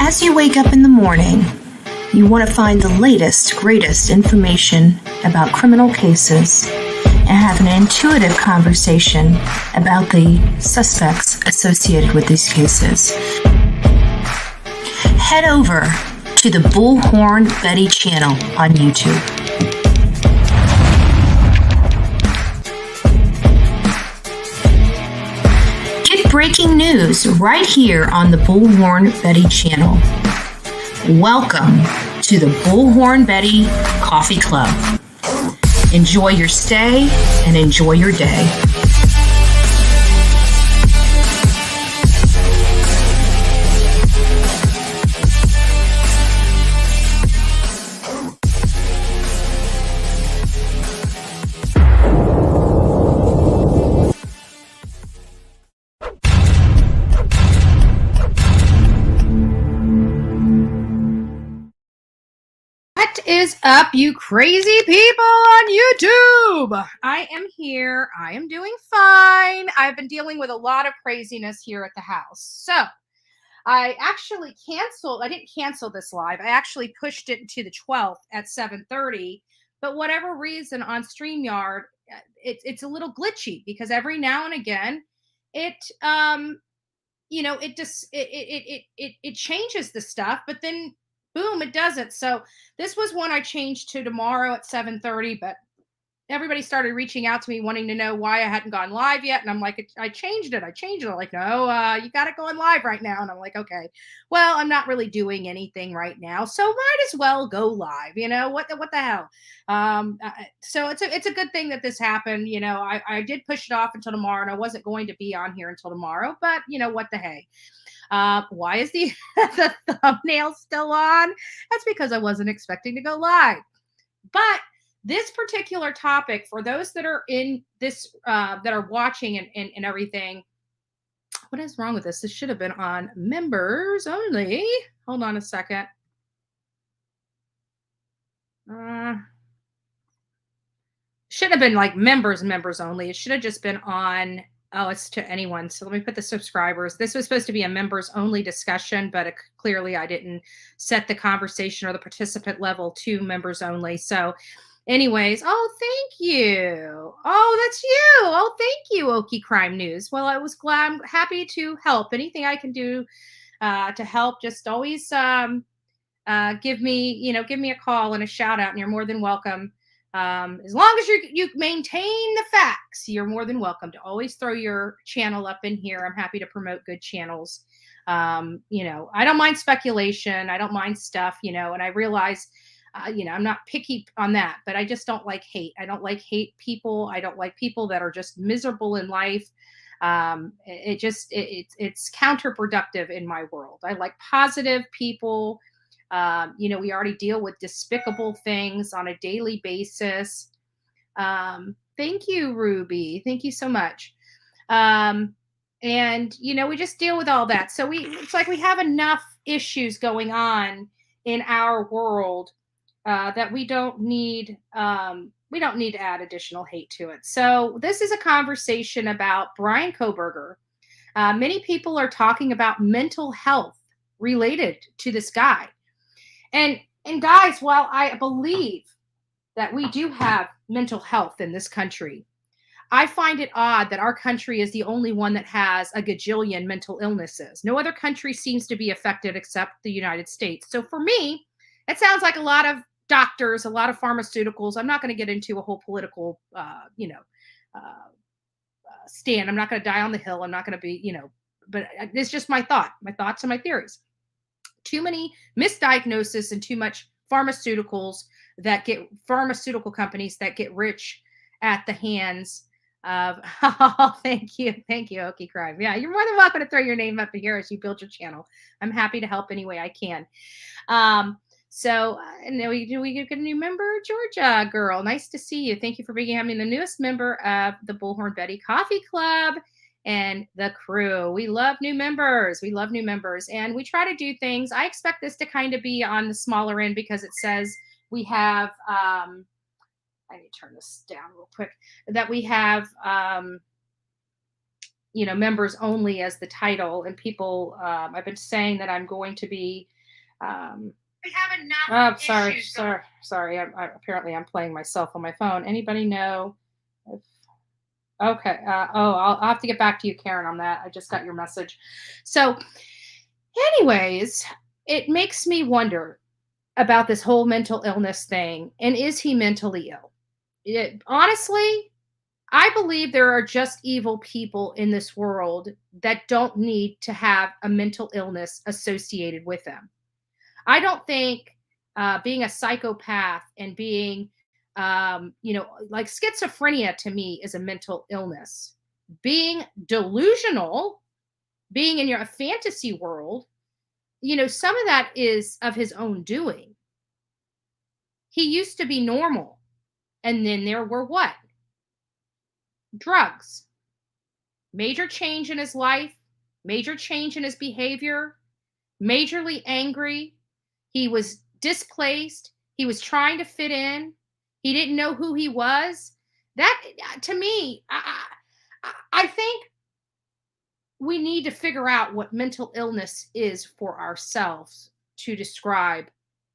As you wake up in the morning, you want to find the latest, greatest information about criminal cases and have an intuitive conversation about the suspects associated with these cases. Head over to the Bullhorn Betty channel on YouTube. Get breaking news right here on the Bullhorn Betty channel. Welcome to the Bullhorn Betty Coffee Club. Enjoy your stay and enjoy your day. Is up, you crazy people on YouTube? I am here. I am doing fine. I've been dealing with a lot of craziness here at the house. So I actually I didn't cancel this live. I actually pushed it to the 12th at 7:30. But whatever reason on StreamYard, it's a little glitchy because every now and again it changes the stuff, but then boom, it doesn't. So this was one I changed to tomorrow at 7:30, but everybody started reaching out to me wanting to know why I hadn't gone live yet. And I'm like, I changed it. I'm like, no, you got it going live right now. And I'm like, okay, well, I'm not really doing anything right now, so might as well go live. What the hell? So it's a good thing that this happened. I did push it off until tomorrow, and I wasn't going to be on here until tomorrow, but what the hey. Why is the thumbnail still on? That's because I wasn't expecting to go live. But this particular topic, for those that are in this, that are watching and everything, what is wrong with this? This should have been on members only. Hold on a second. Should have been like members only. It should have just been on. Oh, it's to anyone. So let me put the subscribers. This was supposed to be a members only discussion, but clearly I didn't set the conversation or the participant level to members only. So anyways, oh, thank you. Oh, that's you. Oh, thank you, Okie Crime News. Well, I'm happy to help. Anything I can do to help, just always give me a call and a shout out, and you're more than welcome. As long as you maintain the facts, you're more than welcome to always throw your channel up in here. I'm happy to promote good channels. I don't mind speculation. I don't mind stuff, and I realize, I'm not picky on that, but I just don't like hate. I don't like hate people. I don't like people that are just miserable in life. It's counterproductive in my world. I like positive people. We already deal with despicable things on a daily basis. Thank you, Ruby. Thank you so much. We just deal with all that. So it's like we have enough issues going on in our world that we don't need to add additional hate to it. So this is a conversation about Bryan Kohberger. Many people are talking about mental health related to this guy. And guys, while I believe that we do have mental health in this country, I find it odd that our country is the only one that has a gajillion mental illnesses. No other country seems to be affected except the United States. So for me, it sounds like a lot of doctors, a lot of pharmaceuticals. I'm not going to get into a whole political, stand. I'm not going to die on the hill. I'm not going to be, but it's just my thoughts and my theories. Too many misdiagnoses and too much pharmaceutical companies that get rich at the hands of, thank you, Okie Crime. Yeah, you're more than welcome to throw your name up here as you build your channel. I'm happy to help any way I can. And then we get a new member, Georgia girl. Nice to see you. Thank you for becoming the newest member of the Bullhorn Betty Coffee Club and the crew. We love new members. And we try to do things. I expect this to kind of be on the smaller end because it says we have, I need to turn this down real quick, that we have, members only as the title. And people, I've been saying that I'm going to be We have enough. Oh, sorry. Apparently I'm playing myself on my phone. Anybody know? Okay. I'll have to get back to you, Karen, on that. I just got your message. So, anyways, it makes me wonder about this whole mental illness thing. And is he mentally ill? Honestly, I believe there are just evil people in this world that don't need to have a mental illness associated with them. I don't think being a psychopath and being, like schizophrenia to me is a mental illness. Being delusional, being in your fantasy world, some of that is of his own doing. He used to be normal. And then there were what? Drugs. Major change in his life, major change in his behavior, majorly angry. He was displaced. He was trying to fit in. He didn't know who he was. That, to me, I think we need to figure out what mental illness is for ourselves to describe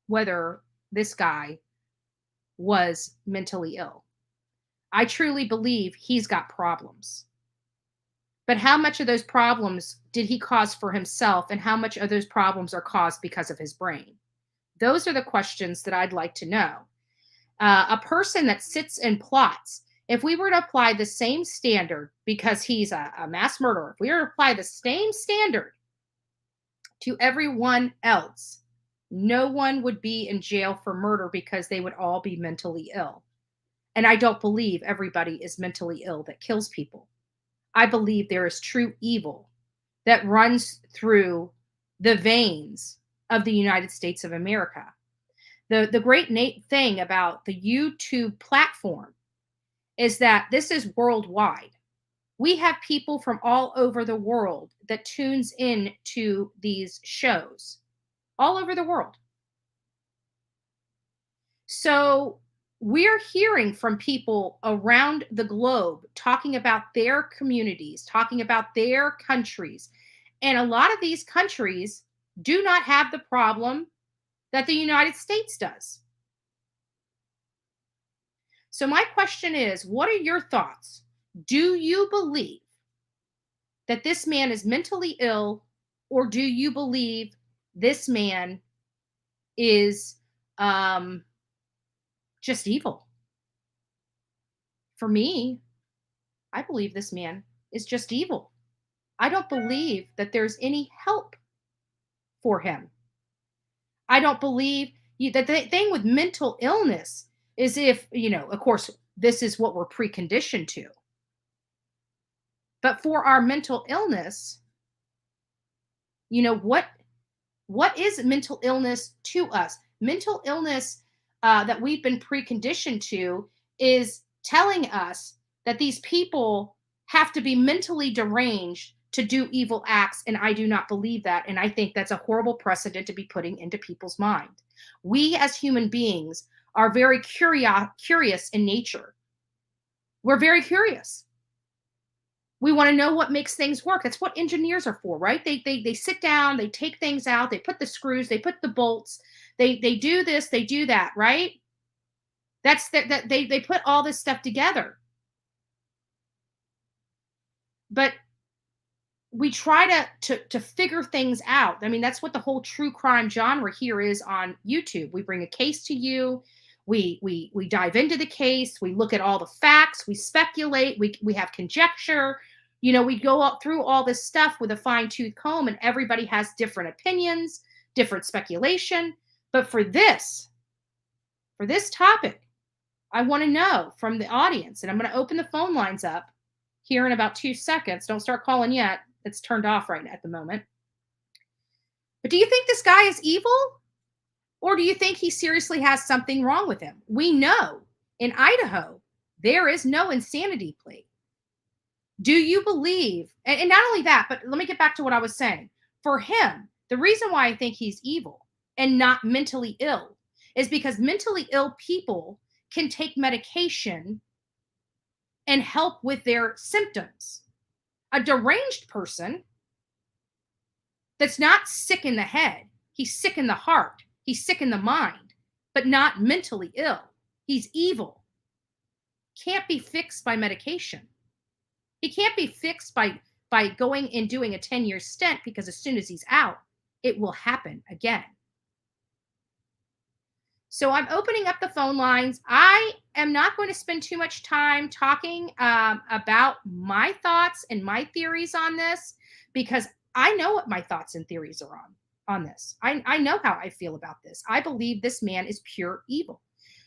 whether this guy was mentally ill. I truly believe he's got problems. But how much of those problems did he cause for himself, and how much of those problems are caused because of his brain? Those are the questions that I'd like to know. A person that sits and plots, if we were to apply the same standard, because he's a mass murderer, if we were to apply the same standard to everyone else, no one would be in jail for murder because they would all be mentally ill. And I don't believe everybody is mentally ill that kills people. I believe there is true evil that runs through the veins of the United States of America. The great thing about the YouTube platform is that this is worldwide. We have people from all over the world that tunes in to these shows, all over the world. So we're hearing from people around the globe talking about their communities, talking about their countries. And a lot of these countries do not have the problem that the United States does. So my question is, what are your thoughts? Do you believe that this man is mentally ill, or do you believe this man is just evil? For me, I believe this man is just evil. I don't believe that there's any help for him. I don't believe that the thing with mental illness is, if, of course, this is what we're preconditioned to. But for our mental illness, what is mental illness to us? Mental illness that we've been preconditioned to is telling us that these people have to be mentally deranged to do evil acts, and I do not believe that, and I think that's a horrible precedent to be putting into people's mind. We as human beings are very curious in nature. We're very curious. We want to know what makes things work. That's what engineers are for, right? They sit down, they take things out, they put the screws, they put the bolts, they do this, they do that, right? That's that they put all this stuff together. But we try to figure things out. I mean, that's what the whole true crime genre here is on YouTube. We bring a case to you. We dive into the case. We look at all the facts. We speculate. We have conjecture. We go up through all this stuff with a fine-tooth comb, and everybody has different opinions, different speculation. But for this topic, I want to know from the audience, and I'm going to open the phone lines up here in about 2 seconds. Don't start calling yet. It's turned off right at the moment. But do you think this guy is evil? Or do you think he seriously has something wrong with him? We know in Idaho, there is no insanity plea. Do you believe, and not only that, but let me get back to what I was saying. For him, the reason why I think he's evil and not mentally ill is because mentally ill people can take medication and help with their symptoms. A deranged person that's not sick in the head, He's sick in the heart. He's sick in the mind, but not mentally ill. He's evil. Can't be fixed by medication. He can't be fixed by going and doing a 10-year stint, because as soon as he's out, it will happen again. So I'm opening up the phone lines. I am not going to spend too much time talking about my thoughts and my theories on this, because I know what my thoughts and theories are on this. I know how I feel about this. I believe this man is pure evil.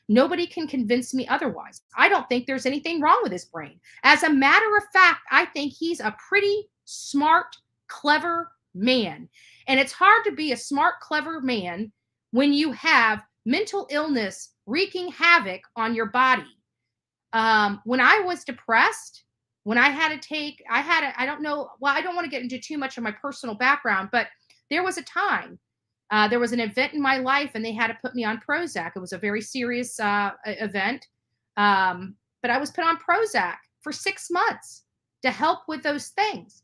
Nobody can convince me otherwise. I don't think there's anything wrong with his brain. As a matter of fact, I think he's a pretty smart, clever man. And it's hard to be a smart, clever man when you have mental illness wreaking havoc on your body. When I was depressed, when I had to take, I don't know, well, I don't want to get into too much of my personal background, but there was a time, there was an event in my life and they had to put me on Prozac. It was a very serious event. But I was put on Prozac for 6 months to help with those things,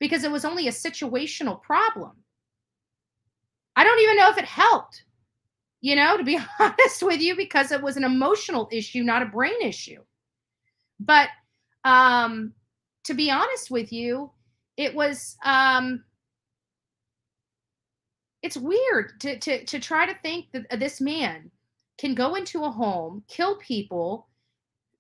because it was only a situational problem. I don't even know if it helped, to be honest with you, because it was an emotional issue, not a brain issue. But to be honest with you, it was, it's weird to try to think that this man can go into a home, kill people,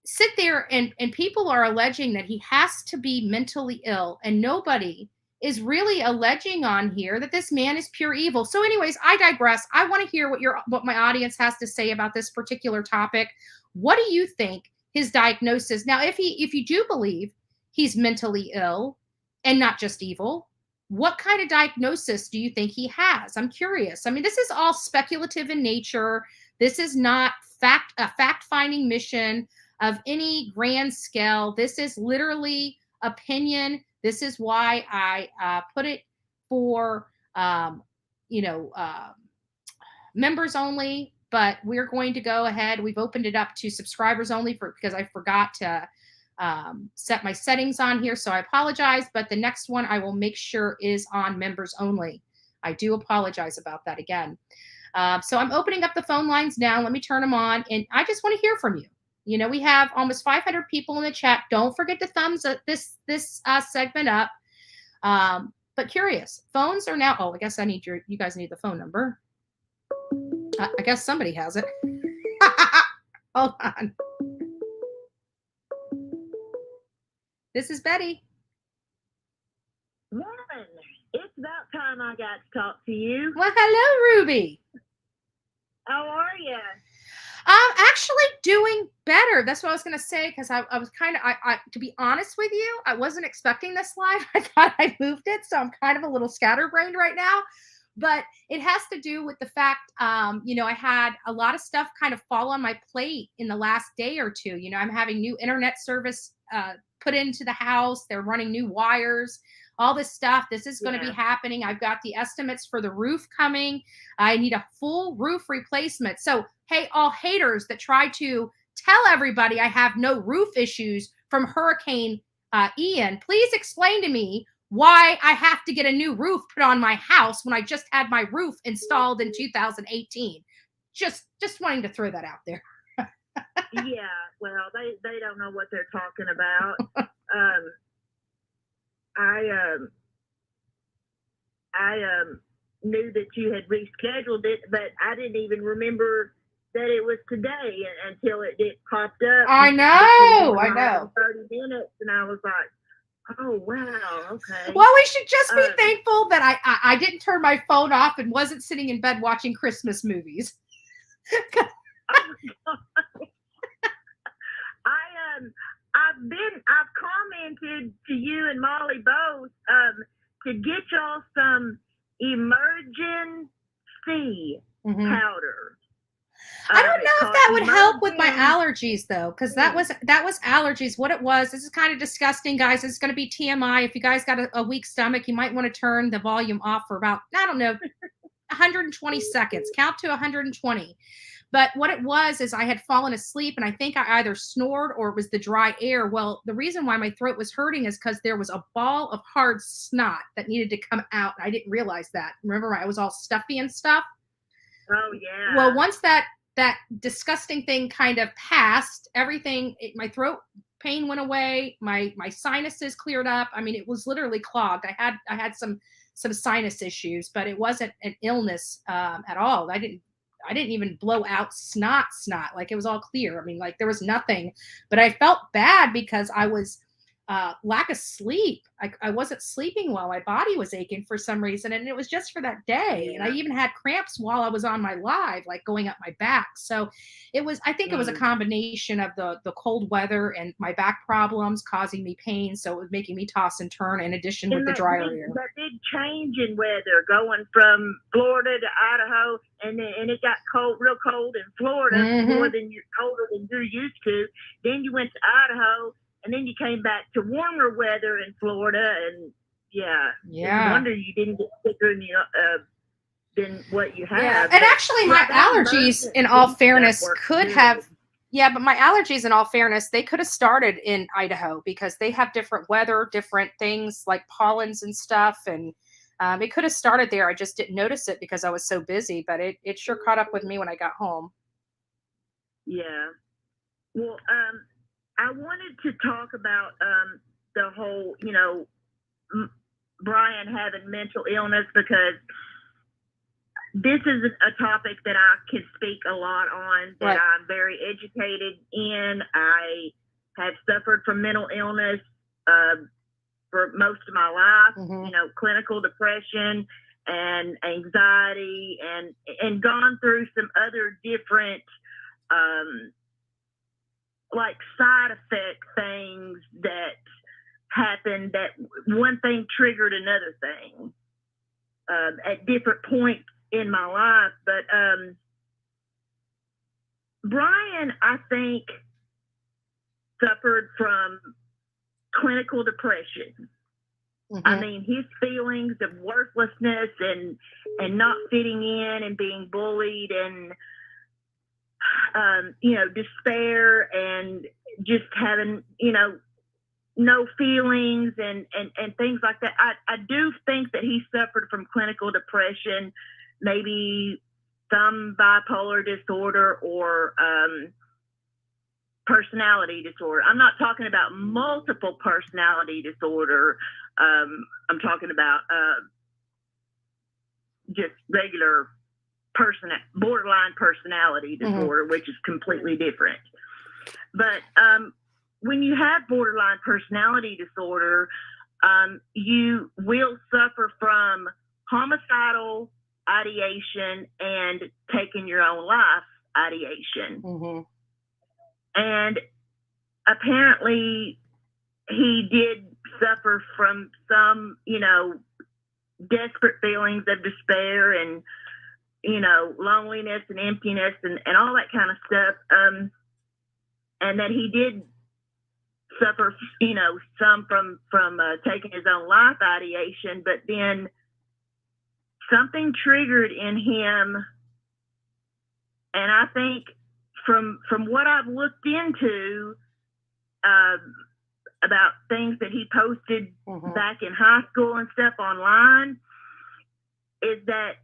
sit there, and people are alleging that he has to be mentally ill, and nobody is really alleging on here that this man is pure evil. So anyways, I digress. I want to hear what my audience has to say about this particular topic. What do you think his diagnosis? Now, if you do believe he's mentally ill and not just evil, what kind of diagnosis do you think he has? I'm curious. I mean, this is all speculative in nature. This is not a fact-finding mission of any grand scale. This is literally opinion. This is why I put it for, members only, but we're going to go ahead. We've opened it up to subscribers only because I forgot to set my settings on here. So I apologize, but the next one I will make sure is on members only. I do apologize about that again. So I'm opening up the phone lines now. Let me turn them on, and I just want to hear from you. We have almost 500 people in the chat. Don't forget to thumbs up this segment up. But curious, phones are now. Oh, I guess you guys need the phone number. I guess somebody has it. Hold on. This is Betty. One, it's about time I got to talk to you. Well, hello, Ruby. How are you? I'm actually doing better. That's what I was going to say, because I was kind of, to be honest with you, I wasn't expecting this live. I thought I moved it, so I'm kind of a little scatterbrained right now. But it has to do with the fact, I had a lot of stuff kind of fall on my plate in the last day or two. I'm having new internet service put into the house. They're running new wires, all this stuff. This is going to be happening. I've got the estimates for the roof coming. I need a full roof replacement. So, hey, all haters that try to tell everybody I have no roof issues from Hurricane Ian, please explain to me why I have to get a new roof put on my house when I just had my roof installed in 2018. Just wanting to throw that out there. Yeah, well, they don't know what they're talking about. I knew that you had rescheduled it, but I didn't even remember that it was today until it popped up. I know. 30 minutes, and I was like, oh, wow, okay. Well, we should just be thankful that I didn't turn my phone off and wasn't sitting in bed watching Christmas movies. I've commented to you and Molly both to get y'all some emergency powder. I don't know if that would help with my allergies, though, because that was allergies. What it was, this is kind of disgusting, guys. It's going to be TMI. If you guys got a weak stomach, you might want to turn the volume off for about, 120 seconds. Count to 120. But what it was is I had fallen asleep, and I think I either snored or it was the dry air. Well, the reason why my throat was hurting is because there was a ball of hard snot that needed to come out. I didn't realize that. Remember, I was all stuffy and stuff. Oh yeah. Well, once that disgusting thing kind of passed, everything, my throat pain went away, my sinuses cleared up. I mean, it was literally clogged. I had some sinus issues, but it wasn't an illness at all. I didn't even blow out snot. Like, it was all clear. I mean, like, there was nothing, but I felt bad because I was lack of sleep. I wasn't sleeping well. My body was aching for some reason, and it was just for that day. And I even had cramps while I was on my live, like going up my back. So I think it was a combination of the cold weather and my back problems causing me pain. So it was making me toss and turn, in addition with the drier air. That big change in weather, going from Florida to Idaho, and it got real cold in Florida, colder than you're used to. Then you went to Idaho, and then you came back to warmer weather in Florida, and no wonder you didn't get sicker than what you have. Yeah, and actually, my allergies, in all fairness, could have. Yeah, but my allergies, in all fairness, they could have started in Idaho because they have different weather, different things like pollens and stuff, and it could have started there. I just didn't notice it because I was so busy, but it sure caught up with me when I got home. Yeah. Well, I wanted to talk about the whole, Bryan having mental illness, because this is a topic that I can speak a lot on, that Right. I'm very educated in. I have suffered from mental illness for most of my life, clinical depression and anxiety, and gone through some other different like side effect things that happened, that one thing triggered another thing at different points in my life. But Bryan, I think, suffered from clinical depression. I mean, his feelings of worthlessness and not fitting in and being bullied and despair and just having, no feelings and things like that. I do think that he suffered from clinical depression, maybe some bipolar disorder or personality disorder. I'm not talking about multiple personality disorder. I'm talking about just regular borderline personality disorder, which is completely different. But when you have borderline personality disorder, you will suffer from homicidal ideation and taking your own life ideation. And apparently he did suffer from some, desperate feelings of despair and, loneliness and emptiness and all that kind of stuff. And that he did suffer, some from taking his own life ideation, but then something triggered in him. And I think from what I've looked into about things that he posted back in high school and stuff online, is that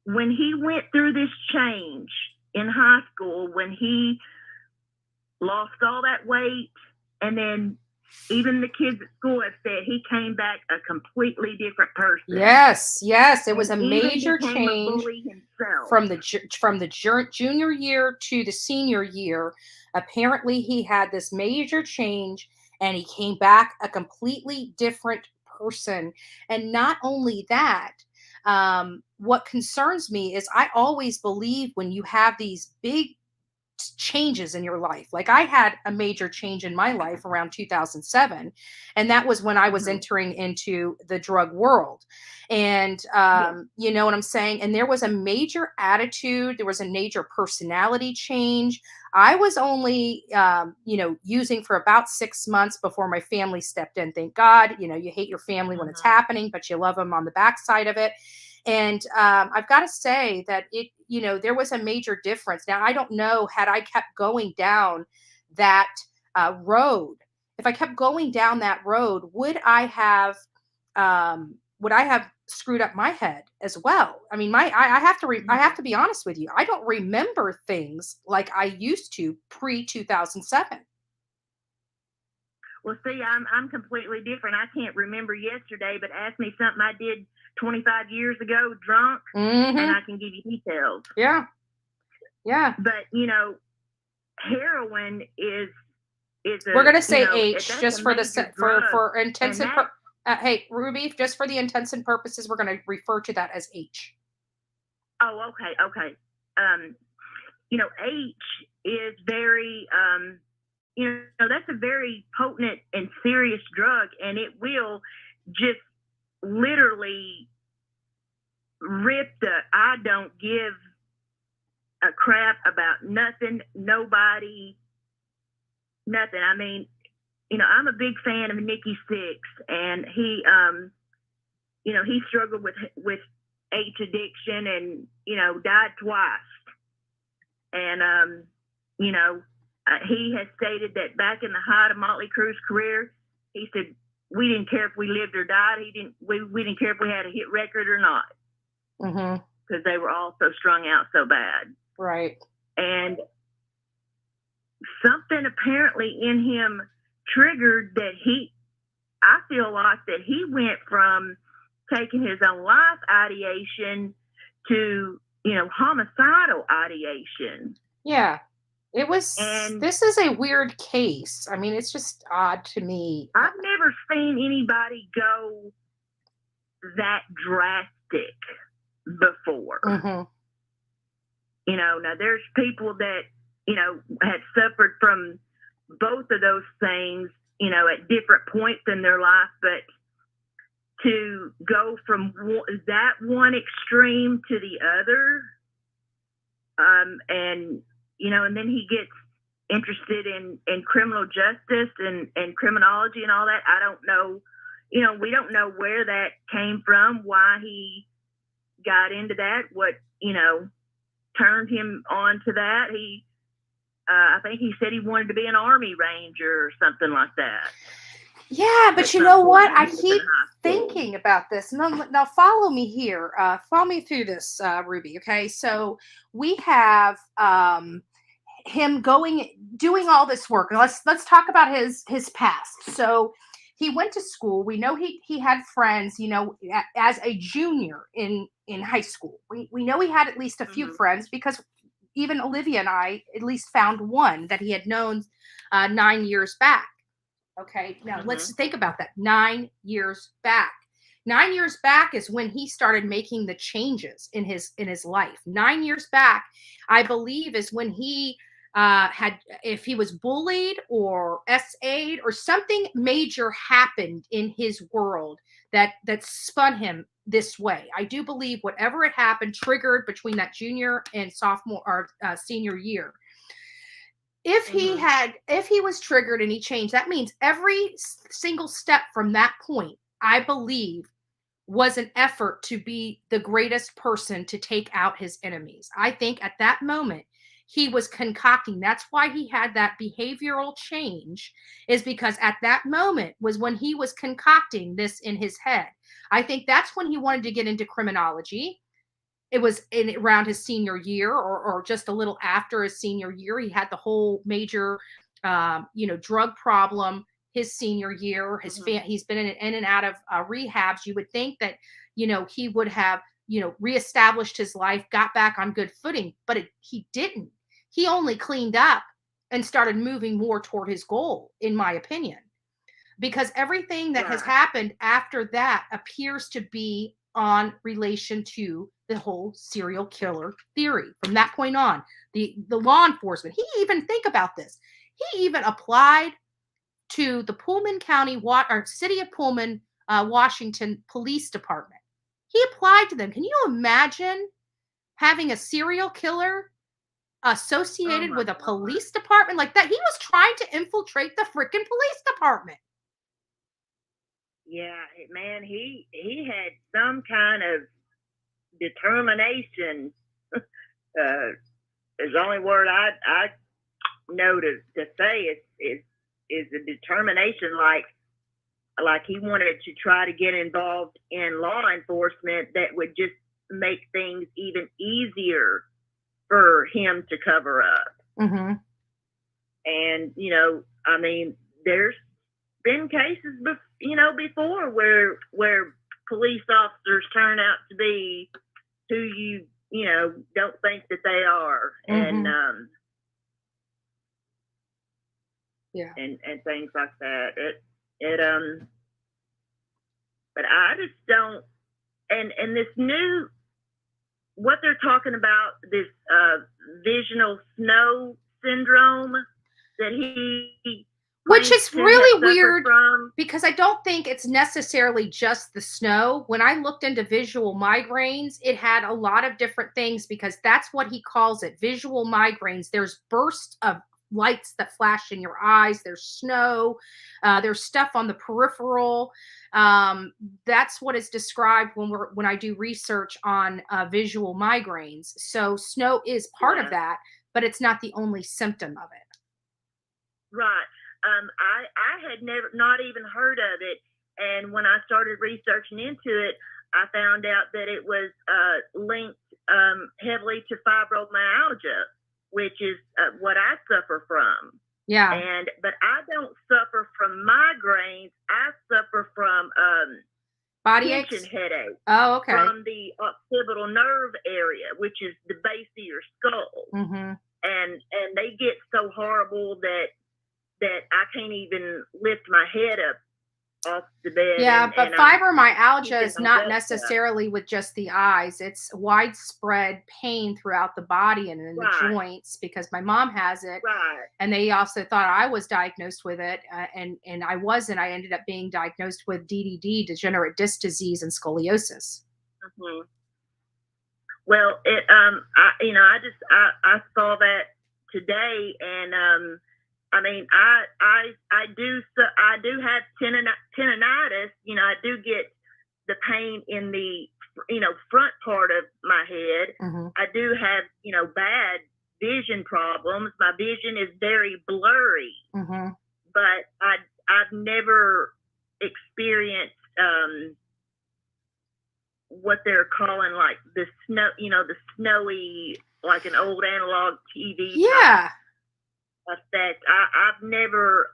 when he went through this change in high school, when he lost all that weight, and then even the kids at school have said he came back a completely different person. Yes, it was a And major even became a change bully himself. from the junior year to the senior year. Apparently, he had this major change, and he came back a completely different person. And not only that, what concerns me is I always believe when you have these big changes in your life. Like, I had a major change in my life around 2007, and that was when I was entering into the drug world. And you know what I'm saying? And there was a major attitude, there was a major personality change. I was only using for about 6 months before my family stepped in. Thank God. You hate your family when it's happening, but you love them on the backside of it. And I've got to say that there was a major difference. Now, I don't know, had I kept going down that road, if I kept going down that road, would I have screwed up my head as well? I mean, I have to I have to be honest with you. I don't remember things like I used to pre 2007. Well, see, I'm completely different. I can't remember yesterday, but ask me something I did 25 years ago, drunk, and I can give you details. Yeah. Yeah. But heroin is we're going to say H just for the for intents and hey, Ruby, just for the intents and purposes, we're going to refer to that as H. Oh, okay. H is very that's a very potent and serious drug, and it will just literally rip the I don't give a crap about nothing, nobody, nothing. I mean, I'm a big fan of Nikki Sixx, and he struggled with H addiction and, died twice. And, he has stated that back in the height of Motley Crue's career, he said, we didn't care if we lived or died. We didn't care if we had a hit record or not. Because they were all so strung out so bad. Right. And something apparently in him triggered that I feel like that he went from taking his own life ideation to, homicidal ideation. Yeah. It was, and this is a weird case. I mean, it's just odd to me. I've never seen anybody go that drastic before. Now there's people that, had suffered from both of those things, at different points in their life, but to go from that one extreme to the other, and then he gets interested in criminal justice and criminology and all that. I don't know, we don't know where that came from, why he got into that, what, turned him on to that. I think he said he wanted to be an Army Ranger or something like that. Yeah, but you know what? I keep thinking about this. Now follow me here. Follow me through this, Ruby. Okay, so we have him doing all this work. Let's talk about his past. So he went to school. We know he had friends, as a junior in high school. We know he had at least a few friends, because even Olivia and I at least found one that he had known 9 years back. Okay, now let's think about that. 9 years back. 9 years back is when he started making the changes in his life. 9 years back, I believe, is when he if he was bullied or SA'd or something major happened in his world that spun him this way. I do believe whatever had happened triggered between that junior and sophomore or senior year. If he was triggered and he changed, that means every single step from that point, I believe, was an effort to be the greatest person to take out his enemies. I think at that moment, he was concocting. That's why he had that behavioral change, is because at that moment was when he was concocting this in his head. I think that's when he wanted to get into criminology. It was around his senior year or just a little after his senior year. He had the whole major, drug problem his senior year. He's been in and out of rehabs. You would think that, he would have, reestablished his life, got back on good footing, but he didn't. He only cleaned up and started moving more toward his goal, in my opinion, because everything that has happened after that appears to be on relation to the whole serial killer theory. From that point on, the law enforcement, he even think about this. He even applied to the Pullman County or City of Pullman, Washington Police Department. He applied to them. Can you imagine having a serial killer associated with a police department like that? He was trying to infiltrate the freaking police department. Yeah, man, he had some kind of determination is the only word I know to say is a determination, like he wanted to try to get involved in law enforcement that would just make things even easier for him to cover up. Mm-hmm. And, you know, I mean, there's been cases, before where police officers turn out to be who you don't think that they are. Mm-hmm. And things like that. But I just don't, and this new, what they're talking about, this visional snow syndrome that he which is really weird from. Because I don't think it's necessarily just the snow. When I looked into visual migraines, it had a lot of different things, because that's what he calls it, visual migraines. There's bursts of lights that flash in your eyes. There's snow. There's stuff on the peripheral. That's what is described when I do research on visual migraines. So snow is part of that, but it's not the only symptom of it. Right. I had not even heard of it, and when I started researching into it, I found out that it was linked heavily to fibromyalgia, which is what I suffer from. Yeah. But I don't suffer from migraines. I suffer from body tension aches, headache. Oh, okay. From the occipital nerve area, which is the base of your skull. Mm-hmm. And they get so horrible that I can't even lift my head up off the bed. Yeah, but fibromyalgia is not up necessarily with just the eyes. It's widespread pain throughout the body and in the joints, because my mom has it. Right. And they also thought I was diagnosed with it, and I wasn't. I ended up being diagnosed with DDD, degenerate disc disease, and scoliosis. Mm-hmm. Well, I saw that today, and I mean, I do have tendonitis. You know, I do get the pain in the front part of my head. Mm-hmm. I do have bad vision problems. My vision is very blurry. Mm-hmm. But I've never experienced what they're calling like the snow, the snowy, like an old analog TV. Yeah. Effect. I've never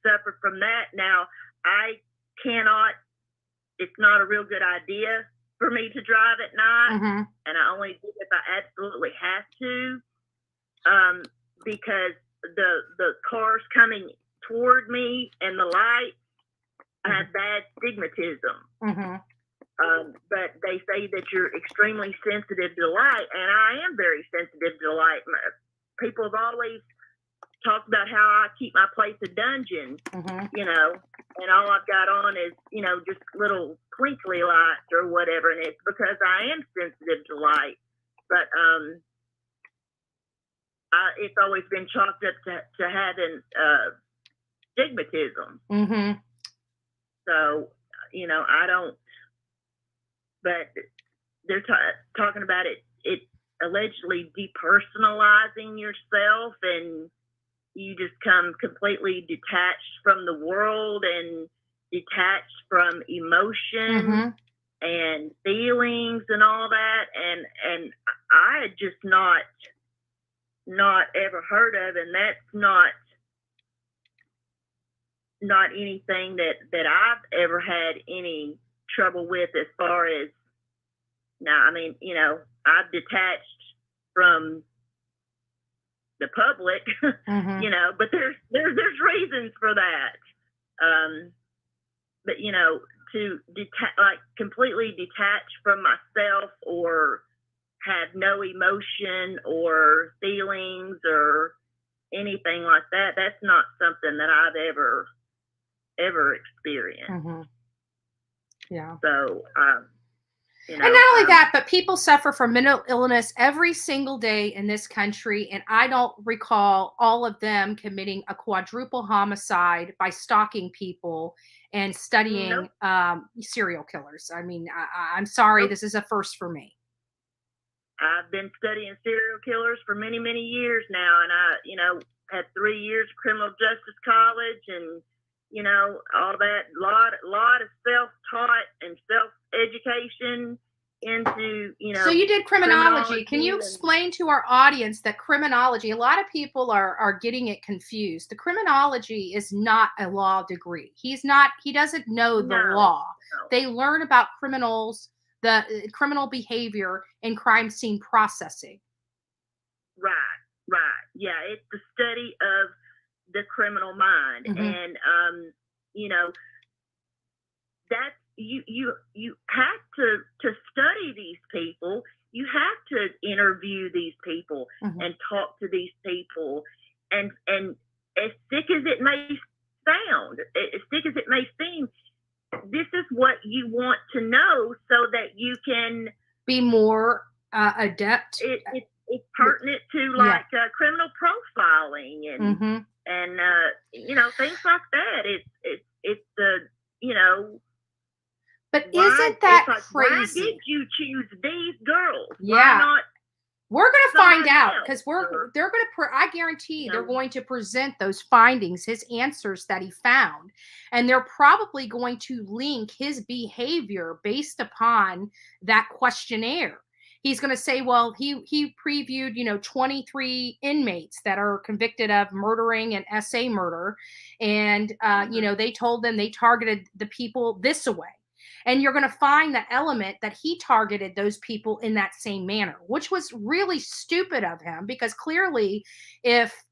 suffered from that. Now, I cannot, it's not a real good idea for me to drive at night. Mm-hmm. And I only do if I absolutely have to, because the cars coming toward me and the lights, I have bad stigmatism. Mm-hmm. But they say that you're extremely sensitive to light, and I am very sensitive to light. People have always talked about how I keep my place a dungeon, mm-hmm. And all I've got on is, just little twinkly lights or whatever, and it's because I am sensitive to light. But it's always been chalked up to having stigmatism. Mm-hmm. So, I don't, but they're talking about it allegedly depersonalizing yourself, and you just come completely detached from the world and detached from emotion mm-hmm. and feelings and all that. And I had just not ever heard of, and that's not anything that I've ever had any trouble with as far as now. I mean, I've detached from the public, mm-hmm. But there's reasons for that. But to completely detach from myself or have no emotion or feelings or anything like that, that's not something that I've ever experienced. Mm-hmm. Yeah. So, and not only that, but people suffer from mental illness every single day in this country. And I don't recall all of them committing a quadruple homicide by stalking people and studying serial killers. I mean, I'm sorry, this is a first for me. I've been studying serial killers for many, many years now, and I, had 3 years of criminal justice college, and all that. Lot of self-taught and self-education into, So you did criminology. Can you explain to our audience that criminology, a lot of people are getting it confused. The criminology is not a law degree. He doesn't know the law. No. They learn about criminals, the criminal behavior and crime scene processing. Right. Yeah, it's the study of the criminal mind. Mm-hmm. And that's you have to study these people. You have to interview these people mm-hmm. and talk to these people, and as sick as it may sound, as sick as it may seem, this is what you want to know so that you can be more adept. It's pertinent to criminal profiling and mm-hmm. and things like that. It's the But isn't that crazy? Why did you choose these girls? Yeah. Why not? We're going to find out, because I guarantee they're going to present those findings, his answers that he found, and they're probably going to link his behavior based upon that questionnaire. He's going to say, well, he previewed, 23 inmates that are convicted of murdering and SA murder. And, they told them they targeted the people this way. And you're going to find the element that he targeted those people in that same manner, which was really stupid of him, because clearly if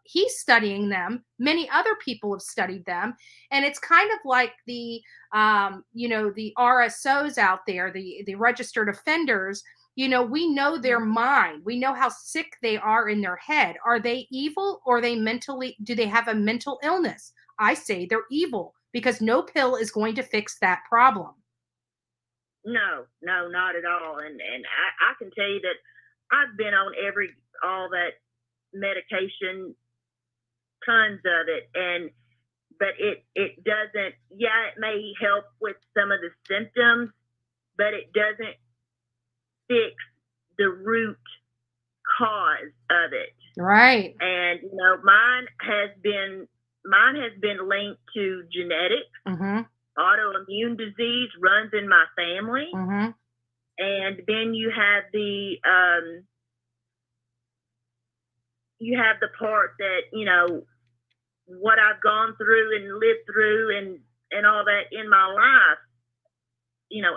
he's studying them, many other people have studied them. And it's kind of like the RSOs out there, the registered offenders. We know their mind. We know how sick they are in their head. Are they evil, or do they have a mental illness? I say they're evil, because no pill is going to fix that problem. No, not at all. And I can tell you that I've been on all that medication, tons of it. But it doesn't, it may help with some of the symptoms, but it doesn't fix the root cause of it. Right. And mine has been linked to genetics. Mm-hmm. Autoimmune disease runs in my family. Mm-hmm. And then you have the part that what I've gone through and lived through and all that in my life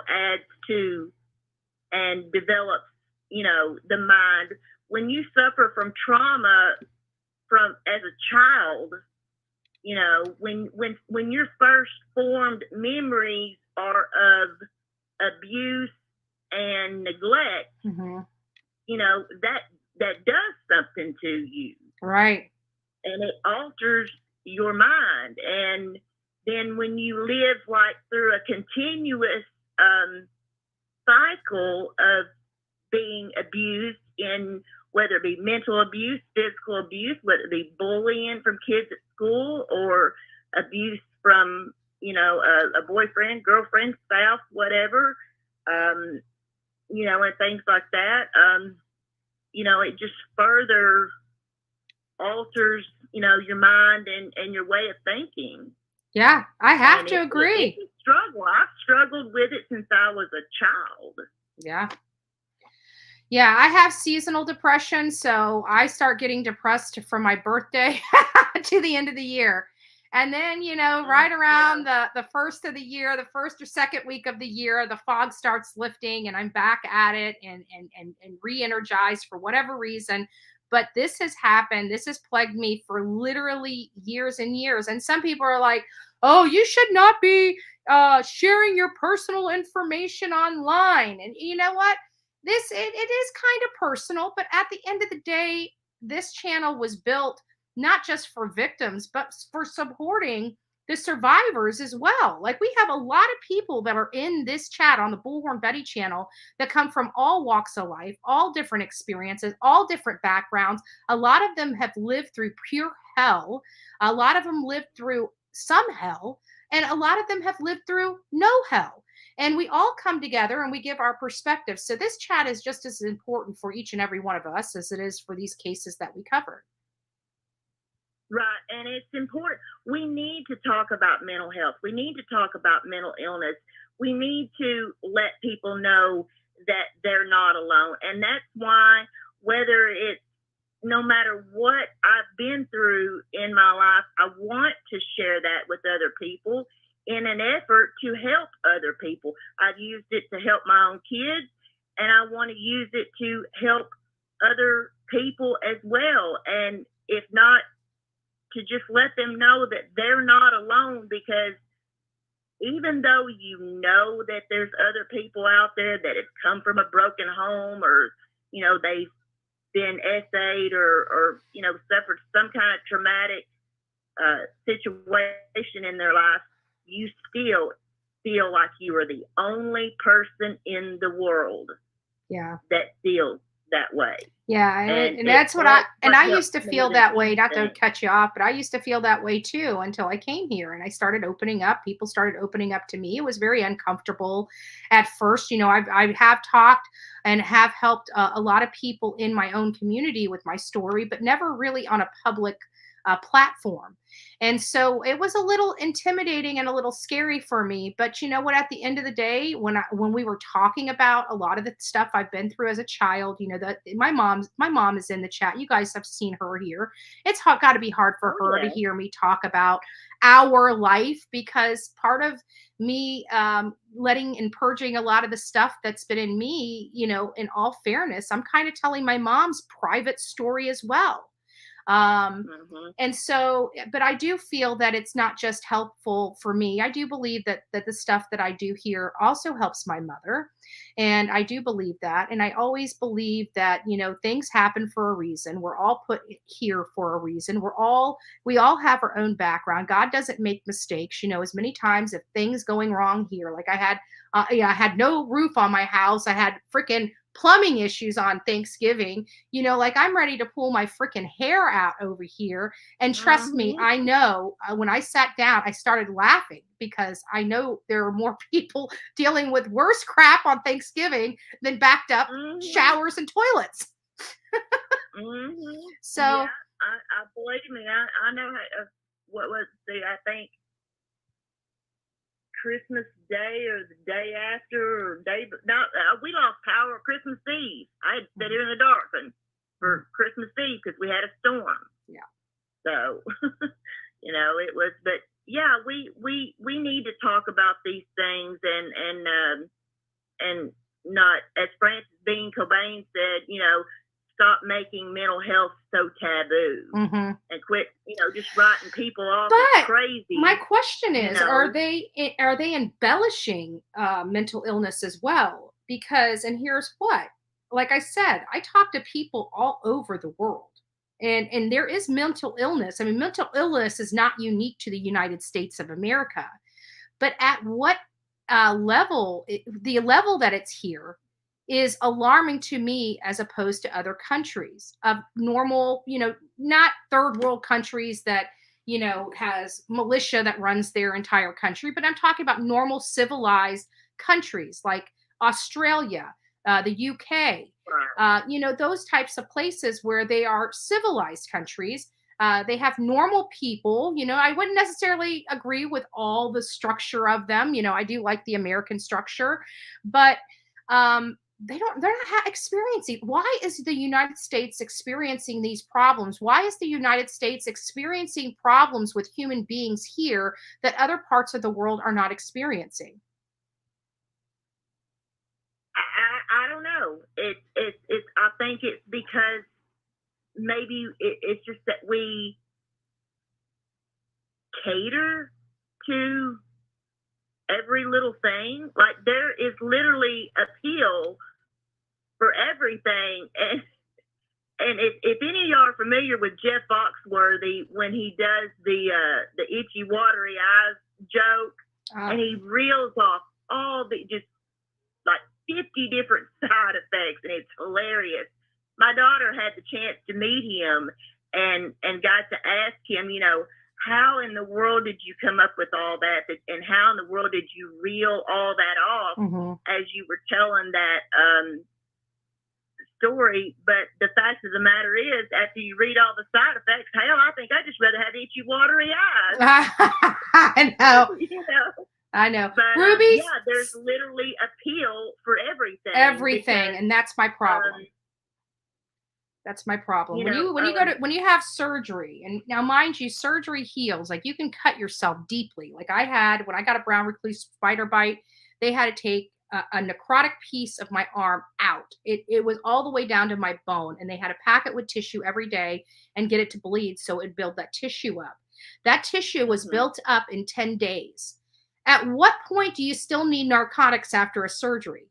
adds to and develops the mind. When you suffer from trauma as a child, when your first formed memories are of abuse and neglect, mm-hmm. that does something to you. Right. And it alters your mind. And then when you live through a continuous cycle of being abused, in whether it be mental abuse, physical abuse, whether it be bullying from kids at school, or abuse from, a boyfriend, girlfriend, spouse, whatever, and things like that, it just further alters, your mind and your way of thinking. Yeah, I have to agree. It's a struggle. I've struggled with it since I was a child. Yeah. Yeah, I have seasonal depression, so I start getting depressed from my birthday to the end of the year. And then, right around the first of the year, the first or second week of the year, the fog starts lifting and I'm back at it and re-energized for whatever reason. But this has happened. This has plagued me for literally years and years. And some people are like, oh, you should not be sharing your personal information online. And you know what? It is kind of personal, but at the end of the day, this channel was built not just for victims, but for supporting the survivors as well. Like, we have a lot of people that are in this chat on the Bullhorn Betty channel that come from all walks of life, all different experiences, all different backgrounds. A lot of them have lived through pure hell. A lot of them lived through some hell, and a lot of them have lived through no hell. And we all come together and we give our perspective. So this chat is just as important for each and every one of us as it is for these cases that we covered. Right. And it's important. We need to talk about mental health. We need to talk about mental illness. We need to let people know that they're not alone. And that's why, whether it's no matter what I've been through in my life, I want to share that with other people in an effort to help other people. I've used it to help my own kids, and I want to use it to help other people as well. And if not, to just let them know that they're not alone, because even though you know that there's other people out there that have come from a broken home, or, you know, they've been SA'd or you know, suffered some kind of traumatic situation in their life, you still feel like you are the only person in the world that feels that way. Yeah, and that's what I used to feel that way, not to cut you off, but I used to feel that way too until I came here and I started opening up. People started opening up to me. It was very uncomfortable at first. You know, I have talked and have helped a lot of people in my own community with my story, but never really on a public platform. And so it was a little intimidating and a little scary for me. But you know what? At the end of the day, when we were talking about a lot of the stuff I've been through as a child, you know, that my mom is in the chat. You guys have seen her here. It's got to be hard for her to hear me talk about our life, because part of me letting and purging a lot of the stuff that's been in me, you know, in all fairness, I'm kind of telling my mom's private story as well. And so, but I do feel that it's not just helpful for me. I do believe that the stuff that I do here also helps my mother. And I do believe that. And I always believe that, you know, things happen for a reason. We're all put here for a reason. We all have our own background. God doesn't make mistakes. You know, as many times if things going wrong here, like I had no roof on my house. I had freaking plumbing issues on Thanksgiving, you know, like I'm ready to pull my freaking hair out over here. And trust me, I know when I sat down, I started laughing because I know there are more people dealing with worse crap on Thanksgiving than backed up showers and toilets. So, yeah, I believe me, I know what was I think Christmas Day or the day after, or we lost power Christmas Eve. I had to sit here in the dark for Christmas Eve because we had a storm. Yeah. So, you know, it was, but yeah, we need to talk about these things and not, as Francis Bean Cobain said, you know, stop making mental health so taboo and quit, you know, just writing people off as crazy. My question is, you know, are they embellishing mental illness as well? Because, and here's what, like I said, I talk to people all over the world, and there is mental illness. I mean, mental illness is not unique to the United States of America, but at what level, the level that it's here is alarming to me, as opposed to other countries of normal, you know, not third world countries that, you know, has militia that runs their entire country, but I'm talking about normal civilized countries like Australia, the UK, you know, those types of places where they are civilized countries. They have normal people. You know, I wouldn't necessarily agree with all the structure of them. You know, I do like the American structure, but they're not experiencing. Why is the United States experiencing these problems? Why is the United States experiencing problems with human beings here that other parts of the world are not experiencing? I don't know. It's I think it's because maybe it's just that we cater to every little thing. Like, there is literally a pill for everything. And if any of y'all are familiar with Jeff Foxworthy, when he does the itchy watery eyes joke, and he reels off all the just like 50 different side effects, and it's hilarious. My daughter had the chance to meet him and got to ask him, you know, how in the world did you come up with all that? And how in the world did you reel all that off as you were telling that story? But the fact of the matter is, after you read all the side effects, hell, I think I'd just rather have itchy, watery eyes. I know. You know? I know. But Ruby, yeah, there's literally a pill for everything. Everything, because, and that's my problem. That's my problem. When you have surgery, and now mind you, surgery heals. Like, you can cut yourself deeply. Like I had when I got a brown recluse spider bite, they had to take a necrotic piece of my arm out. It was all the way down to my bone, and they had to pack it with tissue every day and get it to bleed so it'd build that tissue up. That tissue was built up in 10 days. At what point do you still need narcotics after a surgery?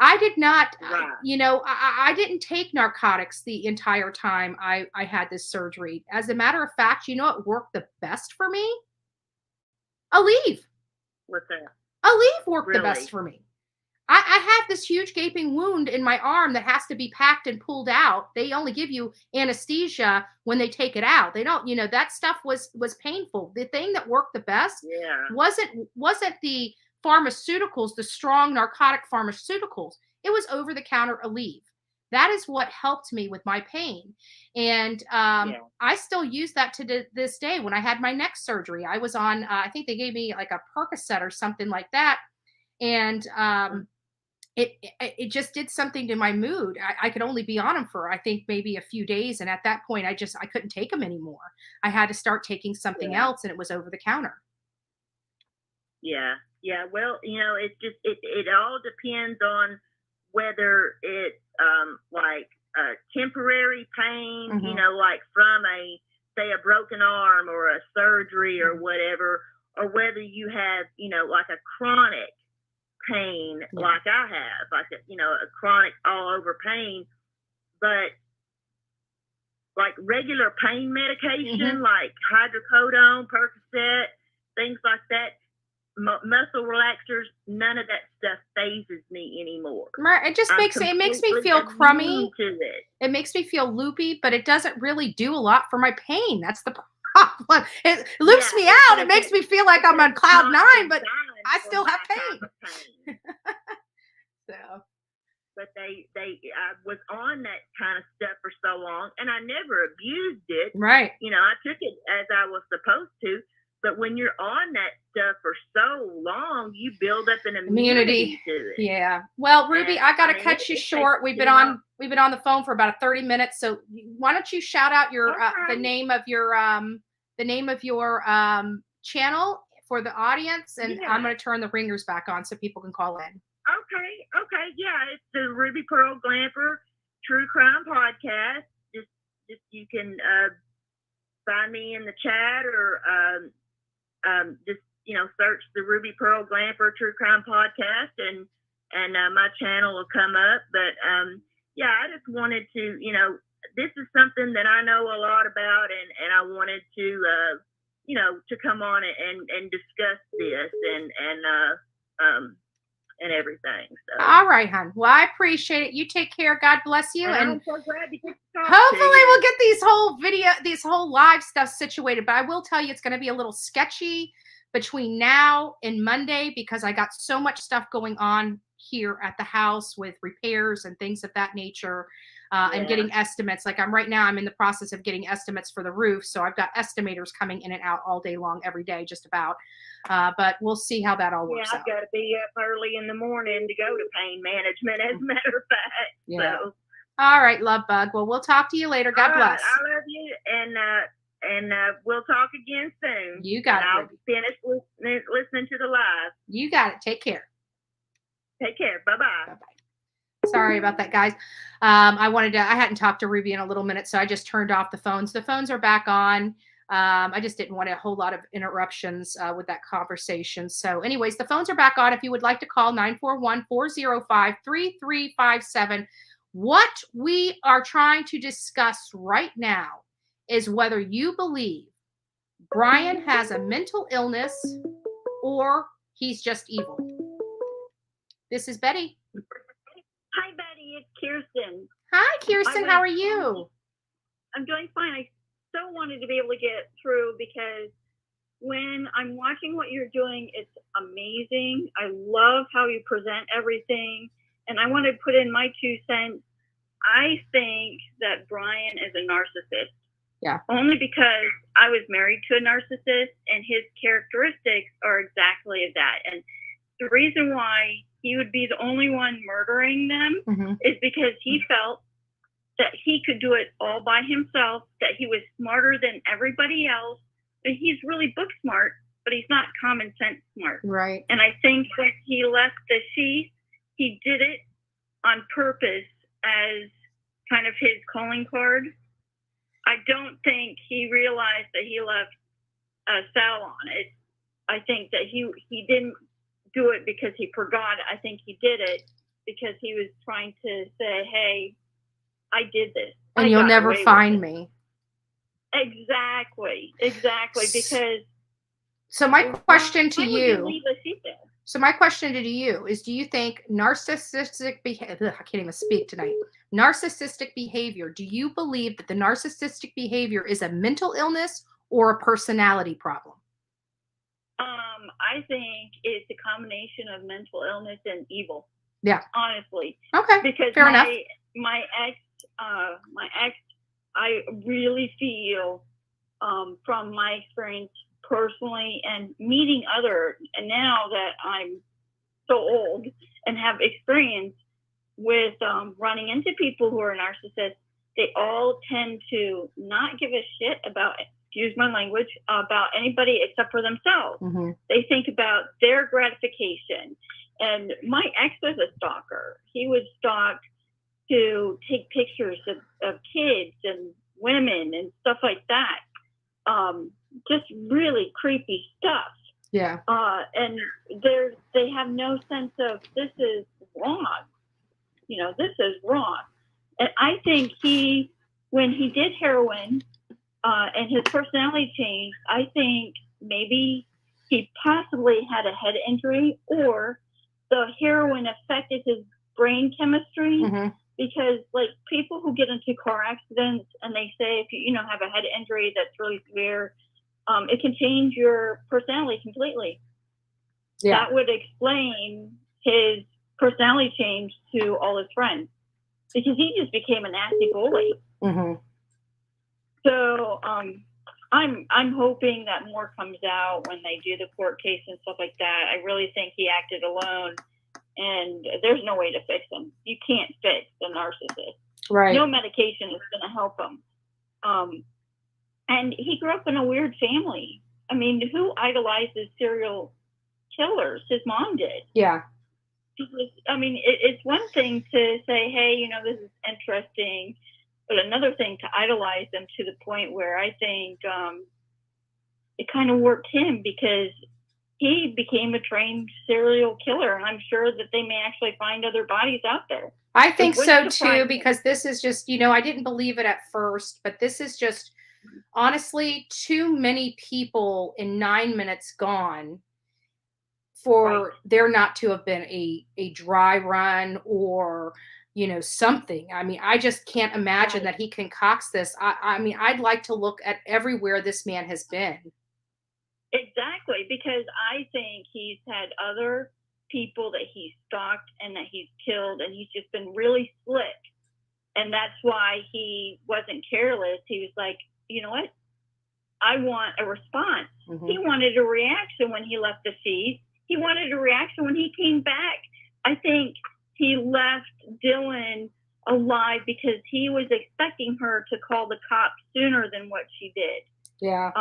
I did not, I didn't take narcotics the entire time I had this surgery. As a matter of fact, you know what worked the best for me? Aleve. What's that? Aleve worked the best for me. I have this huge gaping wound in my arm that has to be packed and pulled out. They only give you anesthesia when they take it out. They don't, that stuff was painful. The thing that worked the best wasn't the pharmaceuticals, the strong narcotic pharmaceuticals. It was over-the-counter Aleve. That is what helped me with my pain. And I still use that to this day. When I had my neck surgery, I was on, I think they gave me like a Percocet or something like that. And it just did something to my mood. I could only be on them for, I think, maybe a few days. And at that point, I couldn't take them anymore. I had to start taking something else, and it was over the counter. Yeah. Yeah. Well, it all depends on whether it's like temporary pain, like from say a broken arm or a surgery or whatever, or whether you have, like a chronic pain like I have, like a chronic all over pain. But like regular pain medication, like hydrocodone, Percocet, things like that, muscle relaxers, none of that stuff phases me anymore. Right. It just makes me feel crummy. It makes me feel loopy, but it doesn't really do a lot for my pain. That's the problem. It loops me out. It makes me feel like I'm on cloud 9, but I still have pain. So, but I was on that kind of stuff for so long, and I never abused it. Right. I took it as I was supposed to. But when you're on that stuff for so long, you build up an immunity to it. Yeah. Well, Ruby, I got to cut you short. We've been on the phone for about 30 minutes. So why don't you shout out your the name of your channel for the audience, and I'm going to turn the ringers back on so people can call in. Okay. Yeah, it's the Ruby Pearl Glamper True Crime Podcast. Just you can find me in the chat, or just search the Ruby Pearl Glamper True Crime Podcast, and my channel will come up. But I just wanted to, this is something that I know a lot about, and I wanted to to come on and discuss this and everything. So. All right, hon. Well, I appreciate it. You take care. God bless you. And I'm so glad to get to talk hopefully to you. We'll get these whole live stuff situated. But I will tell you, it's going to be a little sketchy between now and Monday, because I got so much stuff going on here at the house with repairs and things of that nature. And getting estimates. Like I'm in the process of getting estimates for the roof. So I've got estimators coming in and out all day long, every day, just about. But we'll see how that all works out. I've got to be up early in the morning to go to pain management, as a matter of fact. Yeah. So. All right, love bug. Well, we'll talk to you later. God bless. I love you. And we'll talk again soon. You got it. I'll finish listening to the live. You got it. Take care. Take care. Bye-bye. Bye-bye. Sorry about that, guys. I hadn't talked to Ruby in a little minute, so I just turned off the phones. The phones are back on. I just didn't want a whole lot of interruptions with that conversation. So anyways, the phones are back on. If you would like to call 941-405-3357. What we are trying to discuss right now is whether you believe Bryan has a mental illness or he's just evil. This is Betty. Hi, Betty. It's Kirsten. Hi, Kirsten. How are you? I'm doing fine. I so wanted to be able to get through because when I'm watching what you're doing, it's amazing. I love how you present everything. And I want to put in my 2 cents. I think that Bryan is a narcissist. Yeah. Only because I was married to a narcissist, and his characteristics are exactly that. And the reason why he would be the only one murdering them is because he felt that he could do it all by himself, that he was smarter than everybody else. He's really book smart, but he's not common sense smart. Right. And I think when he left the sheath, he did it on purpose as kind of his calling card. I don't think he realized that he left a cell on it. I think that he didn't do it because he forgot. I think he did it because he was trying to say, hey, I did this. And you'll never find me. Exactly. Because so my question to you, leave a sheet there? So my question to you is, do you think narcissistic behavior, I can't even speak tonight, narcissistic behavior, do you believe that the narcissistic behavior is a mental illness or a personality problem? I think it's a combination of mental illness and evil. Yeah. Honestly. Okay. Because fair enough. My ex, I really feel, from my experience personally and meeting others, and now that I'm so old and have experience with running into people who are narcissists, they all tend to not give a shit about, excuse my language, about anybody except for themselves. They think about their gratification. And my ex was a stalker. He would stalk to take pictures of kids and women and stuff like that. Just really creepy stuff. Yeah. And they have no sense of, this is wrong. This is wrong. And I think when he did heroin, and his personality changed, I think maybe he possibly had a head injury, or the heroin affected his brain chemistry. Because like people who get into car accidents and they say if you have a head injury that's really severe, it can change your personality completely. Yeah. That would explain his personality change to all his friends, because he just became a nasty bully. So I'm hoping that more comes out when they do the court case and stuff like that. I really think he acted alone, and there's no way to fix him. You can't fix the narcissist. Right. No medication is going to help him. And he grew up in a weird family. I mean, who idolizes serial killers? His mom did. Yeah. I mean, it's one thing to say, hey, this is interesting, but another thing to idolize them to the point where I think it kind of worked him, because he became a trained serial killer, and I'm sure that they may actually find other bodies out there. I think so too, because this is just, I didn't believe it at first, but this is just honestly too many people in 9 minutes gone for there not to have been a dry run or, something. I mean, I just can't imagine that he concocts this. I mean, I'd like to look at everywhere this man has been. Exactly, because I think he's had other people that he's stalked and that he's killed, and he's just been really slick. And that's why he wasn't careless. He was like, you know what? I want a response. He wanted a reaction when he left the sheath. He wanted a reaction when he came back. I think he left Dylan alive because he was expecting her to call the cops sooner than what she did. Yeah.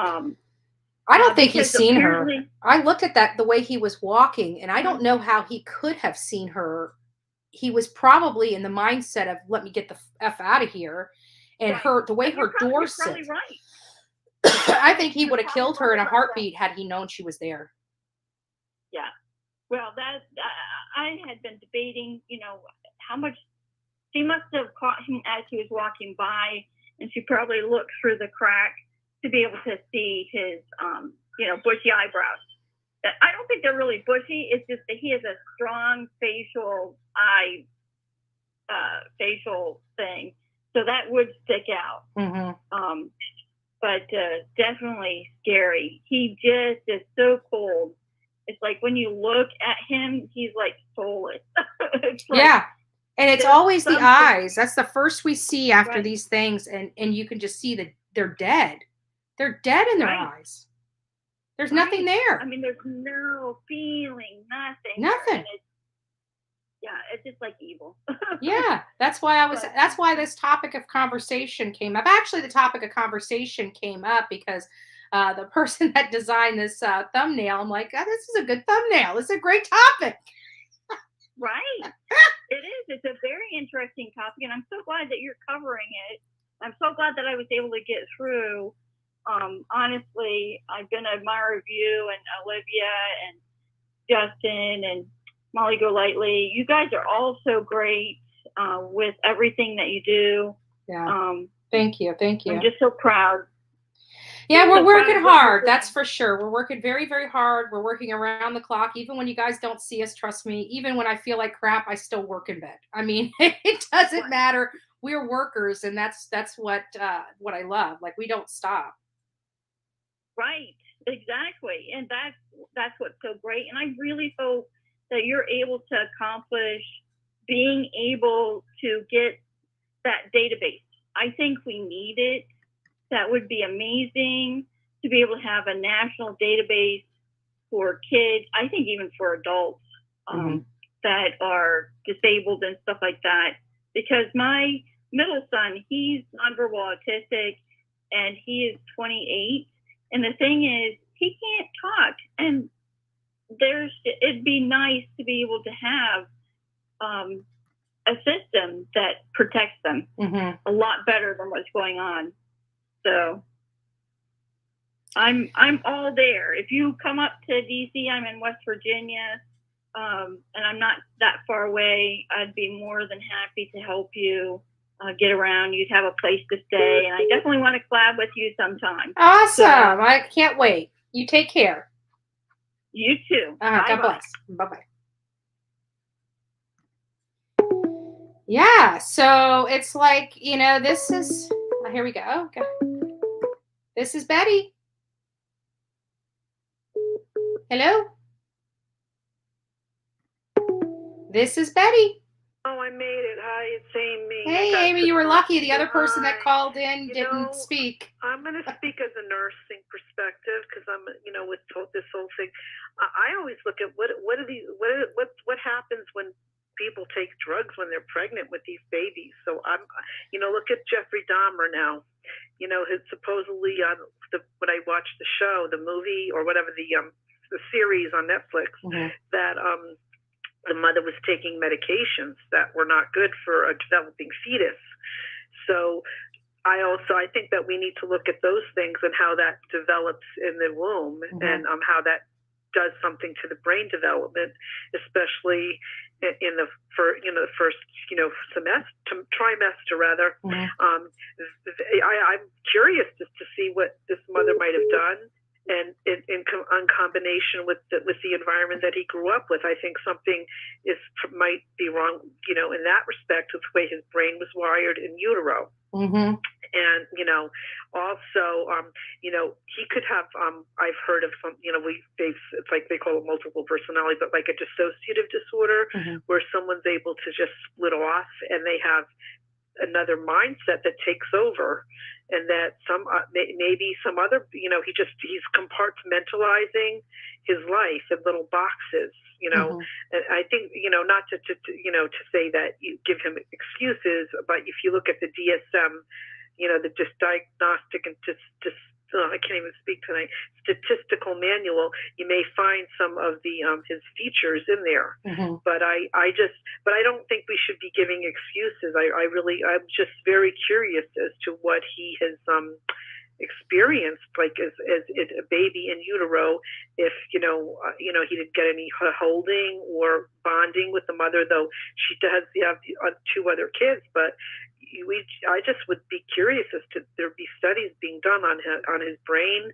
I don't think he's seen her. I looked at the way he was walking, and I don't know how he could have seen her. He was probably in the mindset of, let me get the F out of here. And the way her door sits. Right. I think he would have killed her in a heartbeat had he known she was there. Yeah. Well, I had been debating, how much she must have caught him as he was walking by, and she probably looked through the crack to be able to see his, bushy eyebrows. I don't think they're really bushy. It's just that he has a strong facial thing, so that would stick out. but definitely scary. He just is so cold. It's like when you look at him, he's like soulless. It's like, yeah. And it's there's always the something- eyes. That's the first we see after Right. these things. And you can just see that they're dead. They're dead in their Right. eyes. There's nothing there. I mean, there's no feeling, nothing. Nothing. And it's just like evil. Yeah, that's why But- that's why this topic of conversation came up. Actually, the topic of conversation came up because the person that designed this thumbnail, I'm like, oh, this is a good thumbnail. This is a great topic. Right. It is. It's a very interesting topic, and I'm so glad that you're covering it. I'm so glad that I was able to get through. Honestly, I'm going to admire you and Olivia and Justin and Molly Golightly. You guys are all so great with everything that you do. Yeah. Thank you. I'm just so proud. Yeah, I'm we're so proud working of what you're hard. doing. That's for sure. We're working very, very hard. We're working around the clock. Even when you guys don't see us, trust me, even when I feel like crap, I still work in bed. I mean, it doesn't matter. We're workers, and that's what I love. Like, we don't stop. Right, exactly. And that's what's so great. And I really hope that you're able to accomplish being able to get that database. I think we need it. That would be amazing to be able to have a national database for kids. I think even for adults that are disabled and stuff like that. Because my middle son, he's nonverbal autistic, and he is 28. And the thing is, he can't talk. And it'd be nice to be able to have a system that protects them a lot better than what's going on. So I'm all there. If you come up to DC, I'm in West Virginia, and I'm not that far away. I'd be more than happy to help you get around. You'd have a place to stay, and I definitely want to collab with you sometime. Awesome. So, I can't wait. You take care. you too. God bless. Bye-bye. Yeah, so it's like, this is, here we go. Oh, okay. This is Betty. Hello? This is Betty. Oh, I made it. Hi, it's Amy. Hey, Amy, you were lucky. The other person that called in didn't know, speak. I'm going to speak as a nursing perspective because I'm, with this whole thing. I always look at what happens when people take drugs when they're pregnant with these babies. So I'm, look at Jeffrey Dahmer now. His supposedly when I watched the show, the movie or whatever the series on Netflix that the mother was taking medications that were not good for a developing fetus. So I think that we need to look at those things and how that develops in the womb and how that does something to the brain development, especially in the first trimester rather. I'm curious just to see what this mother might have done. And in combination with the environment that he grew up with, I think something might be wrong, in that respect, with the way his brain was wired in utero. And also, he could have. I've heard of some. It's like they call it multiple personality, but like a dissociative disorder, where someone's able to just split off and they have another mindset that takes over. And that maybe some other, he's compartmentalizing his life in little boxes, And I think, not to say that you give him excuses, but if you look at the DSM, the diagnostic and I can't even speak tonight, statistical manual, you may find some of the his features in there. But I don't think we should be giving excuses. I'm just very curious as to what he has experienced, like as a baby in utero, if he didn't get any holding or bonding with the mother, though she does have 2 other kids, but I just would be curious as to there be studies being done on his brain,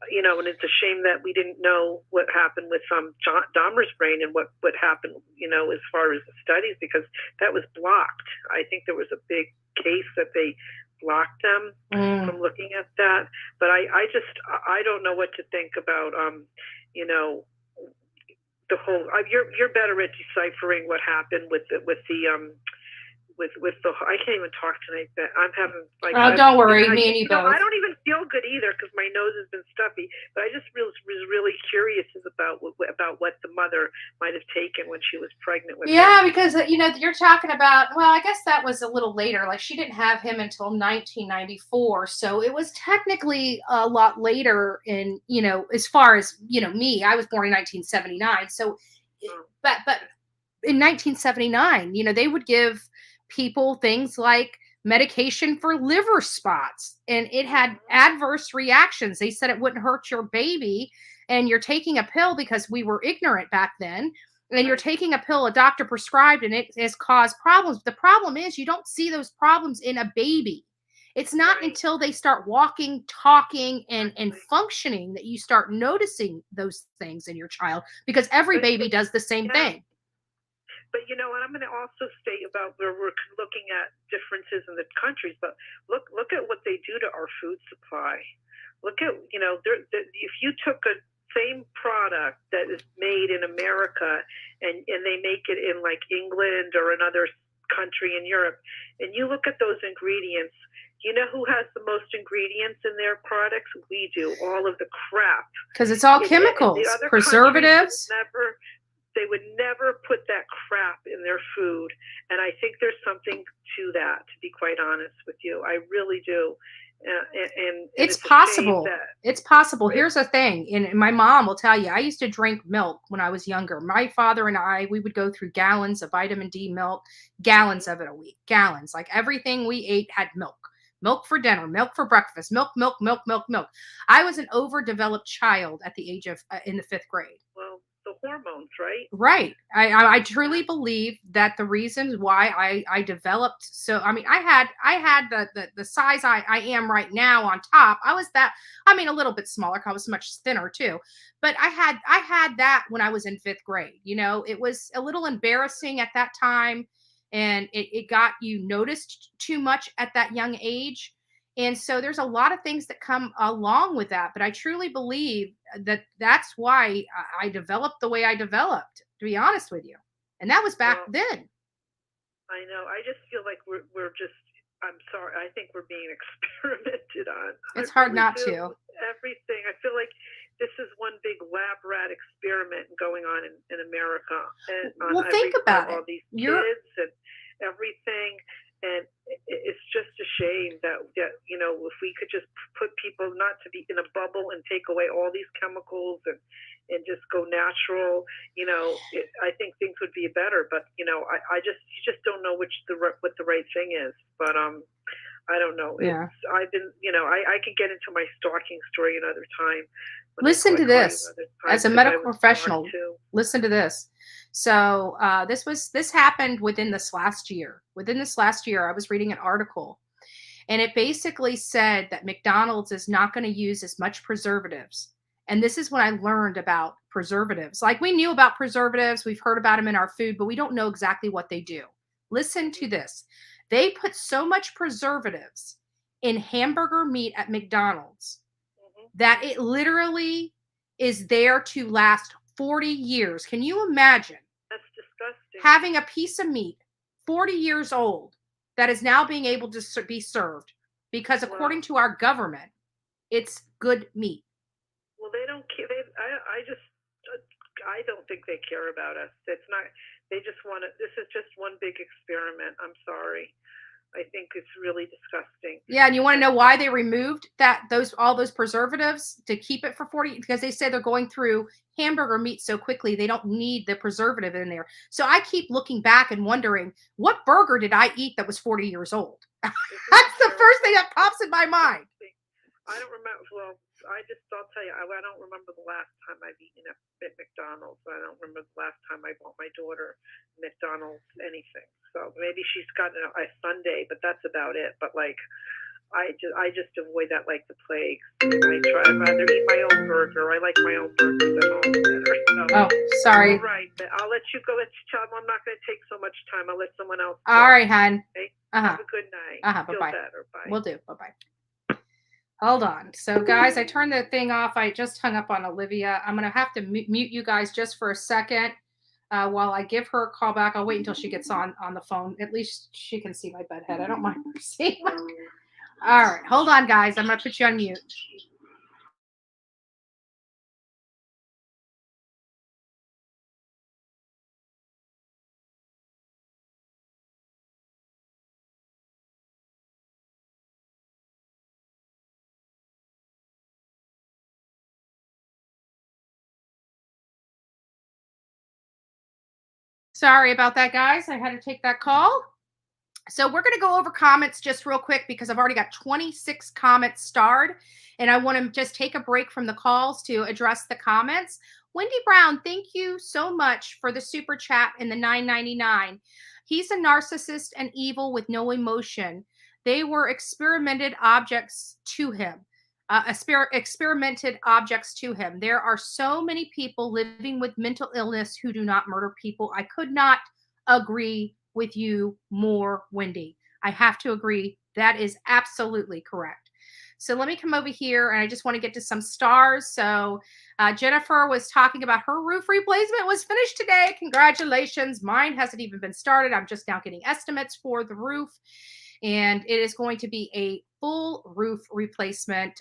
and it's a shame that we didn't know what happened with Dahmer's brain and what happened, as far as the studies, because that was blocked. I think there was a big case that they blocked them from looking at that. But I don't know what to think about, you know, the whole. You're better at deciphering what happened with the I can't even talk tonight. But I'm having like. Oh, don't worry, me and you both. I don't even feel good either because my nose has been stuffy. But I just was really curious about what the mother might have taken when she was pregnant with him. Yeah, because you know you're talking about. Well, I guess that was a little later. Like she didn't have him until 1994, so it was technically a lot later. In you know, as far as you know, me, I was born in 1979. So, but in 1979, you know, they would give people things like medication for liver spots, and it had adverse reactions. They said it wouldn't hurt your baby, and you're taking a pill because we were ignorant back then, and you're taking a pill a doctor prescribed, and it has caused problems. The problem is you don't see those problems in a baby. It's not until they start walking, talking, and functioning that you start noticing those things in your child, because every baby does the same thing. But you know what? I'm going to also state about where we're looking at differences in the countries. But look at what they do to our food supply. Look at, you know, if you took a same product that is made in America and they make it in like England or another country in Europe, and you look at those ingredients, you know who has the most ingredients in their products? We do. All of the crap. Because it's all chemicals, preservatives. They would never put that crap in their food. And I think there's something to that, to be quite honest with you. I really do. And it's possible. It's possible. Here's the thing. And my mom will tell you, I used to drink milk when I was younger. My father and I, we would go through gallons of vitamin D milk, gallons of it a week, gallons. Like everything we ate had milk. Milk for dinner, milk for breakfast, milk. I was an overdeveloped child at the age of, in the 5th grade. Well, the hormones, right? Right. I truly believe that the reasons why I developed. So, I mean, I had the size I am right now on top. I was that, I mean, a little bit smaller. I was much thinner too, but I had that when I was in 5th grade. You know, it was a little embarrassing at that time, and it got you noticed too much at that young age. And so there's a lot of things that come along with that. But I truly believe that that's why I developed the way I developed, to be honest with you. And that was back then. I know. I just feel like we're just, I'm sorry. I think we're being experimented on. It's hard not to. Everything. I feel like this is one big lab rat experiment going on in America. And well, think about all these kids and everything. And it's just a shame that, you know, if we could just put people not to be in a bubble and take away all these chemicals and just go natural, you know, I think things would be better. But, you know, you just don't know what the right thing is. But I don't know. Yeah. I've been, you know, I could get into my stalking story another time. Listen to this as a medical professional. Listen to this. So this happened within this last year. Within this last year, I was reading an article, and it basically said that McDonald's is not going to use as much preservatives. And this is when I learned about preservatives. Like, we knew about preservatives, we've heard about them in our food, but we don't know exactly what they do. Listen to this. They put so much preservatives in hamburger meat at McDonald's that it literally is there to last 40 years. Can you imagine? That's disgusting. Having a piece of meat 40 years old that is now being able to be served because according to our government, it's good meat. Well, they don't care. I don't think they care about us. It's not, they just want to, this is just one big experiment. I'm sorry. I think it's really disgusting. Yeah, and you want to know why they removed all those preservatives to keep it for 40? Because they say they're going through hamburger meat so quickly they don't need the preservative in there. So I keep looking back and wondering, what burger did I eat that was 40 years old? That's the first thing that pops in my mind. I don't remember. Well, I'll tell you, I don't remember the last time I've eaten at McDonald's. I don't remember the last time I bought my daughter McDonald's anything. So maybe she's gotten a sundae, but that's about it. But like, I just avoid that like the plague. I'd rather eat my own burger. I like my own burgers at home better. So, sorry. All right, I'll let you go. I'm not going to take so much time. I'll let someone else go. All right, hon. Okay? Have a good night. Feel Bye-bye. better. Bye. Will do. Bye-bye. Hold on. So, guys, I turned the thing off. I just hung up on Olivia. I'm going to have to mute you guys just for a second while I give her a call back. I'll wait until she gets on the phone. At least she can see my bed head. I don't mind her seeing my... All right. Hold on, guys. I'm going to put you on mute. Sorry about that, guys. I had to take that call. So we're going to go over comments just real quick because I've already got 26 comments starred, and I want to just take a break from the calls to address the comments. Wendy Brown, thank you so much for the super chat and the $9.99. He's a narcissist and evil with no emotion. They were experimented objects to him. Experimented objects to him. There are so many people living with mental illness who do not murder people. I could not agree with you more, Wendy. I have to agree. That is absolutely correct. So let me come over here, and I just want to get to some stars. So Jennifer was talking about her roof replacement was finished today. Congratulations. Mine hasn't even been started. I'm just now getting estimates for the roof, and it is going to be a full roof replacement.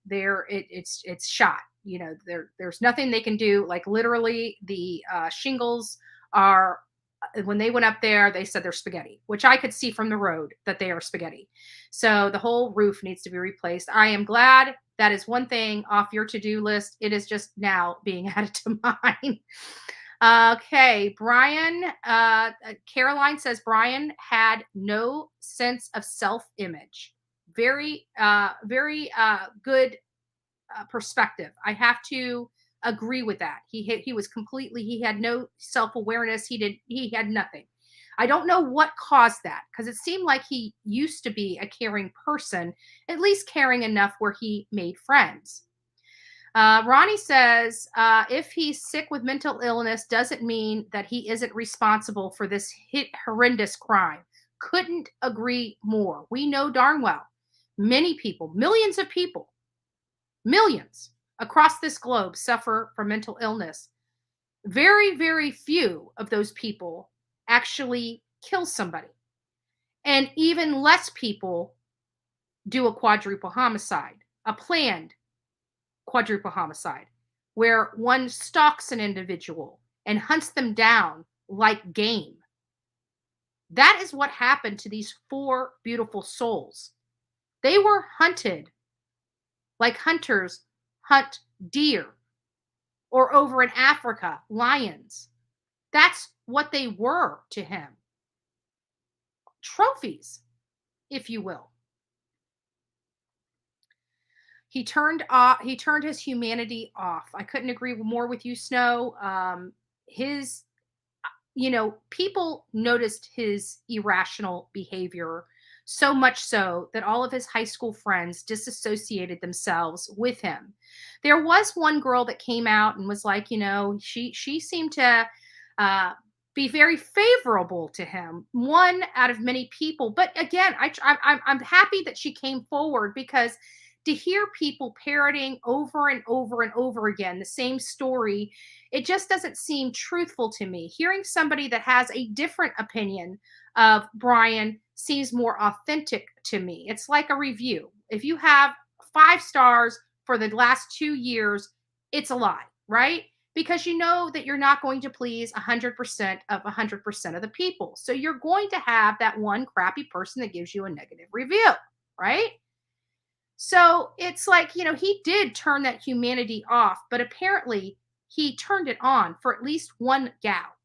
It's shot. You know, there's nothing they can do. Like literally, the shingles are. When they went up there, they said they're spaghetti, which I could see from the road that they are spaghetti. So the whole roof needs to be replaced. I am glad that is one thing off your to-do list. It is just now being added to mine. Okay, Bryan, Caroline says Bryan had no sense of self-image. Very good perspective. I have to agree with that. He was completely, he had no self-awareness. He had nothing. I don't know what caused that, because it seemed like he used to be a caring person, at least caring enough where he made friends. Ronnie says, if he's sick with mental illness, doesn't mean that he isn't responsible for this horrendous crime. Couldn't agree more. We know darn well many people, millions of people, millions across this globe suffer from mental illness. Very, very few of those people actually kill somebody. And even less people do a quadruple homicide, a planned quadruple homicide, where one stalks an individual and hunts them down like game. That is what happened to these 4 beautiful souls. They were hunted like hunters hunt deer, or over in Africa, lions. That's what they were to him. Trophies, if you will. He turned his humanity off. I couldn't agree more with you, Snow. People noticed his irrational behavior, so much so that all of his high school friends disassociated themselves with him. There was one girl that came out and was like, she seemed to be very favorable to him, one out of many people. But again, I'm happy that she came forward, because to hear people parroting over and over and over again the same story, it just doesn't seem truthful to me. Hearing somebody that has a different opinion of Bryan seems more authentic to me. It's like a review. If you have 5 stars for the last 2 years, it's a lie, right? Because you know that you're not going to please 100% of 100% of the people. So you're going to have that one crappy person that gives you a negative review, right? So it's like, he did turn that humanity off, but apparently he turned it on for at least one gal,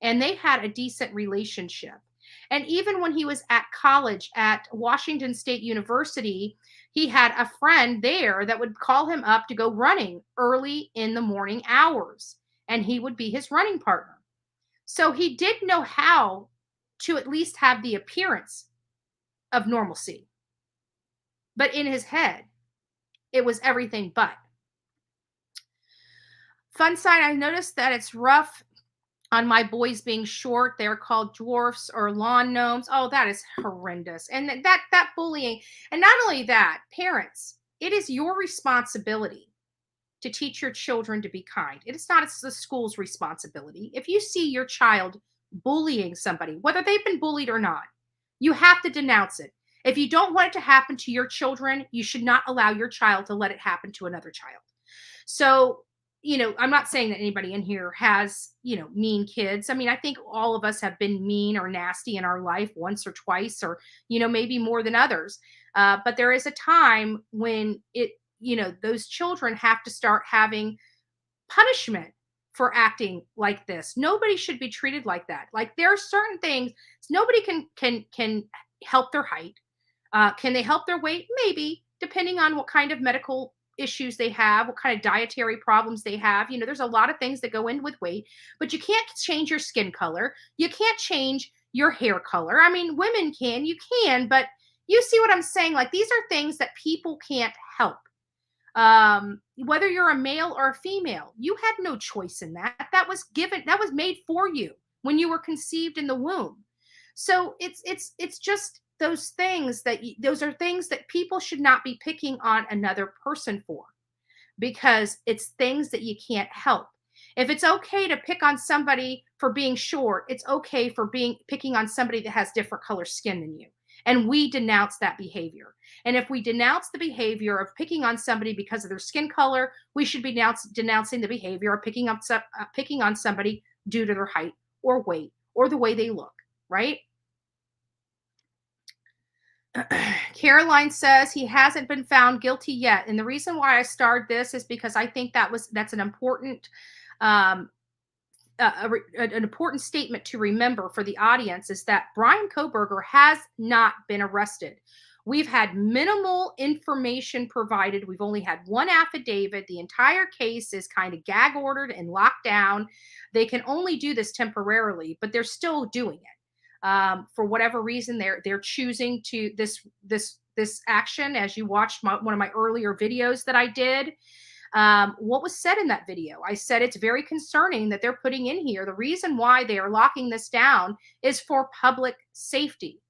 and they had a decent relationship. And even when he was at college at Washington State University, he had a friend there that would call him up to go running early in the morning hours, and he would be his running partner. So he did know how to at least have the appearance of normalcy. But in his head, it was everything but. Fun side, I noticed that it's rough on my boys being short. They're called dwarfs or lawn gnomes. Oh, that is horrendous. And that bullying. And not only that, parents, it is your responsibility to teach your children to be kind. It is not the school's responsibility. If you see your child bullying somebody, whether they've been bullied or not, you have to denounce it. If you don't want it to happen to your children, you should not allow your child to let it happen to another child. So, I'm not saying that anybody in here has, mean kids. I mean, I think all of us have been mean or nasty in our life once or twice, or, maybe more than others. But there is a time when those children have to start having punishment for acting like this. Nobody should be treated like that. Like, there are certain things nobody can help their height. Can they help their weight? Maybe, depending on what kind of medical issues they have, what kind of dietary problems they have. There's a lot of things that go in with weight, but you can't change your skin color. You can't change your hair color. I mean, women can, but you see what I'm saying? Like, these are things that people can't help. Whether you're a male or a female, you had no choice in that. That was made for you when you were conceived in the womb. So it's just those are things that people should not be picking on another person for, because it's things that you can't help. If it's okay to pick on somebody for being short, it's okay for picking on somebody that has different color skin than you. And we denounce that behavior. And if we denounce the behavior of picking on somebody because of their skin color, we should be denouncing the behavior of picking on somebody due to their height or weight or the way they look, right? Caroline says he hasn't been found guilty yet. And the reason why I started this is because I think that's an important an important statement to remember for the audience, is that Bryan Kohberger has not been arrested. We've had minimal information provided. We've only had one affidavit. The entire case is kind of gag ordered and locked down. They can only do this temporarily, but they're still doing it. For whatever reason, they're choosing to this action. As you watched one of my earlier videos that I did, what was said in that video? I said it's very concerning that they're putting in here the reason why they are locking this down is for public safety.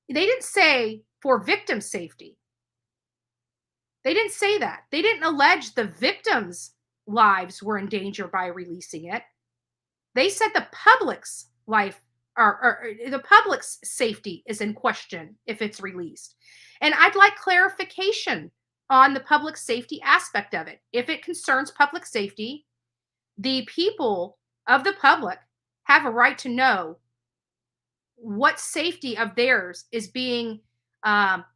They didn't say for victim safety. They didn't say that. They didn't allege the victims' lives were in danger by releasing it. They said the public's life or the public's safety is in question if it's released. And I'd like clarification on the public safety aspect of it. If it concerns public safety, the people of the public have a right to know what safety of theirs is being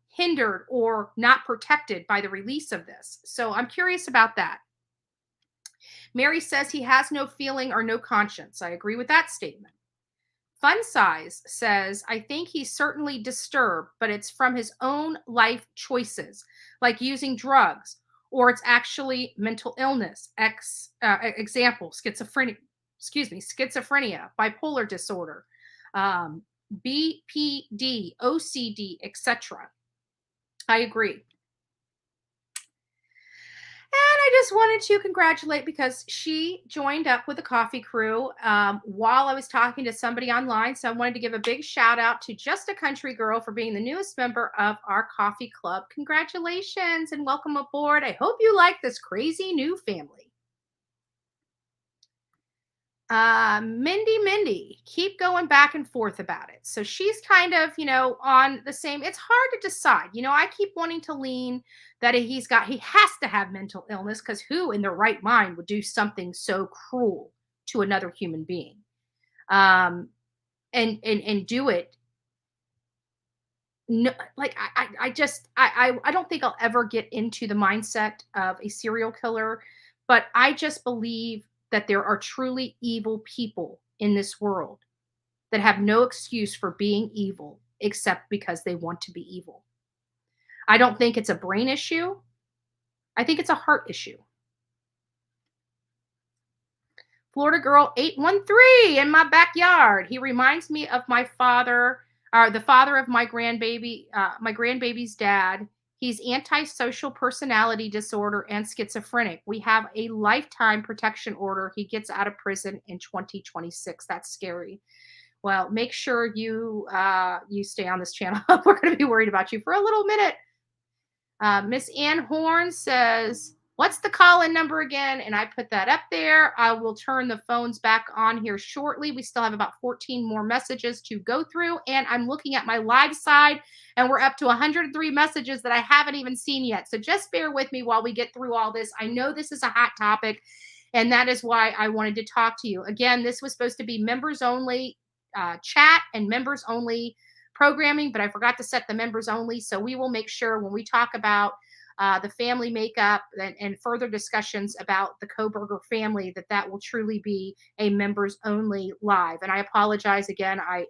hindered or not protected by the release of this. So I'm curious about that. Mary says he has no feeling or no conscience. I agree with that statement. Fun Size says, I think he's certainly disturbed, but it's from his own life choices, like using drugs, or it's actually mental illness. Example, schizophrenia, bipolar disorder, BPD, OCD, etc. I agree. And I just wanted to congratulate, because she joined up with the coffee crew while I was talking to somebody online. So I wanted to give a big shout out to Just a Country Girl for being the newest member of our coffee club. Congratulations and welcome aboard. I hope you like this crazy new family. Mindy, keep going back and forth about it. So she's kind of, on the same. It's hard to decide. I keep wanting to lean that he has to have mental illness, because who in their right mind would do something so cruel to another human being? And do it. No, like I don't think I'll ever get into the mindset of a serial killer, but I just believe that there are truly evil people in this world that have no excuse for being evil except because they want to be evil. I don't think it's a brain issue. I think it's a heart issue. Florida Girl 813 in my backyard. He reminds me of my father, the father of my grandbaby's dad. He's antisocial personality disorder and schizophrenic. We have a lifetime protection order. He gets out of prison in 2026. That's scary. Well, make sure you stay on this channel. We're going to be worried about you for a little minute. Miss Ann Horn says, what's the call-in number again? And I put that up there. I will turn the phones back on here shortly. We still have about 14 more messages to go through. And I'm looking at my live side, and we're up to 103 messages that I haven't even seen yet. So just bear with me while we get through all this. I know this is a hot topic, and that is why I wanted to talk to you. Again, this was supposed to be members only chat and members only programming, but I forgot to set the members only. So we will make sure when we talk about the family makeup and further discussions about the Kohberger family, that will truly be a members only live. And I apologize again. I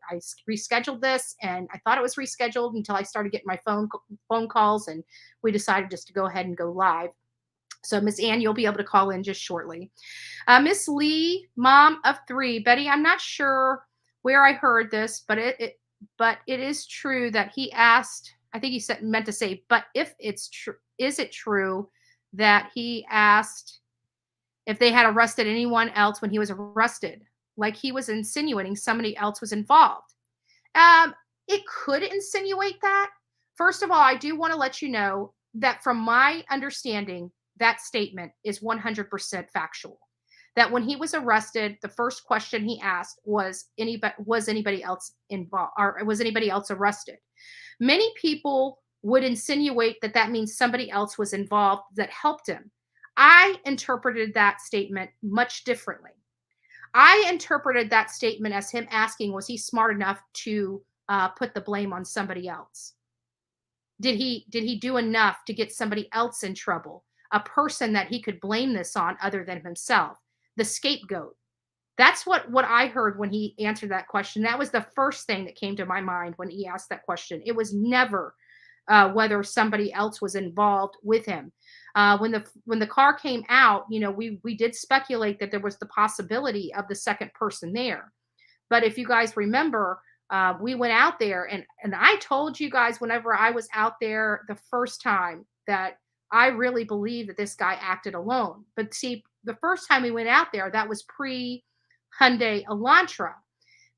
rescheduled this, and I thought it was rescheduled until I started getting my phone calls, and we decided just to go ahead and go live. So Miss Ann, you'll be able to call in just shortly. Miss Lee, mom of 3. Betty, I'm not sure where I heard this, but it is true that he asked, I think he meant to say, but if it's true, is it true that he asked if they had arrested anyone else when he was arrested? Like he was insinuating somebody else was involved. It could insinuate that. First of all, I do want to let you know that from my understanding, that statement is 100% factual. That when he was arrested, the first question he asked was anybody else involved, or was anybody else arrested? Many people would insinuate that means somebody else was involved that helped him. I interpreted that statement much differently. I interpreted that statement as him asking, was he smart enough to put the blame on somebody else? Did he do enough to get somebody else in trouble? A person that he could blame this on other than himself? The scapegoat. That's what I heard when he answered that question. That was the first thing that came to my mind when he asked that question. It was never whether somebody else was involved with him. When the car came out, we did speculate that there was the possibility of the second person there. But if you guys remember, we went out there, and I told you guys whenever I was out there the first time that I really believe that this guy acted alone. But see, the first time we went out there, that was pre-Hyundai Elantra.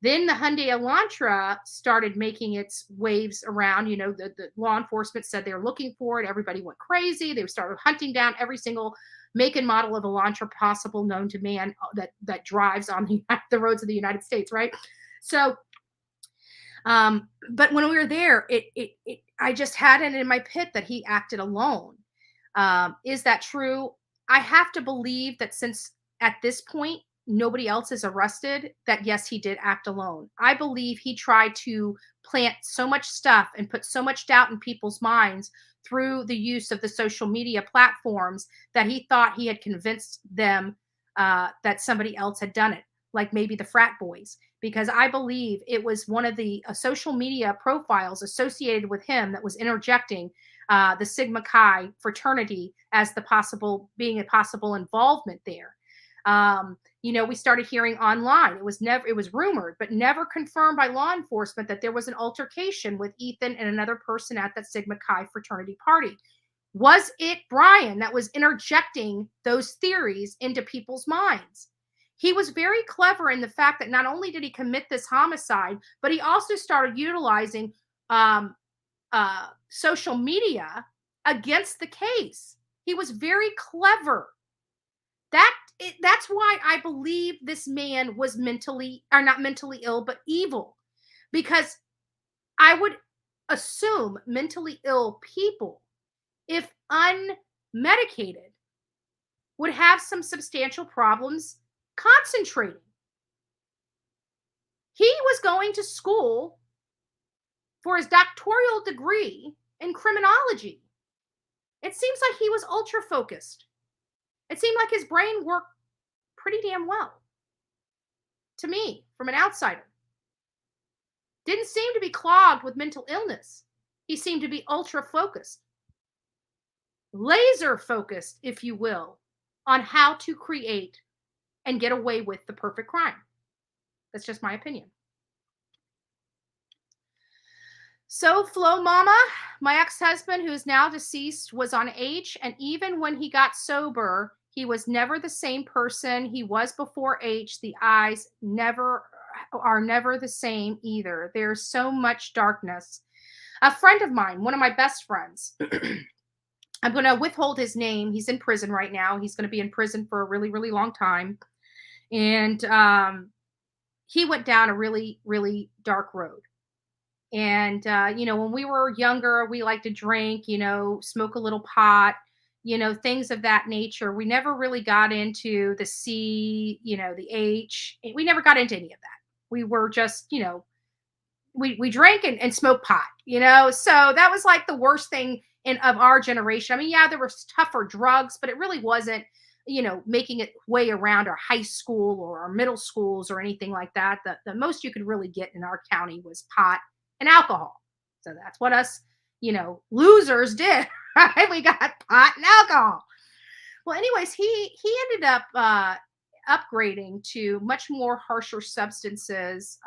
Then the Hyundai Elantra started making its waves around. The law enforcement said they were looking for it. Everybody went crazy. They started hunting down every single make and model of Elantra possible known to man that drives on the roads of the United States, right? So, but when we were there, I just had it in my pit that he acted alone. Is that true? I have to believe that since at this point, nobody else is arrested, that yes, he did act alone. I believe he tried to plant so much stuff and put so much doubt in people's minds through the use of the social media platforms that he thought he had convinced them that somebody else had done it, like maybe the frat boys. Because I believe it was one of the social media profiles associated with him that was interjecting the Sigma Chi fraternity as being a possible involvement there. We started hearing online. It was rumored, but never confirmed by law enforcement that there was an altercation with Ethan and another person at that Sigma Chi fraternity party. Was it Bryan that was interjecting those theories into people's minds? He was very clever in the fact that not only did he commit this homicide, but he also started utilizing social media against the case. He was very clever. That's why I believe this man was not mentally ill, but evil. Because I would assume mentally ill people, if unmedicated, would have some substantial problems concentrating. He was going to school for his doctoral degree in criminology. It seems like he was ultra focused. It seemed like his brain worked pretty damn well to me from an outsider. Didn't seem to be clogged with mental illness. He seemed to be ultra focused, laser focused, if you will, on how to create and get away with the perfect crime. That's just my opinion. So Flo Mama, my ex-husband, who is now deceased, was on H, and even when he got sober, he was never the same person he was before H. The eyes are never the same either. There's so much darkness. A friend of mine, one of my best friends, I'm going to withhold his name. He's in prison right now. He's going to be in prison for a really, really long time. And he went down a really, really dark road. And, when we were younger, we liked to drink, smoke a little pot, things of that nature. We never really got into the C, the H. We never got into any of that. We were just, we drank and smoked pot, So that was like the worst thing of our generation. I mean, yeah, there were tougher drugs, but it really wasn't, making it way around our high school or our middle schools or anything like that. The most you could really get in our county was pot and alcohol. So that's what us, losers did. Right? We got pot and alcohol. Well, anyways, he ended up upgrading to much more harsher substances,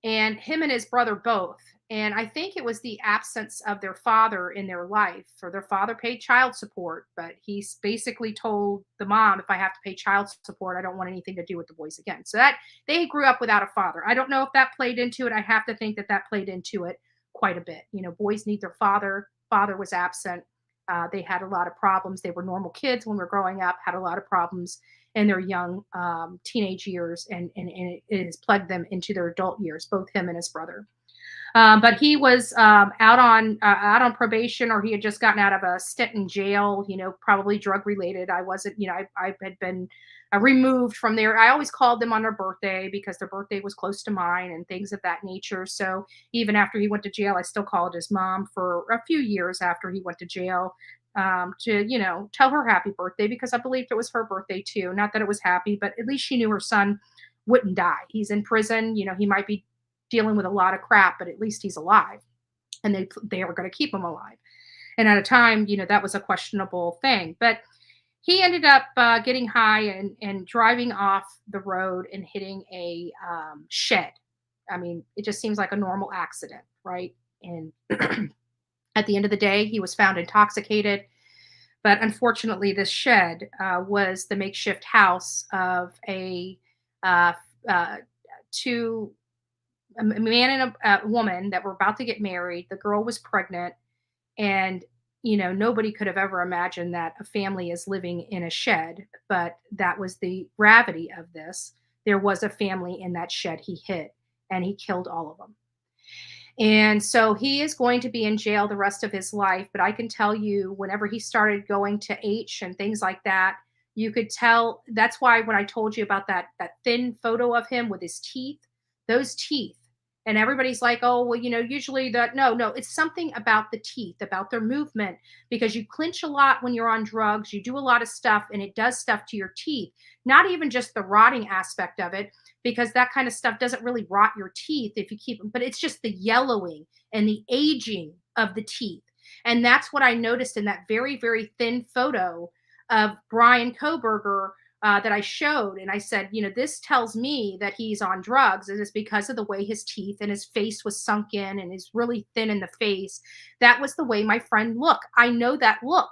and him and his brother both. And I think it was the absence of their father in their life, or their father paid child support, but he's basically told the mom, if I have to pay child support, I don't want anything to do with the boys again. So that they grew up without a father. I don't know if that played into it. I have to think that played into it quite a bit. Boys need their father. Father was absent. They had a lot of problems. They were normal kids when we were growing up, had a lot of problems in their young teenage years, and it has plagued them into their adult years, both him and his brother. But he was out on probation, or he had just gotten out of a stint in jail, probably drug related. I wasn't, I had been removed from there. I always called them on their birthday because their birthday was close to mine and things of that nature. So even after he went to jail, I still called his mom for a few years after he went to jail, to, tell her happy birthday, because I believed it was her birthday too. Not that it was happy, but at least she knew her son wouldn't die. He's in prison. He might be dealing with a lot of crap, but at least he's alive, and they were going to keep him alive. And at a time, that was a questionable thing, but he ended up getting high and driving off the road and hitting a shed. I mean, it just seems like a normal accident, right? And at the end of the day, he was found intoxicated. But unfortunately, this shed was the makeshift house of a man and a woman that were about to get married. The girl was pregnant, and nobody could have ever imagined that a family is living in a shed, but that was the gravity of this. There was a family in that shed he hit, and he killed all of them. And so he is going to be in jail the rest of his life. But I can tell you, whenever he started going to H and things like that, you could tell. That's why when I told you about that thin photo of him with his teeth, those teeth. And everybody's like, oh, well, usually no, it's something about the teeth, about their movement, because you clench a lot when you're on drugs. You do a lot of stuff, and it does stuff to your teeth, not even just the rotting aspect of it, because that kind of stuff doesn't really rot your teeth if you keep them, but it's just the yellowing and the aging of the teeth. And that's what I noticed in that very, very thin photo of Bryan Kohberger, that I showed. And I said, this tells me that he's on drugs. And it's because of the way his teeth and his face was sunk in and is really thin in the face. That was the way my friend looked. I know that look.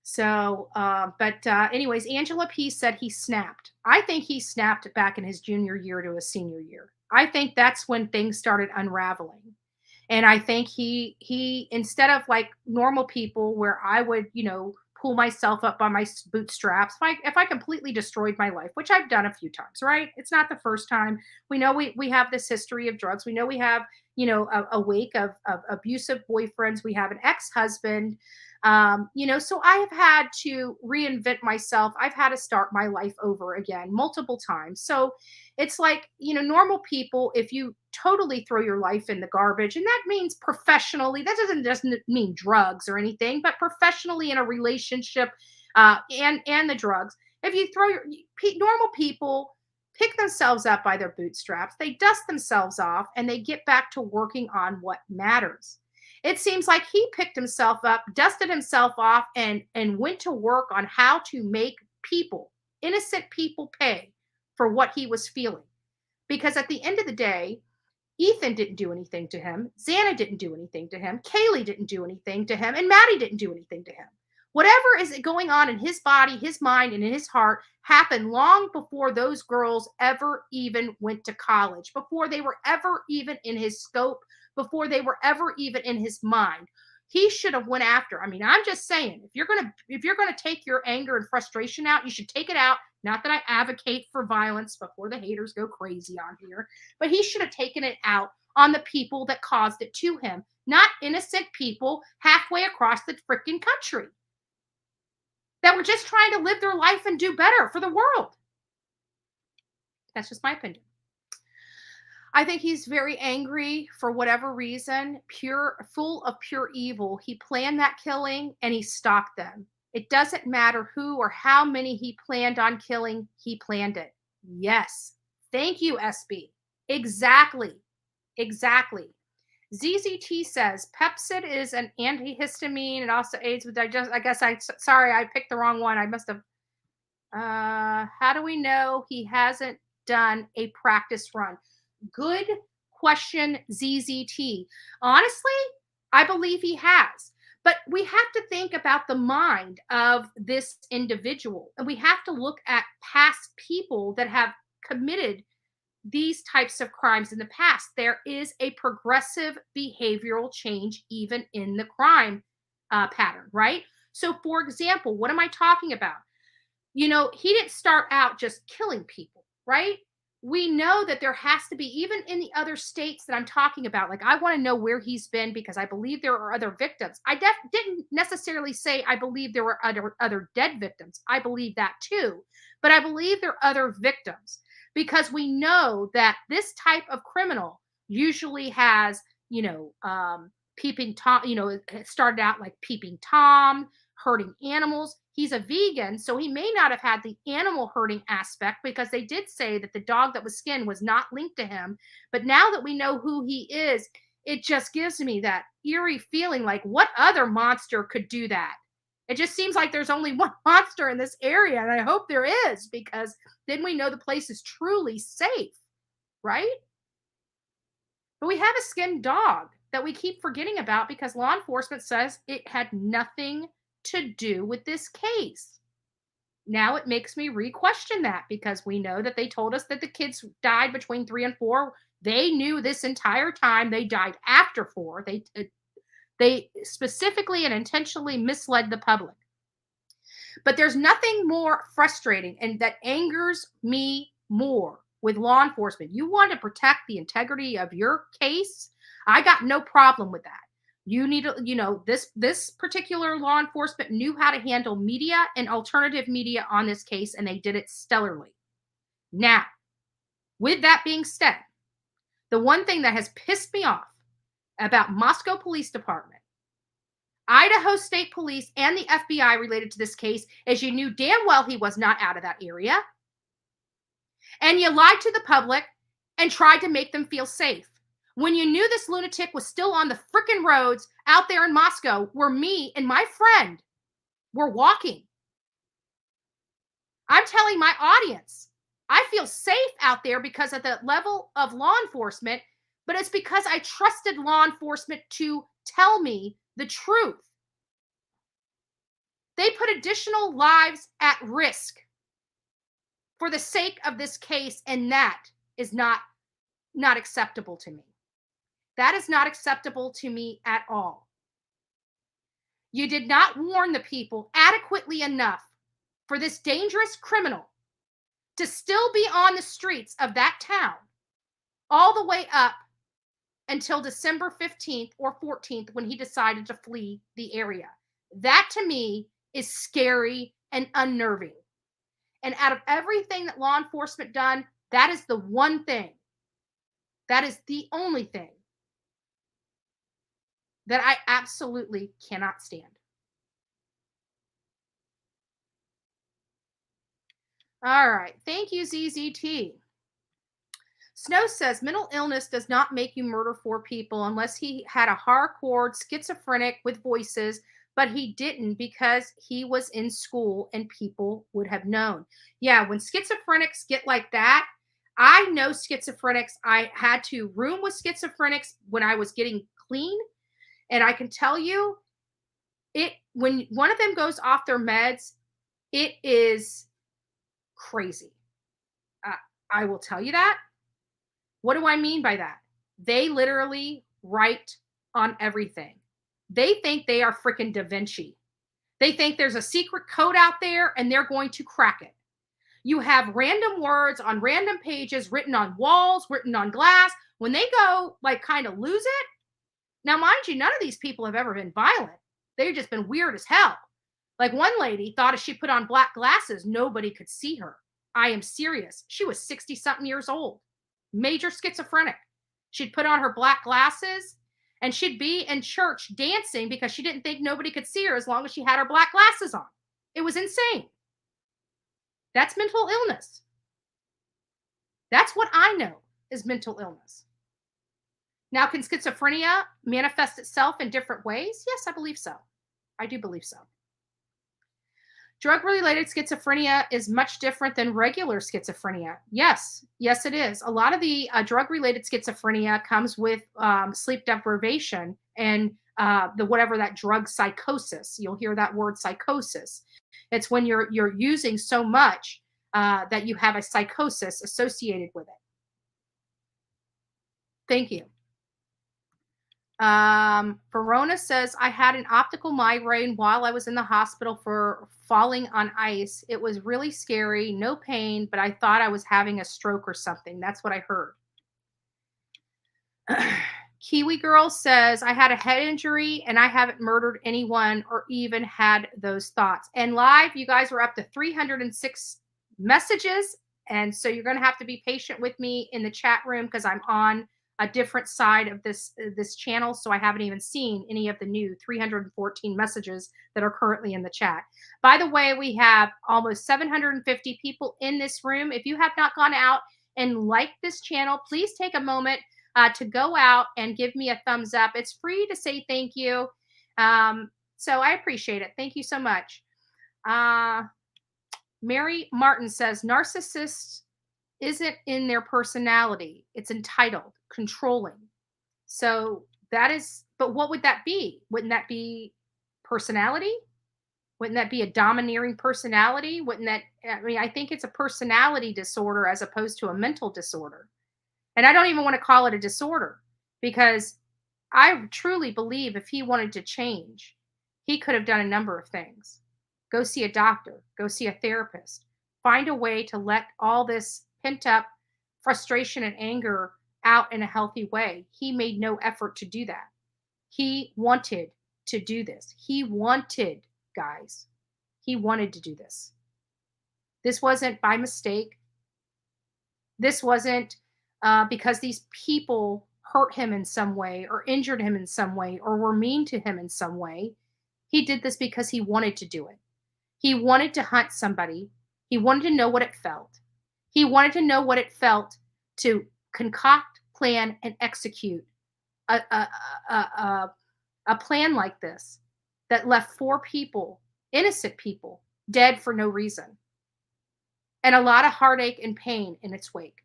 So, anyways, Angela P said he snapped. I think he snapped back in his junior year to his senior year. I think that's when things started unraveling. And I think he instead of like normal people where I would, pull myself up by my bootstraps, if I completely destroyed my life, which I've done a few times, right? It's not the first time. We know we have this history of drugs. We know we have, a wake of abusive boyfriends. We have an ex-husband. So I have had to reinvent myself. I've had to start my life over again multiple times. So it's like, normal people, if you totally throw your life in the garbage, and that means professionally, that doesn't just mean drugs or anything, but professionally in a relationship, and the drugs. If you throw normal people pick themselves up by their bootstraps, they dust themselves off, and they get back to working on what matters. It seems like he picked himself up, dusted himself off, and went to work on how to make innocent people pay for what he was feeling. Because at the end of the day, Ethan didn't do anything to him. Xana didn't do anything to him. Kaylee didn't do anything to him. And Maddie didn't do anything to him. Whatever is going on in his body, his mind, and in his heart happened long before those girls ever even went to college, before they were ever even in his scope, before they were ever even in his mind. He should have went after. I mean, I'm just saying, if you're gonna take your anger and frustration out, you should take it out. Not that I advocate for violence before the haters go crazy on here, but he should have taken it out on the people that caused it to him, not innocent people halfway across the freaking country that were just trying to live their life and do better for the world. That's just my opinion. I think he's very angry for whatever reason, full of pure evil. He planned that killing and he stalked them. It doesn't matter who or how many he planned on killing, he planned it. Yes. Thank you, SB. Exactly. ZZT says Pepsid is an antihistamine and also aids with digestion. Sorry, I picked the wrong one. I must have. How do we know he hasn't done a practice run? Good question, ZZT. Honestly, I believe he has. But we have to think about the mind of this individual. And we have to look at past people that have committed these types of crimes in the past. There is a progressive behavioral change even in the crime pattern, right? So, for example, what am I talking about? He didn't start out just killing people, right? We know that there has to be, even in the other states that I'm talking about, like I want to know where he's been because I believe there are other victims. I didn't necessarily say I believe there were other dead victims. I believe that too. But I believe there are other victims because we know that this type of criminal usually has, peeping Tom, it started out like peeping Tom, hurting animals. He's a vegan, so he may not have had the animal hurting aspect because they did say that the dog that was skinned was not linked to him. But now that we know who he is, it just gives me that eerie feeling like what other monster could do that? It just seems like there's only one monster in this area, and I hope there is because then we know the place is truly safe, right? But we have a skinned dog that we keep forgetting about because law enforcement says it had nothing to do with this case. Now it makes me re-question that because we know that they told us that the kids died between 3 and 4. They knew this entire time they died after 4. They specifically and intentionally misled the public. But there's nothing more frustrating and that angers me more with law enforcement. You want to protect the integrity of your case? I got no problem with that. You need to, this particular law enforcement knew how to handle media and alternative media on this case, and they did it stellarly. Now, with that being said, the one thing that has pissed me off about Mascow Police Department, Idaho State Police, and the FBI related to this case is you knew damn well he was not out of that area, and you lied to the public and tried to make them feel safe. When you knew this lunatic was still on the frickin' roads out there in Mascow where me and my friend were walking. I'm telling my audience, I feel safe out there because of the level of law enforcement, but it's because I trusted law enforcement to tell me the truth. They put additional lives at risk for the sake of this case, and that is not acceptable to me. That is not acceptable to me at all. You did not warn the people adequately enough for this dangerous criminal to still be on the streets of that town all the way up until December 15th or 14th when he decided to flee the area. That to me is scary and unnerving. And out of everything that law enforcement done, that is the one thing, that is the only thing that I absolutely cannot stand. All right. Thank you, ZZT. Snow says, mental illness does not make you murder 4 people unless he had a hardcore schizophrenic with voices, but he didn't because he was in school and people would have known. Yeah, when schizophrenics get like that, I know schizophrenics. I had to room with schizophrenics when I was getting clean. And I can tell you, when one of them goes off their meds, it is crazy. I will tell you that. What do I mean by that? They literally write on everything. They think they are freaking Da Vinci. They think there's a secret code out there and they're going to crack it. You have random words on random pages written on walls, written on glass. When they go like kind of lose it, now mind you, none of these people have ever been violent. They've just been weird as hell. Like one lady thought if she put on black glasses, nobody could see her. I am serious. She was 60-something years old, major schizophrenic. She'd put on her black glasses and she'd be in church dancing because she didn't think nobody could see her as long as she had her black glasses on. It was insane. That's mental illness. That's what I know is mental illness. Now, can schizophrenia manifest itself in different ways? Yes, I believe so. I do believe so. Drug-related schizophrenia is much different than regular schizophrenia. Yes, it is. A lot of the drug-related schizophrenia comes with sleep deprivation and whatever that drug psychosis. You'll hear that word psychosis. It's when you're using so much that you have a psychosis associated with it. Thank you. Verona says, I had an optical migraine while I was in the hospital for falling on ice. It was really scary, no pain, but I thought I was having a stroke or something. That's what I heard. Kiwi Girl says, I had a head injury and I haven't murdered anyone or even had those thoughts. And live, you guys are up to 306 messages. And so you're going to have to be patient with me in the chat room because I'm on a different side of this channel. So I haven't even seen any of the new 314 messages that are currently in the chat. By the way, we have almost 750 people in this room. If you have not gone out and liked this channel, please take a moment to go out and give me a thumbs up. It's free to say thank you. So I appreciate it. Thank you so much. Mary Martin says, narcissists isn't in their personality. It's entitled, controlling. So that is, but what would that be? Wouldn't that be personality? Wouldn't that be a domineering personality? Wouldn't that, I mean, I think it's a personality disorder as opposed to a mental disorder. And I don't even want to call it a disorder because I truly believe if he wanted to change, he could have done a number of things. Go see a doctor, go see a therapist, find a way to let all this pent up frustration and anger out in a healthy way. He made no effort to do that. He wanted to do this. He wanted, guys, he wanted to do this. This wasn't by mistake. This wasn't because these people hurt him in some way or injured him in some way or were mean to him in some way. He did this because he wanted to do it. He wanted to hunt somebody. He wanted to know what it felt. He wanted to know what it felt to concoct, plan, and execute a plan like this that left 4 people, innocent people, dead for no reason. And a lot of heartache and pain in its wake.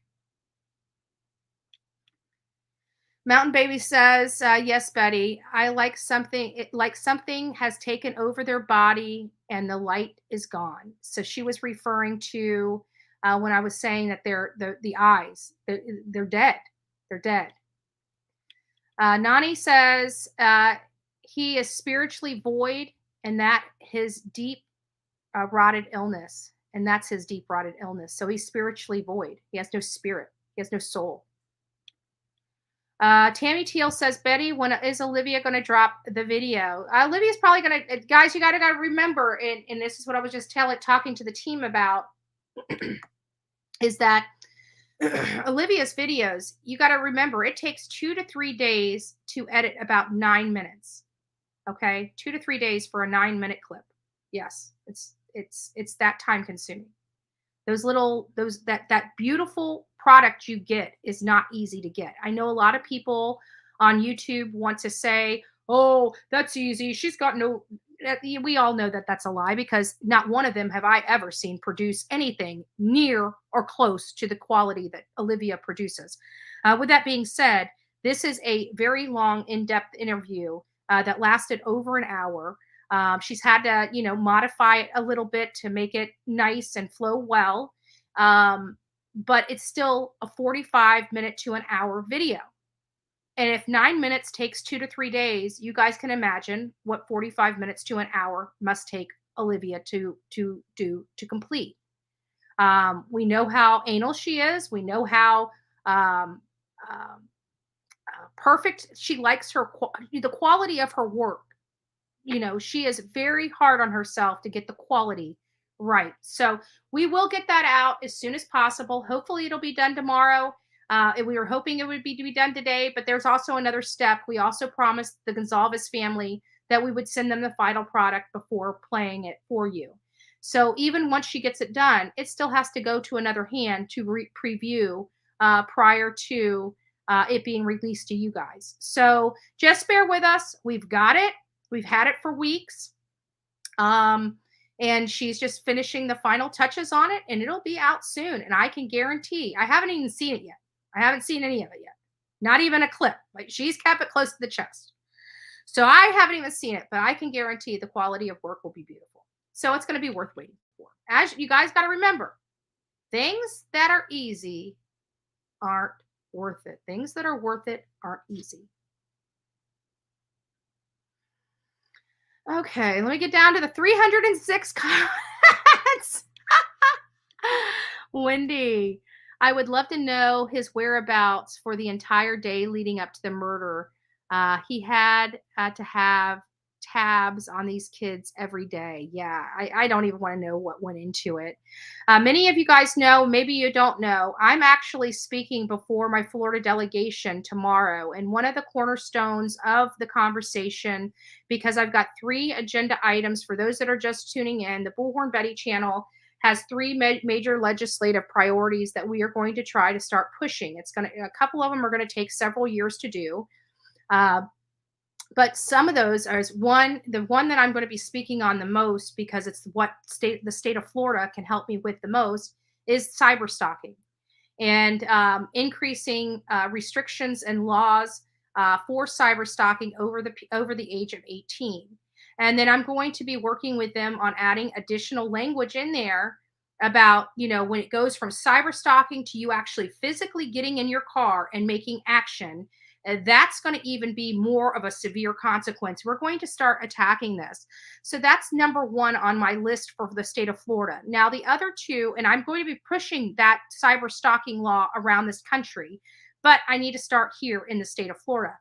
Mountain Baby says, yes, Betty, I like something, like something has taken over their body and the light is gone. So she was referring to when I was saying that the eyes, they're dead. They're dead. Nani says he is spiritually void and that his deep rotted illness. And that's his deep rotted illness. So he's spiritually void. He has no spirit. He has no soul. Tammy Teal says, Betty, when is Olivia going to drop the video? Olivia's probably going to, guys, you got to remember, and this is what I was just talking to the team about, is that Olivia's videos, you got to remember, it takes 2 to 3 days to edit about 9 minutes. Okay. 2 to 3 days for a 9-minute clip. Yes. It's that time consuming. That beautiful product you get is not easy to get. I know a lot of people on YouTube want to say, oh, that's easy. She's got no, we all know that that's a lie, because not one of them have I ever seen produce anything near or close to the quality that Olivia produces. With that being said, this is a very long, in-depth interview that lasted over an hour. She's had to, modify it a little bit to make it nice and flow well. But it's still a 45-minute to an hour video. And if 9 minutes takes 2 to 3 days, you guys can imagine what 45 minutes to an hour must take Olivia to complete. We know how anal she is. We know how perfect she likes the quality of her work. She is very hard on herself to get the quality right. So we will get that out as soon as possible. Hopefully it'll be done tomorrow. We were hoping it would be done today, but there's also another step. We also promised the Gonzalez family that we would send them the final product before playing it for you. So even once she gets it done, it still has to go to another hand to preview prior to it being released to you guys. So just bear with us. We've got it. We've had it for weeks. And she's just finishing the final touches on it, and it'll be out soon. And I can guarantee, I haven't even seen it yet. I haven't seen any of it yet. Not even a clip. Like, she's kept it close to the chest. So I haven't even seen it, but I can guarantee the quality of work will be beautiful. So it's going to be worth waiting for. As you guys got to remember, things that are easy aren't worth it. Things that are worth it aren't easy. Okay, let me get down to the 306 comments. Wendy, I would love to know his whereabouts for the entire day leading up to the murder. He had to have tabs on these kids every day. Yeah, I don't even want to know what went into it. Many of you guys know, maybe you don't know, I'm actually speaking before my Florida delegation tomorrow. And one of the cornerstones of the conversation, because I've got 3 agenda items for those that are just tuning in, the Bullhorn Betty channel has 3 major legislative priorities that we are going to try to start pushing. A couple of them are going to take several years to do. But some of those are the one that I'm going to be speaking on the most, because it's what the state of Florida can help me with the most, is cyber stalking, and increasing restrictions and laws for cyber stalking over the age of 18. And then I'm going to be working with them on adding additional language in there about, when it goes from cyber stalking to you actually physically getting in your car and making action. That's going to even be more of a severe consequence. We're going to start attacking this. So that's number 1 on my list for the state of Florida. Now, the other 2, and I'm going to be pushing that cyber stalking law around this country, but I need to start here in the state of Florida.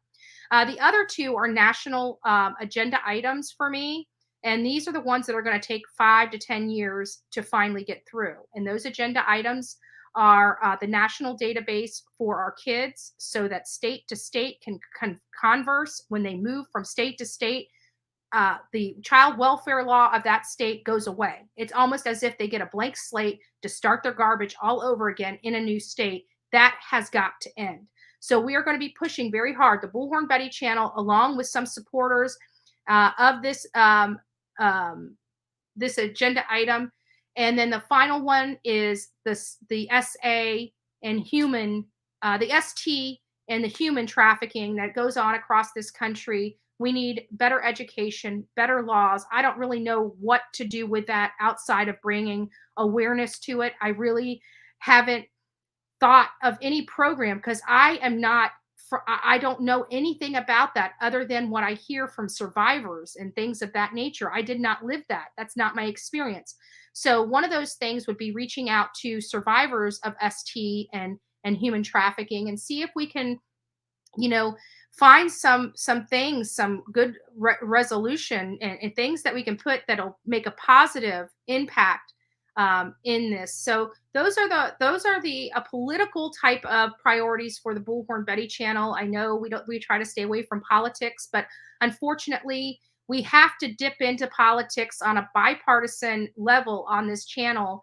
The other 2 are national agenda items for me. And these are the ones that are going to take 5 to 10 years to finally get through. And those agenda items are the national database for our kids, so that state to state can converse when they move from state to state. The child welfare law of that state goes away. It's almost as if they get a blank slate to start their garbage all over again in a new state. That has got to end. So we are going to be pushing very hard. The Bullhorn Betty channel, along with some supporters of this this agenda item. And then the final one is the SA and human, the ST and the human trafficking that goes on across this country. We need better education, better laws. I don't really know what to do with that outside of bringing awareness to it. I really haven't thought of any program, because I don't know anything about that other than what I hear from survivors and things of that nature. I did not live that. That's not my experience. So one of those things would be reaching out to survivors of ST and human trafficking, and see if we can, find some things, some good resolution and things that we can put that'll make a positive impact in this. So those are the political type of priorities for the Bullhorn Betty channel. I know we try to stay away from politics, but unfortunately we have to dip into politics on a bipartisan level on this channel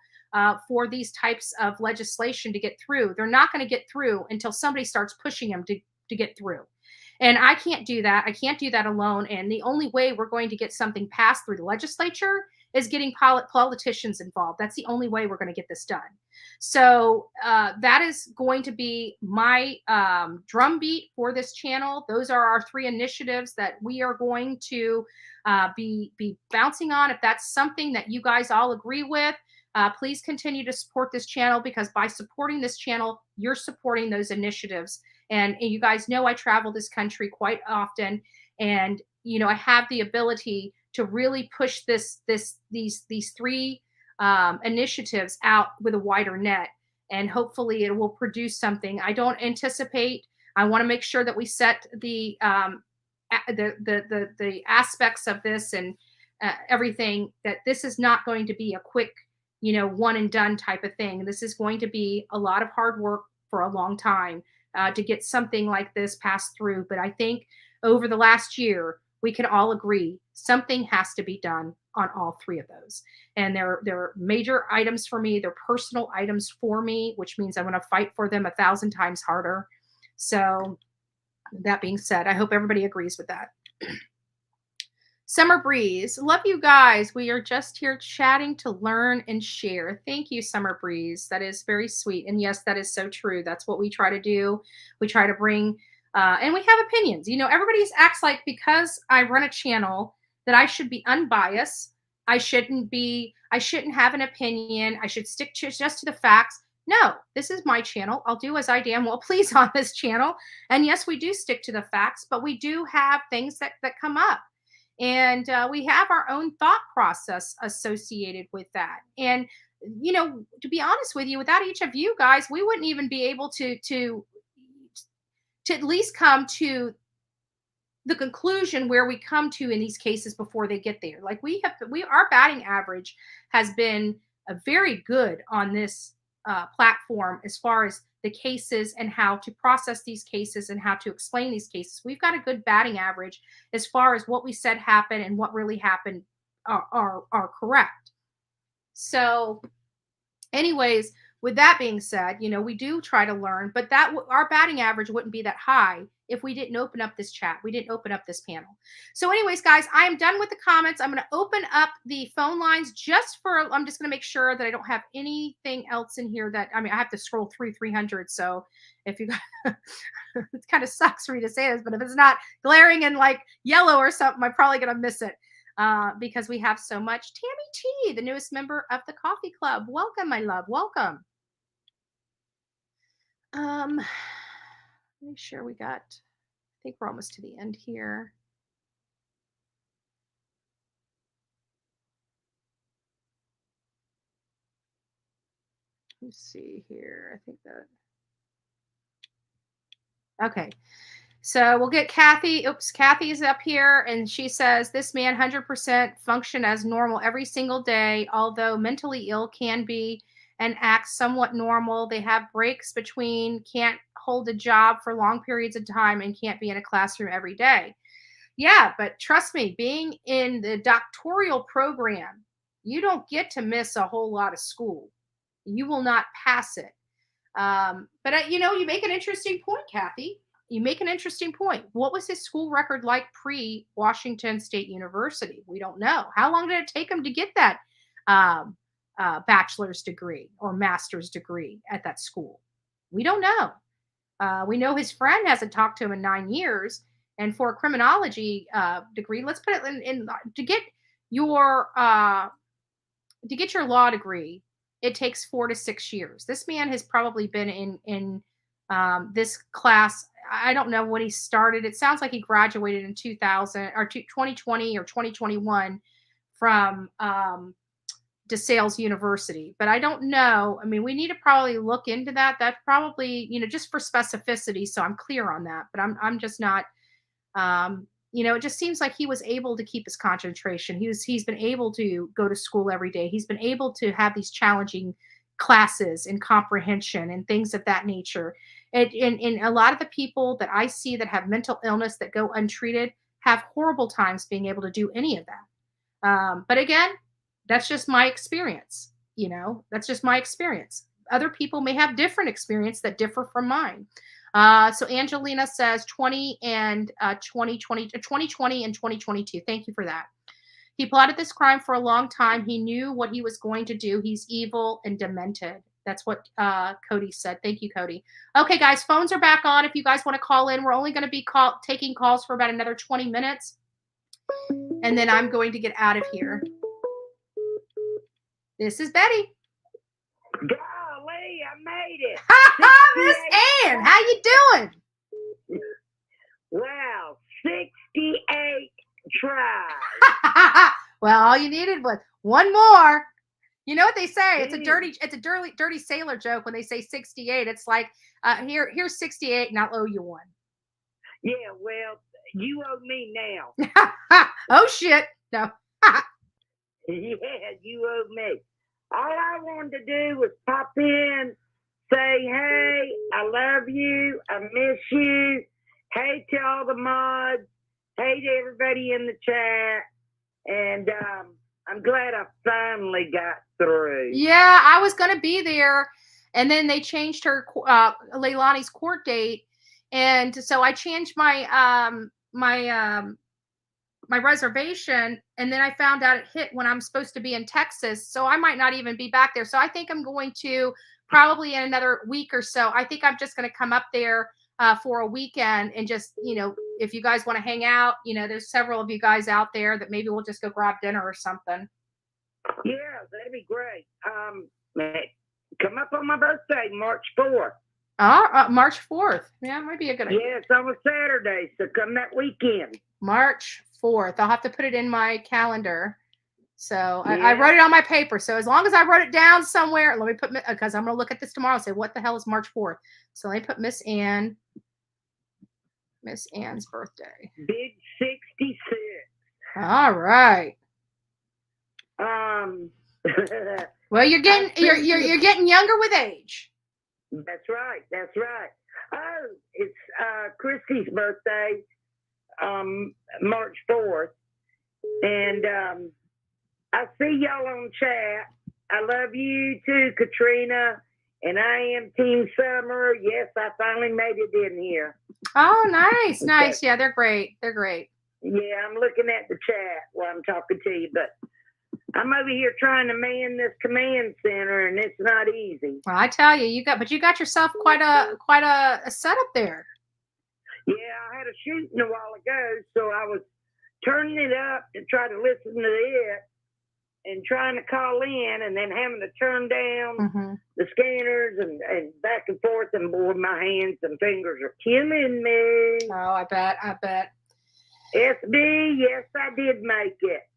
for these types of legislation to get through. They're not going to get through until somebody starts pushing them to get through. And I can't do that. I can't do that alone. And the only way we're going to get something passed through the legislature is getting politicians involved. That's the only way we're going to get this done. So that is going to be my drumbeat for this channel. Those are our 3 initiatives that we are going to be bouncing on. If that's something that you guys all agree with, please continue to support this channel, because by supporting this channel, you're supporting those initiatives. And you guys know I travel this country quite often, and I have the ability to really push these 3 initiatives out with a wider net, and hopefully it will produce something. I don't anticipate. I want to make sure that we set the aspects of this and everything, that this is not going to be a quick, one and done type of thing. This is going to be a lot of hard work for a long time to get something like this passed through. But I think over the last year, we can all agree something has to be done on all 3 of those. And they're major items for me. They're personal items for me, which means I'm going to fight for them 1,000 times harder. So that being said, I hope everybody agrees with that. Summer Breeze, love you guys. We are just here chatting to learn and share. Thank you, Summer Breeze. That is very sweet. And yes, that is so true. That's what we try to do. We try to bring, and we have opinions. Everybody acts like because I run a channel that I should be unbiased. I shouldn't have an opinion. I should stick just to the facts. No, this is my channel. I'll do as I damn well please on this channel. And yes, we do stick to the facts, but we do have things that come up. And we have our own thought process associated with that. And, to be honest with you, without each of you guys, we wouldn't even be able to at least come to the conclusion where we come to in these cases before they get there. Like our batting average has been very good on this platform as far as the cases and how to process these cases and how to explain these cases. We've got a good batting average as far as what we said happened and what really happened are correct. So anyways, with that being said, we do try to learn, but our batting average wouldn't be that high if we didn't open up this chat. We didn't open up this panel. So anyways, guys, I am done with the comments. I'm going to open up the phone lines I'm just going to make sure that I don't have anything else in here I have to scroll through 300. So if you it kind of sucks for me to say this, but if it's not glaring in like yellow or something, I'm probably going to miss it. Because we have so much. Tammy T, the newest member of the Coffee Club. Welcome, my love. Welcome. Make sure I think we're almost to the end here. Let's see here. I think that. Okay. So we'll get Kathy. Oops, Kathy's up here, and she says this man 100% function as normal every single day, although mentally ill can be and acts somewhat normal. They have breaks between, can't hold a job for long periods of time, and can't be in a classroom every day. Yeah, but trust me, being in the doctoral program, you don't get to miss a whole lot of school. You will not pass it. But you make an interesting point, Kathy. You make an interesting point. What was his school record like pre-Washington State University? We don't know. How long did it take him to get that bachelor's degree or master's degree at that school? We don't know. We know his friend hasn't talked to him in 9 years. And for a criminology degree, let's put it in to get your law degree, it takes 4 to 6 years. This man has probably been in this class. I don't know when he started. It sounds like he graduated in 2000 or 2020 or 2021 from DeSales University, but I don't know. I mean, we need to probably look into that. That's probably, just for specificity. So I'm clear on that, but I'm just not, it just seems like he was able to keep his concentration. He's been able to go to school every day. He's been able to have these challenging classes and comprehension and things of that nature. And a lot of the people that I see that have mental illness that go untreated have horrible times being able to do any of that. But again, that's just my experience. That's just my experience. Other people may have different experience that differ from mine. So Angelina says 2020 and 2022. Thank you for that. He plotted this crime for a long time. He knew what he was going to do. He's evil and demented. That's what Cody said. Thank you, Cody. Okay, guys, phones are back on. If you guys want to call in, we're only going to be taking calls for about another 20 minutes. And then I'm going to get out of here. This is Betty. Golly, I made it. Miss Ann, how you doing? Wow, 68 tries. Well, all you needed was one more. You know what they say? It's a dirty sailor joke when they say 68. It's like, here's 68, and I'll owe you one. Yeah, well, you owe me now. Oh shit! No. Yeah, you owe me. All I wanted to do was pop in, say, hey, I love you, I miss you. Hey to all the mods. Hey to everybody in the chat. And I'm glad I finally got through. Yeah, I was going to be there. And then they changed her, Leilani's court date. And so I changed my my reservation. And then I found out it hit when I'm supposed to be in Texas. So I might not even be back there. So I think I'm going to probably in another week or so. I think I'm just going to come up there for a weekend and just, if you guys want to hang out, there's several of you guys out there that maybe we'll just go grab dinner or something. Yeah, that'd be great. Come up on my birthday, March 4th. March 4th. Yeah, it might be a good idea. Yeah, it's on a Saturday, so come that weekend. March 4th. I'll have to put it in my calendar. So yeah. I wrote it on my paper. So as long as I wrote it down somewhere, let me put, because I'm going to look at this tomorrow and say, what the hell is March 4th? So let me put Miss Ann's birthday. Big 66. All right. Well, you're getting you're getting younger with age. That's right. That's right. Oh, it's Christy's birthday, March 4th, and I see y'all on chat. I love you too, Katrina, and I am Team Summer. Yes, I finally made it in here. Oh, nice, nice. Yeah, they're great. They're great. Yeah, I'm looking at the chat while I'm talking to you, but I'm over here trying to man this command center, and it's not easy. Well, I tell you, you got yourself quite a setup there. Yeah, I had a shooting a while ago, so I was turning it up to try to listen to it and trying to call in, and then having to turn down the scanners and back and forth, and boy, my hands and fingers are killing me. Oh, I bet. SB, yes, I did make it.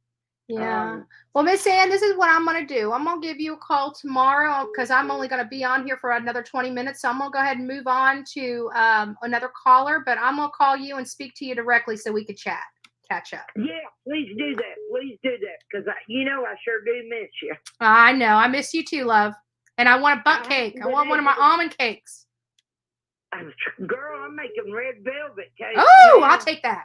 Yeah. Well, Miss Ann, this is what I'm going to do. I'm going to give you a call tomorrow because I'm only going to be on here for another 20 minutes. So I'm going to go ahead and move on to another caller, but I'm going to call you and speak to you directly so we could catch up. Yeah, please do that. Please do that because, I sure do miss you. I know. I miss you too, love. And I want a butt cake. I want one of my almond cakes. Girl, I'm making red velvet cake. Oh, I'll take that.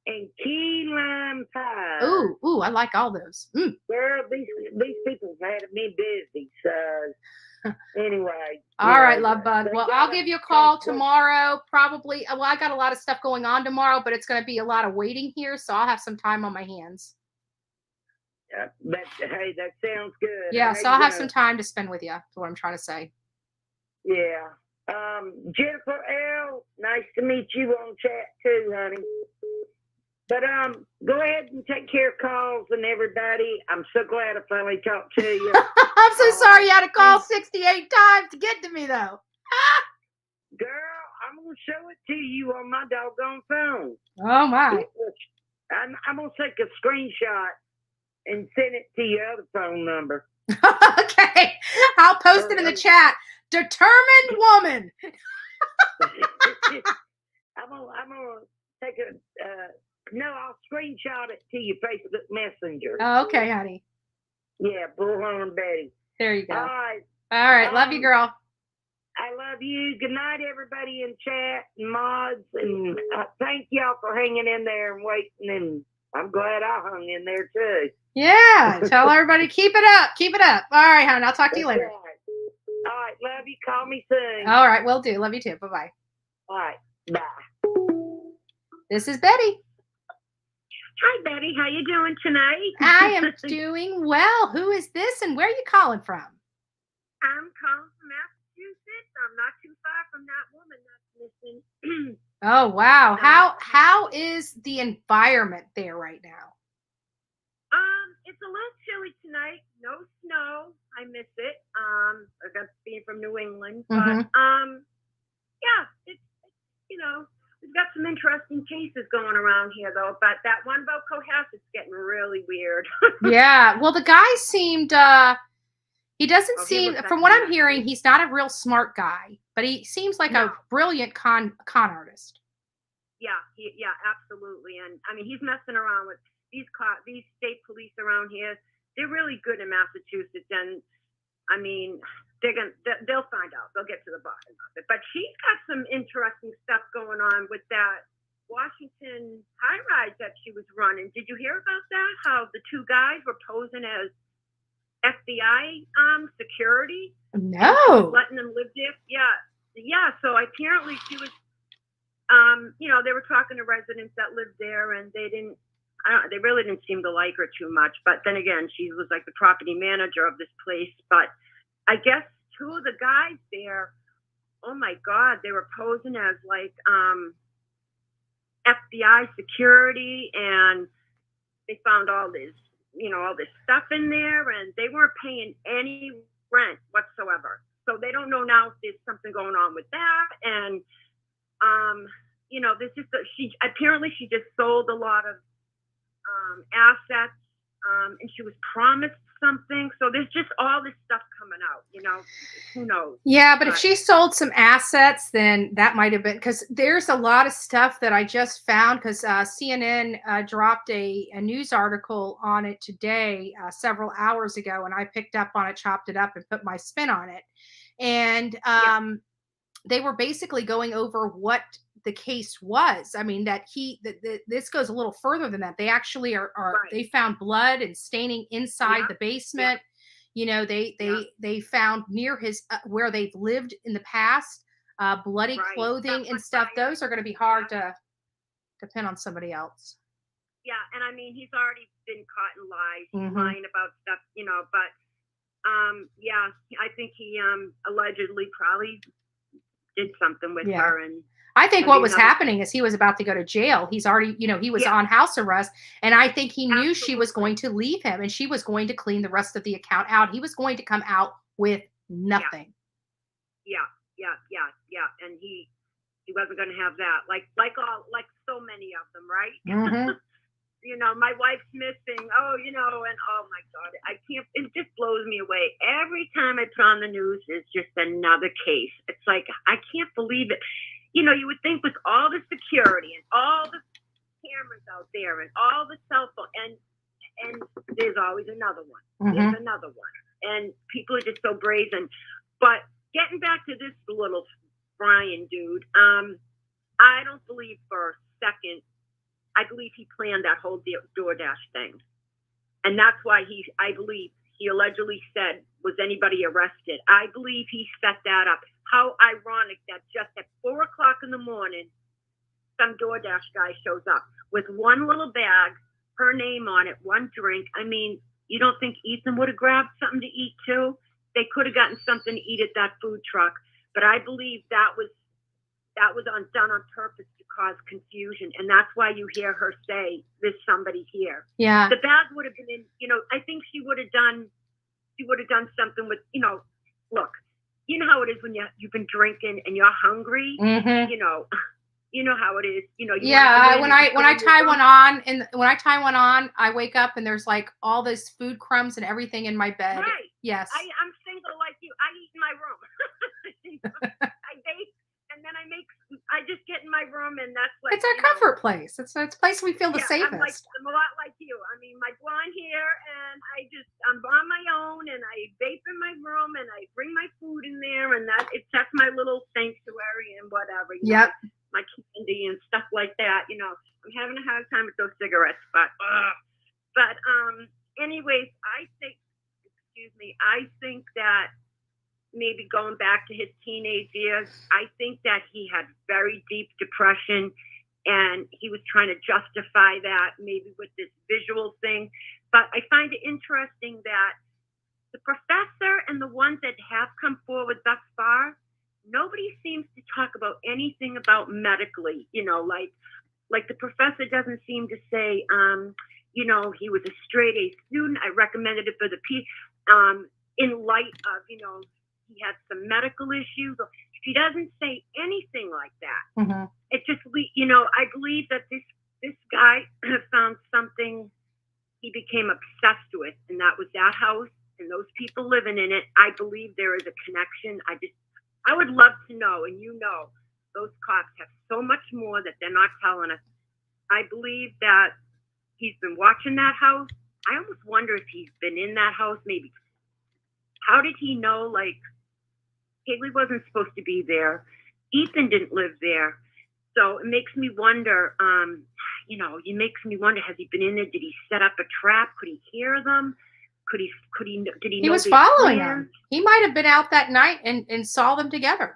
And key lime pie. Ooh, I like all those. Girl, these people have had me busy. So anyway. All right, love bug. Well, I'll give you a call tomorrow. Probably. Well, I got a lot of stuff going on tomorrow, but it's going to be a lot of waiting here, so I'll have some time on my hands. Hey, that sounds good. Yeah, so I'll have some time to spend with you. That's what I'm trying to say. Yeah. Jennifer L., nice to meet you on chat too, honey. But go ahead and take care of calls and everybody. I'm so glad I finally talked to you. I'm so sorry you had to call 68 times to get to me, though. Girl, I'm going to show it to you on my doggone phone. Oh, my. I'm going to take a screenshot and send it to your other phone number. Okay. I'll post it in the chat. Determined woman. I'm gonna take I'll screenshot it to your Facebook Messenger. Oh, okay, honey. Yeah, Bullhorn Betty. There you go. All right. Love you, girl. I love you. Good night, everybody in chat and mods, and thank y'all for hanging in there and waiting. And I'm glad I hung in there too. Yeah, tell everybody keep it up. Keep it up. All right, hon. I'll talk to you later. All right, love you. Call me soon. All right, will do. Love you too. Bye-bye. All right. Bye. This is Betty. Hi, Betty. How you doing tonight? I am doing well. Who is this and where are you calling from? I'm calling from Massachusetts. I'm not too far from that woman that's missing. Oh, wow. How is the environment there right now? It's a little chilly tonight. No snow. I miss it. I got being from New England, but yeah, it's we've got some interesting cases going around here though. But that one about Cohasset is getting really weird. Yeah. Well, the guy seemed. He doesn't seem, from what I'm hearing, he's not a real smart guy, but he seems like a brilliant con artist. Yeah, absolutely. And I mean, he's messing around with these state police around here. They're really good in Massachusetts, and I mean, they'll find out. They'll get to the bottom of it. But she's got some interesting stuff going on with that Washington high rise that she was running. Did you hear about that? How the two guys were posing as FBI security? No. Letting them live there. Yeah. So apparently she was, they were talking to residents that lived there, and they really didn't seem to like her too much. But then again, she was like the property manager of this place. But I guess two of the guys there, oh my God, they were posing as like FBI security, and they found all this stuff in there, and they weren't paying any rent whatsoever. So they don't know now if there's something going on with that. And there's just she just sold a lot of assets, and she was promised something. So there's just all this stuff coming out, who knows? Yeah, but if she sold some assets, then that might have been, because there's a lot of stuff that I just found, because CNN dropped a news article on it today, several hours ago, and I picked up on it, chopped it up, and put my spin on it. And they were basically going over what the case was. I mean, that this goes a little further than that. They actually are right. They found blood and staining inside the basement. Yeah. They found near his where they've lived in the past, bloody clothing and stuff. Those are going to be hard to pin on somebody else. Yeah, and I mean, he's already been caught in lies, lying about stuff, but I think he allegedly probably did something with her. And I think what was happening is he was about to go to jail. He's already, he was on house arrest. And I think he knew she was going to leave him, and she was going to clean the rest of the account out. He was going to come out with nothing. Yeah. And he wasn't going to have that. Like so many of them, right? Mm-hmm. My wife's missing. Oh, and oh my God, I can't, it just blows me away. Every time I put on the news, it's just another case. It's like, I can't believe it. You would think with all the security and all the cameras out there and all the cell phone, and there's always another one. There's another one. And people are just so brazen. But getting back to this little Bryan dude, I don't believe for a second, I believe he planned that whole DoorDash thing. And that's why I believe he allegedly said, was anybody arrested? I believe he set that up. How ironic that just at 4 o'clock in the morning, some DoorDash guy shows up with one little bag, her name on it, one drink. I mean, you don't think Ethan would have grabbed something to eat too? They could have gotten something to eat at that food truck. But I believe that was done on purpose to cause confusion. And that's why you hear her say, there's somebody here. Yeah. The bag would have been in, I think she would have done something with, look, you know how it is when you've been drinking and you're hungry, you know how it is, when I tie one on, I wake up and there's like all this food crumbs and everything in my bed. Right. Yes. I'm single like you. I eat in my room. I bake, and then I just get in my room, and that's like, it's our comfort place. It's a place we feel the safest. I'm a lot like you. I mean, my blonde hair, and I'm on my own, and I vape in my room, and I bring my food in there, and that's my little sanctuary and whatever. Yep. My candy and stuff like that. I'm having a hard time with those cigarettes, but anyways, I think that maybe going back to his teenage years, I think that he had very deep depression, and he was trying to justify that maybe with this visual thing. But I find it interesting that the professor and the ones that have come forward thus far, nobody seems to talk about anything about medically, like the professor doesn't seem to say, he was a straight A student. I recommended it for the in light of, he had some medical issues. He doesn't say anything like that. Mm-hmm. It just, I believe that this guy found something he became obsessed with, and that was that house and those people living in it. I believe there is a connection. I would love to know, and those cops have so much more that they're not telling us. I believe that he's been watching that house. I almost wonder if he's been in that house, maybe. How did he know, Haley wasn't supposed to be there. Ethan didn't live there. So it makes me wonder, it makes me wonder, has he been in there? Did he set up a trap? Could he hear them? Did he know he was following them? He might have been out that night and saw them together.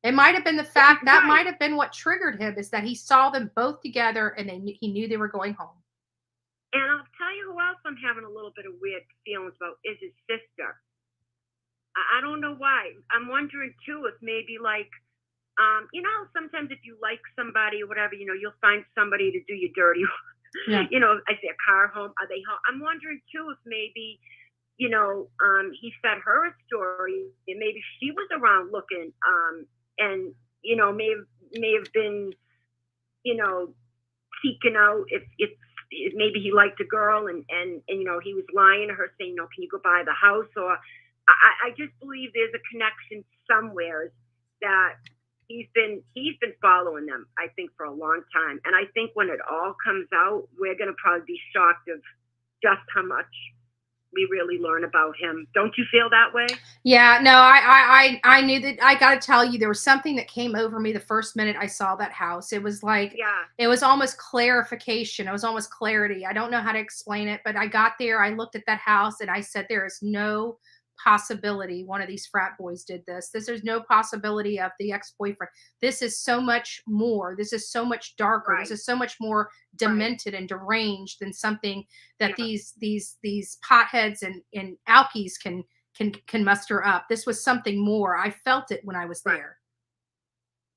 It might have been the fact that might have been what triggered him, is that he saw them both together and he knew they were going home. And I'll tell you who else I'm having a little bit of weird feelings about is his sister. I don't know why. I'm wondering too if maybe sometimes if you like somebody or whatever, you'll find somebody to do you dirty. Yeah. I say a car home. Are they home? I'm wondering too if maybe, he fed her a story and maybe she was around looking, and may have been, seeking out if maybe he liked a girl and he was lying to her saying, can you go by the house? Or I just believe there's a connection somewhere that he's been following them, I think, for a long time. And I think when it all comes out, we're going to probably be shocked of just how much we really learn about him. Don't you feel that way? Yeah, no, I knew that. I got to tell you, there was something that came over me the first minute I saw that house. It was it was almost clarification. It was almost clarity. I don't know how to explain it, but I got there, I looked at that house and I said, there is no possibility one of these frat boys did this. There's no possibility of the ex-boyfriend. This is so much more. This is so much darker. Right. This is so much more demented and deranged than something that these potheads and alkies can muster up. This was something more. I felt it when I was there.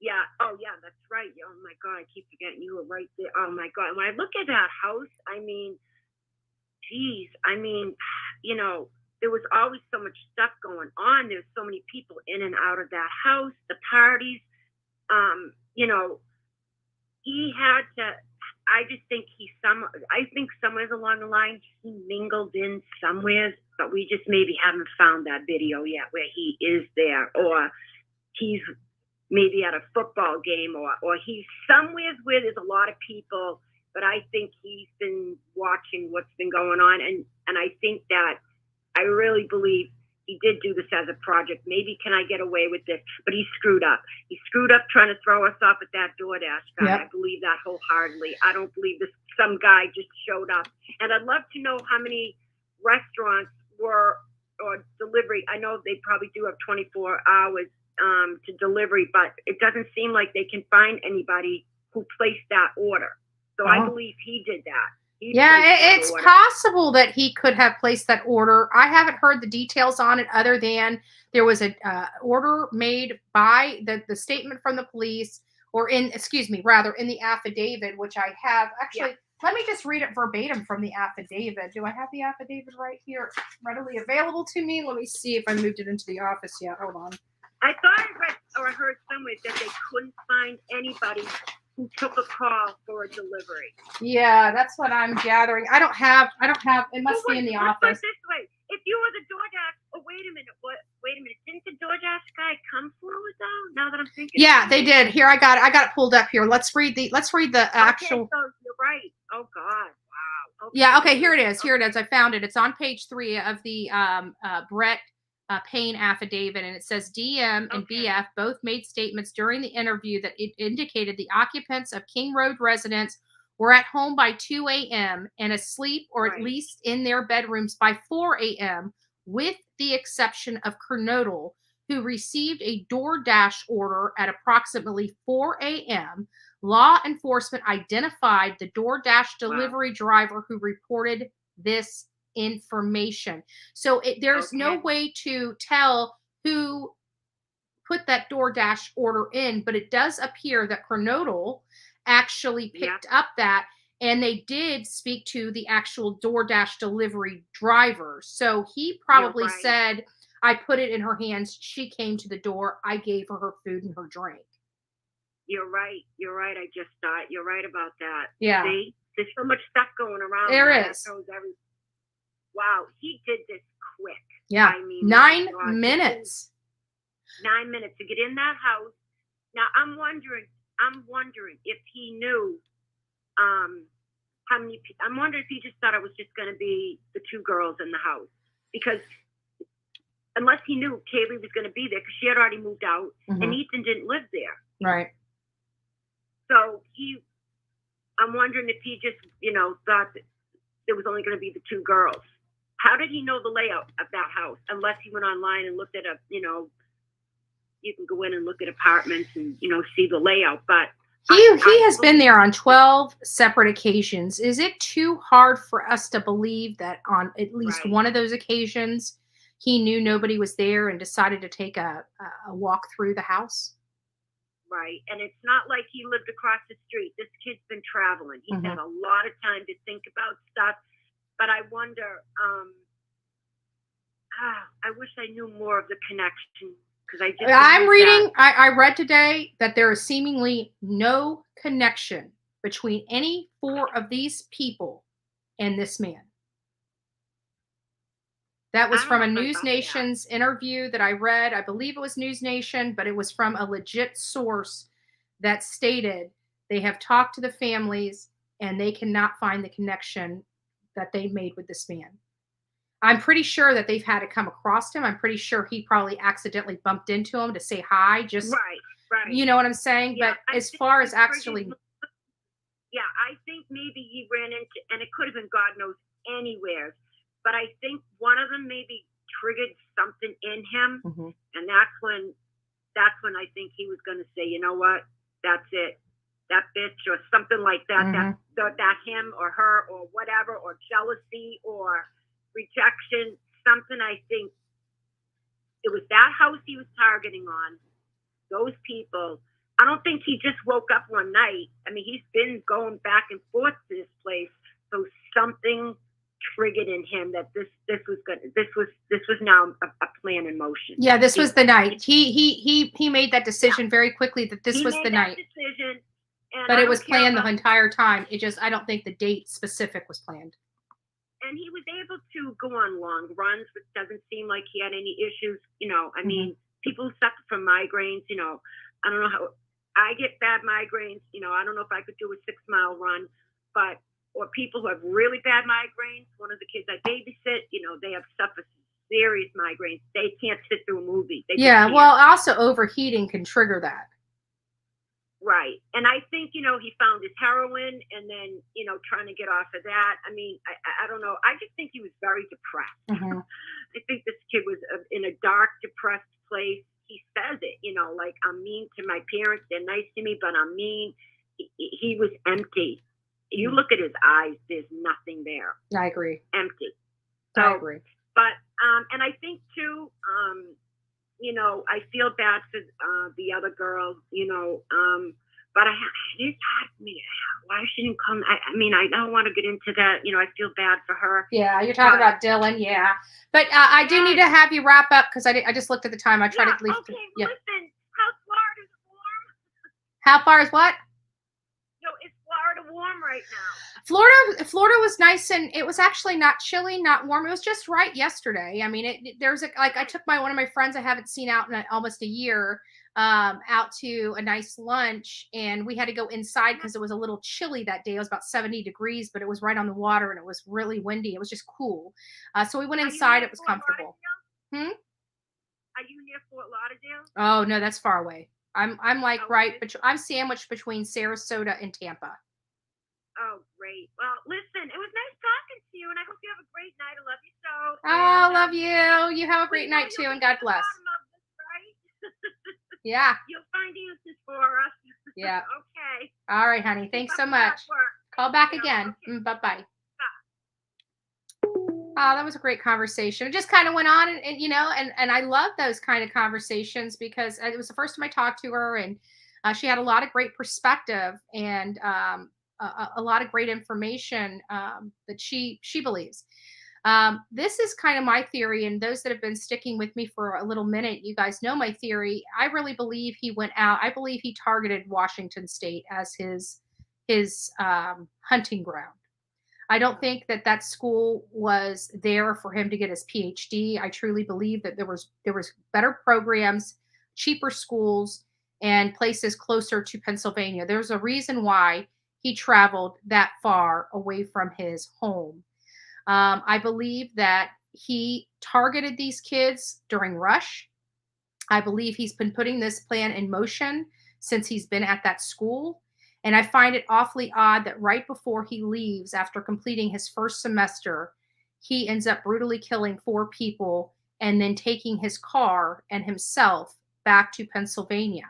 Yeah. Oh yeah, that's right. Oh my God, I keep forgetting you were right there. Oh my God. When I look at that house, there was always so much stuff going on. There's so many people in and out of that house, the parties. He had to, I just think I think somewhere along the line he mingled in somewhere, but we just maybe haven't found that video yet where he is there, or he's maybe at a football game, or he's somewhere where there's a lot of people, but I think he's been watching what's been going on. And I think that I really believe he did do this as a project. Maybe can I get away with this? But he screwed up. He screwed up trying to throw us off at that DoorDash guy. Yep. I believe that wholeheartedly. I don't believe some guy just showed up. And I'd love to know how many restaurants or delivery. I know they probably do have 24 hours to delivery, but it doesn't seem like they can find anybody who placed that order. So I believe he did that. It's possible that he could have placed that order. I haven't heard the details on it other than there was an order made by the statement from the police, or in the affidavit, which I have actually. Yeah. Let me just read it verbatim from the affidavit. Do I have the affidavit right here readily available to me? Let me see if I moved it into the office yet. Hold on. I thought I read or heard somewhere that they couldn't find anybody who took a call for a delivery. Yeah, that's what I'm gathering. I don't have, it must be in the office. Let's put it this way. If you were the DoorDash, wait a minute. Didn't the DoorDash guy come forward though? Now that I'm thinking. Yeah, they did. Here, I got it pulled up here. Let's read the actual. Okay, so you're right. Oh God. Wow. Okay. Yeah, okay, here it is. Here it is. I found it. It's on page 3 of the Brett Payne affidavit, and it says DM and BF both made statements during the interview that it indicated the occupants of King Road residence were at home by 2 a.m. and asleep or at least in their bedrooms by 4 a.m., with the exception of Kernodle, who received a DoorDash order at approximately 4 a.m. Law enforcement identified the DoorDash delivery driver who reported this information. So there's no way to tell who put that DoorDash order in, but it does appear that Criminology actually picked up that, and they did speak to the actual DoorDash delivery driver. So he probably said, I put it in her hands. She came to the door. I gave her food and her drink. You're right. You're right. I just thought you're right about that. Yeah. See? There's so much stuff going around. There is. Wow. He did this quick. Yeah. I mean, 9 minutes. 9 minutes to get in that house. Now I'm wondering if he knew how many people. I'm wondering if he just thought it was just going to be the two girls in the house, because unless he knew Kaylee was going to be there, because she had already moved out and Ethan didn't live there. Right. So I'm wondering if he just, thought that there was only going to be the two girls. How did he know the layout of that house? Unless he went online and looked at you can go in and look at apartments and, see the layout. But he has been there on 12 separate occasions. Is it too hard for us to believe that on at least one of those occasions he knew nobody was there and decided to take a walk through the house? Right. And it's not like he lived across the street. This kid's been traveling. He's had a lot of time to think about stuff. But I wonder, I wish I knew more of the connection. I read today that there is seemingly no connection between any four of these people and this man. That was from a News Nation's interview that I read. I believe it was News Nation, but it was from a legit source that stated they have talked to the families and they cannot find the connection that they made with this man. I'm pretty sure that they've had to come across him. I'm pretty sure he probably accidentally bumped into him to say hi. Just right. You know what I'm saying? Yeah, but as far as actually, I think maybe he ran into, and it could have been God knows anywhere. But I think one of them maybe triggered something in him, and that's when I think he was going to say, you know what, that's it, that bitch, or something like that. That him or her or whatever, or jealousy or rejection, something. I think it was that house he was targeting on, those people. I don't think he just woke up one night. I mean, he's been going back and forth to this place, so something triggered in him that this was now a plan in motion. Yeah, this was the night. He made that decision very quickly that this was the night. Decision, but it was planned the entire time. I don't think the date specific was planned. And he was able to go on long runs, which doesn't seem like he had any issues. I mean, people suffer from migraines. I don't know how I get bad migraines. I don't know if I could do a 6-mile run, or people who have really bad migraines. One of the kids I babysit, they have suffered serious migraines. They can't sit through a movie. Well, also overheating can trigger that. Right. And I think, he found his heroin and then, trying to get off of that. I mean, I don't know. I just think he was very depressed. I think this kid was in a dark, depressed place. He says it, like, I'm mean to my parents. They're nice to me, but I'm mean. He was empty. You look at his eyes, there's nothing there. I agree. Empty. So, I agree. But, and I think too, I feel bad for the other girls, but it's hard for me. Why she didn't come? I mean, I don't want to get into that. I feel bad for her. Yeah, you're talking about Dylan. Yeah, but I do need to have you wrap up because I just looked at the time. I tried to leave. Okay, listen. How's Florida warm? How far is what? Is Florida warm right now? Florida was nice, and it was actually not chilly, not warm. It was just right yesterday. I mean, I took one of my friends I haven't seen out in almost a year, out to a nice lunch, and we had to go inside because it was a little chilly that day. It was about 70 degrees, but it was right on the water, and it was really windy. It was just cool. So we went inside. It was comfortable. Are you near Fort Lauderdale? Oh no, that's far away. I'm like I'm sandwiched between Sarasota and Tampa. Oh, great. Well, listen, it was nice talking to you, and I hope you have a great night. I love you so. Oh, love you. You have a great night too, and God bless. Yeah. You'll find answers for us. Yeah. Okay. All right, honey. Thanks so much. Call back again. Bye-bye. Oh, that was a great conversation. It just kind of went on and you know, and I love those kind of conversations because it was the first time I talked to her, and she had a lot of great perspective and a lot of great information that she believes. This is kind of my theory, and those that have been sticking with me for a little minute, you guys know my theory. I really believe he went out. I believe he targeted Washington State as his hunting ground. I don't think that that school was there for him to get his PhD. I truly believe that there was better programs, cheaper schools, and places closer to Pennsylvania. There's a reason why he traveled that far away from his home. I believe that he targeted these kids during rush. I believe he's been putting this plan in motion since he's been at that school. And I find it awfully odd that right before he leaves after completing his first semester, he ends up brutally killing 4 people and then taking his car and himself back to Pennsylvania.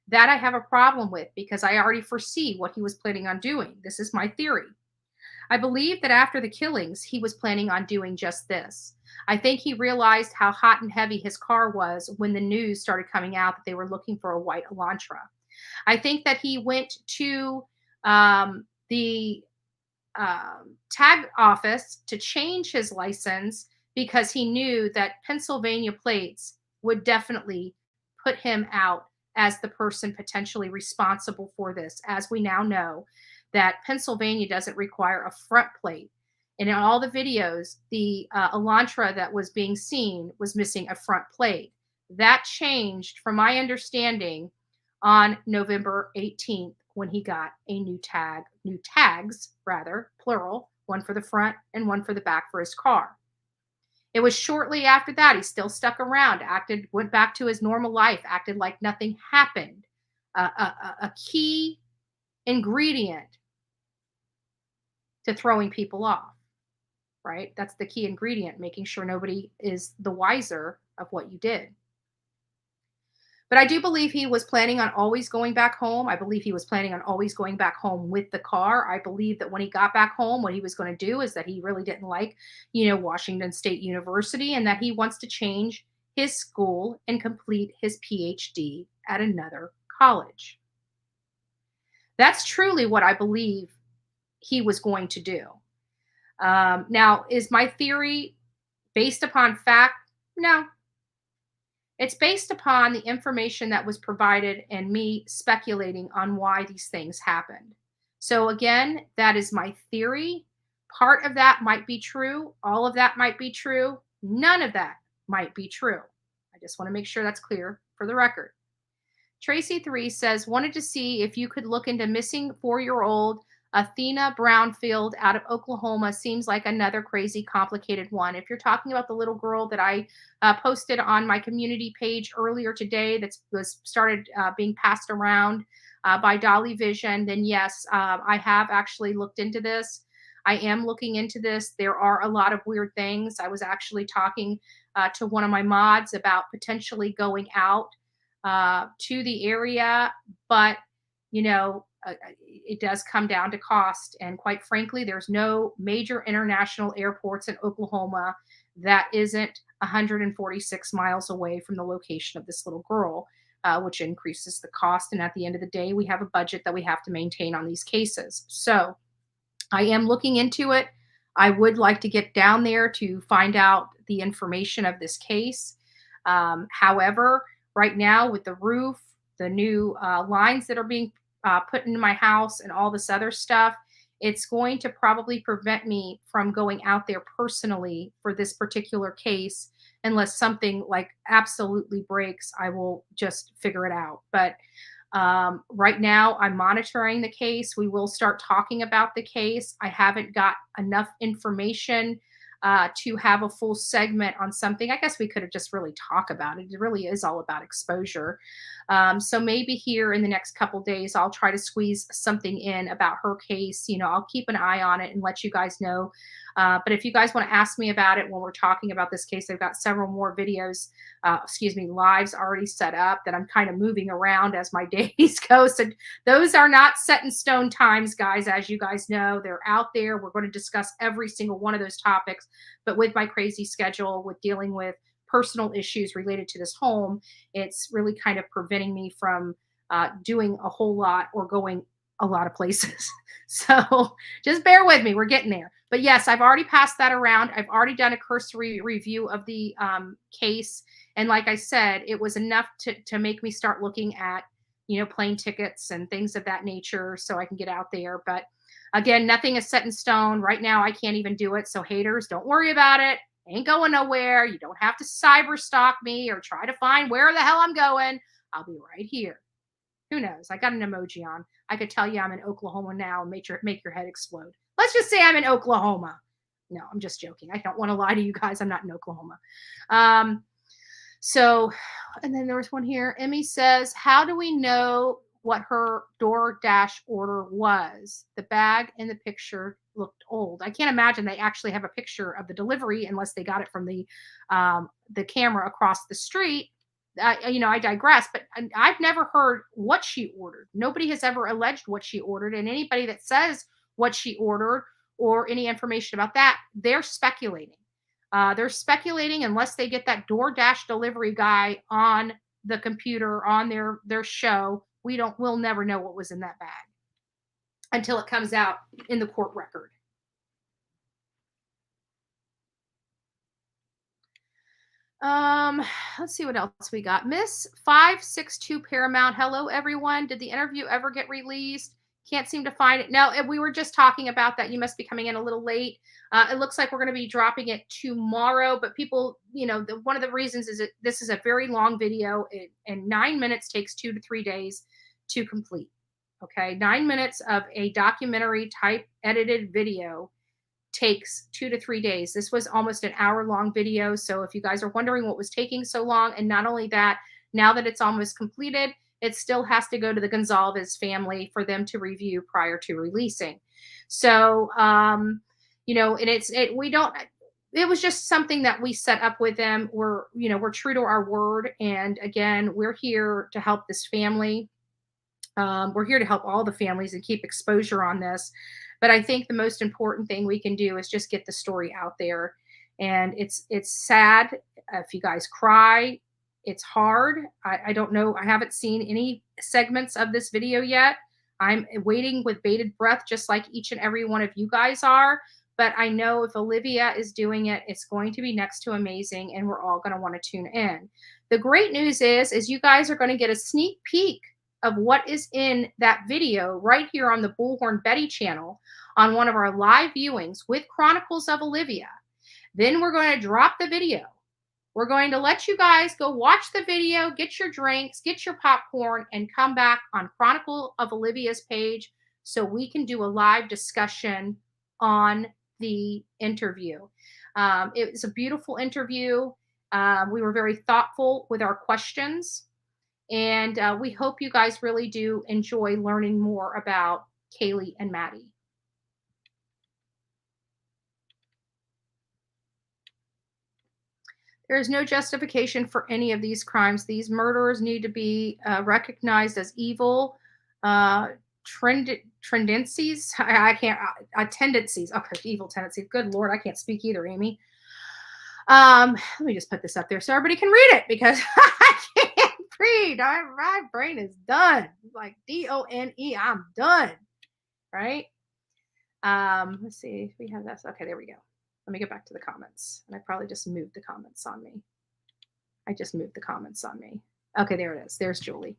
That I have a problem with because I already foresee what he was planning on doing. This is my theory. I believe that after the killings, he was planning on doing just this. I think he realized how hot and heavy his car was when the news started coming out that they were looking for a white Elantra. I think that he went to the tag office to change his license because he knew that Pennsylvania plates would definitely put him out as the person potentially responsible for this. As we now know that Pennsylvania doesn't require a front plate. And in all the videos, the Elantra that was being seen was missing a front plate. That changed, from my understanding, on November 18th when he got a new tags, plural, one for the front and one for the back for his car. It was shortly after that he still stuck around, went back to his normal life, acted like nothing happened. A key ingredient to throwing people off, right? That's the key ingredient, making sure nobody is the wiser of what you did. But I do believe he was planning on always going back home. I believe he was planning on always going back home with the car. I believe that when he got back home, what he was going to do is that he really didn't like, Washington State University, and that he wants to change his school and complete his PhD at another college. That's truly what I believe he was going to do. Now, is my theory based upon fact? No. It's based upon the information that was provided and me speculating on why these things happened. So again, that is my theory. Part of that might be true. All of that might be true. None of that might be true. I just want to make sure that's clear for the record. Tracy3 says, wanted to see if you could look into missing 4-year-old Athena Brownfield out of Oklahoma. Seems like another crazy, complicated one. If you're talking about the little girl that I posted on my community page earlier today that was started being passed around by Dolly Vision, then yes, I have actually looked into this. I am looking into this. There are a lot of weird things. I was actually talking to one of my mods about potentially going out to the area, but it does come down to cost. And quite frankly, there's no major international airports in Oklahoma that isn't 146 miles away from the location of this little girl, which increases the cost. And at the end of the day, we have a budget that we have to maintain on these cases. So I am looking into it. I would like to get down there to find out the information of this case. However, right now with the roof, the new lines that are being put into my house and all this other stuff, it's going to probably prevent me from going out there personally for this particular case. Unless something like absolutely breaks, I will just figure it out. But right now I'm monitoring the case. We will start talking about the case. I haven't got enough information to have a full segment on something. I guess we could have just really talk about it. It really is all about exposure. So maybe here in the next couple days, I'll try to squeeze something in about her case. I'll keep an eye on it and let you guys know But if you guys want to ask me about it when we're talking about this case, I've got several more videos, lives already set up that I'm kind of moving around as my days go. So those are not set in stone times, guys. As you guys know, they're out there. We're going to discuss every single one of those topics. But with my crazy schedule, with dealing with personal issues related to this home, it's really kind of preventing me from doing a whole lot or going a lot of places. So just bear with me. We're getting there. But yes, I've already passed that around. I've already done a cursory review of the case. And like I said, it was enough to make me start looking at, plane tickets and things of that nature so I can get out there. But again, nothing is set in stone. Right now, I can't even do it. So haters, don't worry about it. Ain't going nowhere. You don't have to cyber stalk me or try to find where the hell I'm going. I'll be right here. Who knows? I got an emoji on. I could tell you I'm in Oklahoma now and make your head explode. Let's just say I'm in Oklahoma. No, I'm just joking. I don't want to lie to you guys. I'm not in Oklahoma. And then there was one here. Emmy says, how do we know what her DoorDash order was? The bag in the picture looked old. I can't imagine they actually have a picture of the delivery unless they got it from the camera across the street. I digress, but I've never heard what she ordered. Nobody has ever alleged what she ordered, and anybody that says what she ordered or any information about that, they're speculating. They're speculating unless they get that DoorDash delivery guy on the computer on their show. We'll never know what was in that bag until it comes out in the court record. Let's see what else we got. Miss 562 Paramount. Hello, everyone. Did the interview ever get released? Can't seem to find it. No, we were just talking about that. You must be coming in a little late. It looks like we're going to be dropping it tomorrow, but people, one of the reasons is that this is a very long video and 9 minutes takes 2 to 3 days to complete. Okay. 9 minutes of a documentary type edited video takes 2 to 3 days. This was almost an hour-long video. So if you guys are wondering what was taking so long, and not only that, now that it's almost completed, it still has to go to the Gonzalez family for them to review prior to releasing. So, and it was just something that we set up with them. We're true to our word. And again, we're here to help this family. We're here to help all the families and keep exposure on this. But I think the most important thing we can do is just get the story out there. And it's sad if you guys cry. It's hard. I don't know. I haven't seen any segments of this video yet. I'm waiting with bated breath, just like each and every one of you guys are. But I know if Olivia is doing it, it's going to be next to amazing, and we're all going to want to tune in. The great news is you guys are going to get a sneak peek of what is in that video right here on the Bullhorn Betty channel on one of our live viewings with Chronicles of Olivia. Then we're going to drop the video. We're going to let you guys go watch the video, get your drinks, get your popcorn, and come back on Chronicle of Olivia's page so we can do a live discussion on the interview. It was a beautiful interview. We were very thoughtful with our questions. And we hope you guys really do enjoy learning more about Kaylee and Maddie. There is no justification for any of these crimes. These murderers need to be recognized as evil tendencies. Tendencies. Okay, evil tendencies. Good Lord, I can't speak either, Amy. Let me just put this up there so everybody can read it because I can't read. My brain is done. Like DONE, I'm done. Right? Let's see if we have this. Okay, there we go. Let me get back to the comments. And I probably just moved the comments on me. Okay, there it is. There's Julie.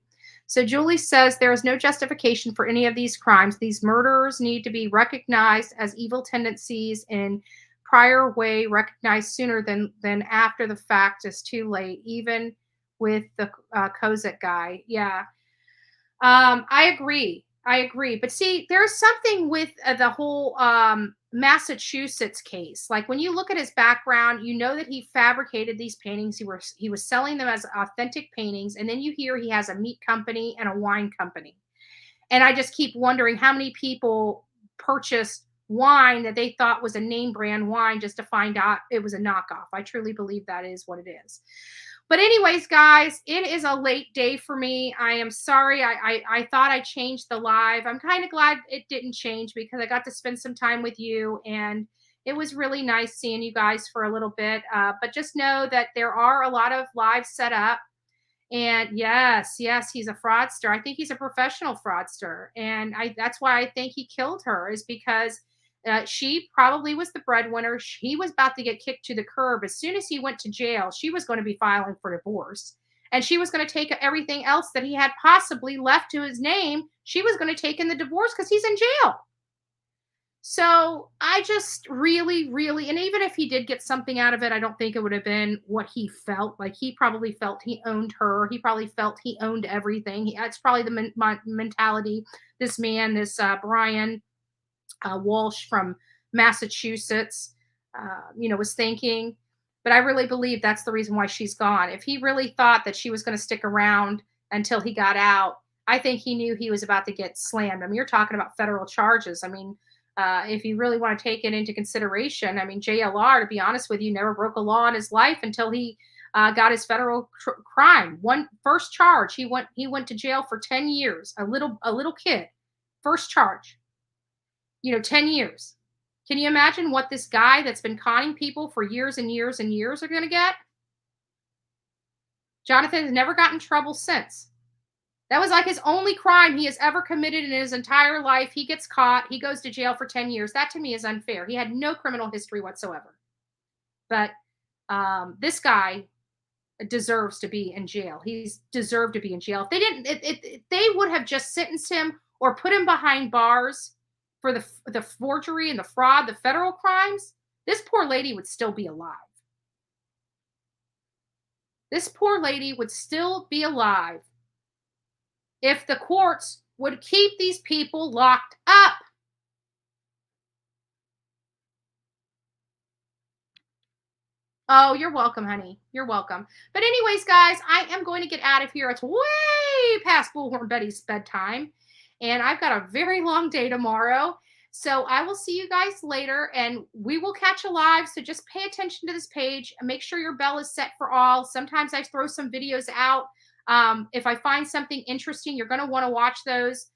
So Julie says there is no justification for any of these crimes. These murderers need to be recognized as evil tendencies in prior way, recognized sooner than after the fact is too late, even with the Kozak guy. Yeah. I agree. But see, there's something with the whole Massachusetts case. Like when you look at his background, you know that he fabricated these paintings. He was selling them as authentic paintings. And then you hear he has a meat company and a wine company. And I just keep wondering how many people purchased wine that they thought was a name brand wine just to find out it was a knockoff. I truly believe that is what it is. But anyways, guys, it is a late day for me. I am sorry. I thought I changed the live. I'm kind of glad it didn't change because I got to spend some time with you, and it was really nice seeing you guys for a little bit. But just know that there are a lot of lives set up. And yes, he's a fraudster. I think he's a professional fraudster. And that's why I think he killed her, is because she probably was the breadwinner. He was about to get kicked to the curb. As soon as he went to jail, she was going to be filing for divorce. And she was going to take everything else that he had possibly left to his name. She was going to take in the divorce because he's in jail. So I just really, and even if he did get something out of it, I don't think it would have been what he felt. Like, he probably felt he owned her. He probably felt he owned everything. That's probably the mentality this man, this Bryan Walsh from Massachusetts, was thinking. But I really believe that's the reason why she's gone. If he really thought that she was going to stick around until he got out, I think he knew he was about to get slammed. I mean, you're talking about federal charges. I mean, if you really want to take it into consideration, I mean, JLR, to be honest with you, never broke a law in his life until he got his federal crime. First charge, he went to jail for 10 years. A little kid, first charge. 10 years. Can you imagine what this guy that's been conning people for years and years and years are going to get? Jonathan has never gotten in trouble since. That was like his only crime he has ever committed in his entire life. He gets caught. He goes to jail for 10 years. That to me is unfair. He had no criminal history whatsoever. But this guy deserves to be in jail. He's deserved to be in jail. If they didn't, they would have just sentenced him or put him behind bars for the forgery and the fraud, the federal crimes. This poor lady would still be alive. This poor lady would still be alive if the courts would keep these people locked up. Oh, you're welcome, honey. You're welcome. But anyways, guys, I am going to get out of here. It's way past Bullhorn Betty's bedtime, and I've got a very long day tomorrow. So I will see you guys later, and we will catch a live. So just pay attention to this page and make sure your bell is set for all. Sometimes I throw some videos out. If I find something interesting, you're going to want to watch those.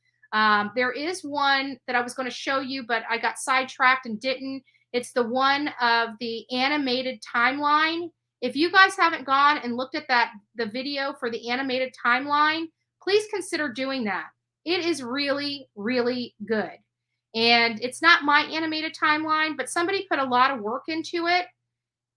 There is one that I was going to show you, but I got sidetracked and didn't. It's the one of the animated timeline. If you guys haven't gone and looked at the video for the animated timeline, please consider doing that. It is really, really good. And it's not my animated timeline, but somebody put a lot of work into it.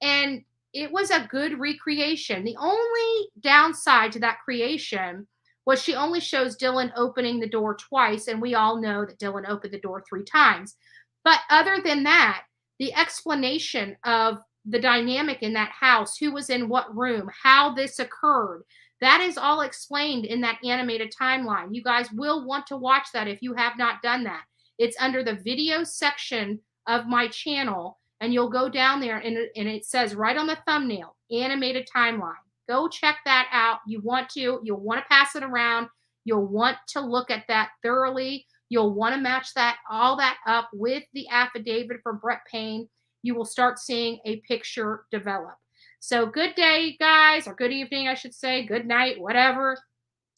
And it was a good recreation. The only downside to that creation was she only shows Dylan opening the door twice, and we all know that Dylan opened the door 3 times. But other than that, the explanation of the dynamic in that house, who was in what room, how this occurred, that is all explained in that animated timeline. You guys will want to watch that if you have not done that. It's under the video section of my channel. And you'll go down there and it says right on the thumbnail, animated timeline. Go check that out. You'll want to pass it around. You'll want to look at that thoroughly. You'll want to match all that up with the affidavit from Brett Payne. You will start seeing a picture develop. So good day, guys, or good evening, I should say. Good night, whatever.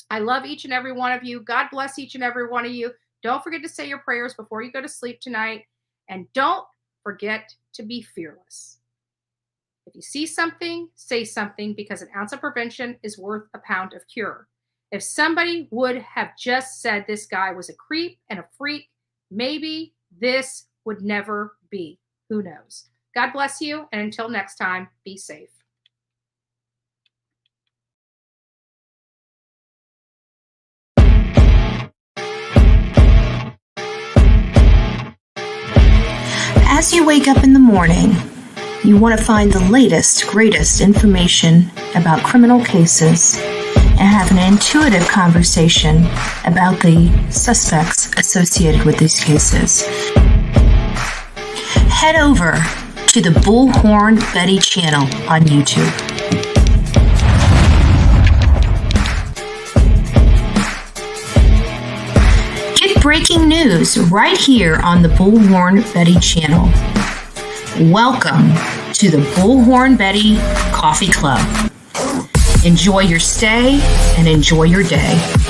I love each and every one of you. God bless each and every one of you. Don't forget to say your prayers before you go to sleep tonight. And don't forget to be fearless. If you see something, say something, because an ounce of prevention is worth a pound of cure. If somebody would have just said this guy was a creep and a freak, maybe this would never be. Who knows? God bless you, and until next time, be safe. As you wake up in the morning, you want to find the latest, greatest information about criminal cases and have an intuitive conversation about the suspects associated with these cases. Head over to the Bullhorn Betty channel on YouTube. breaking news right here on the Bullhorn Betty channel. Welcome to the Bullhorn Betty Coffee Club. Enjoy your stay and enjoy your day.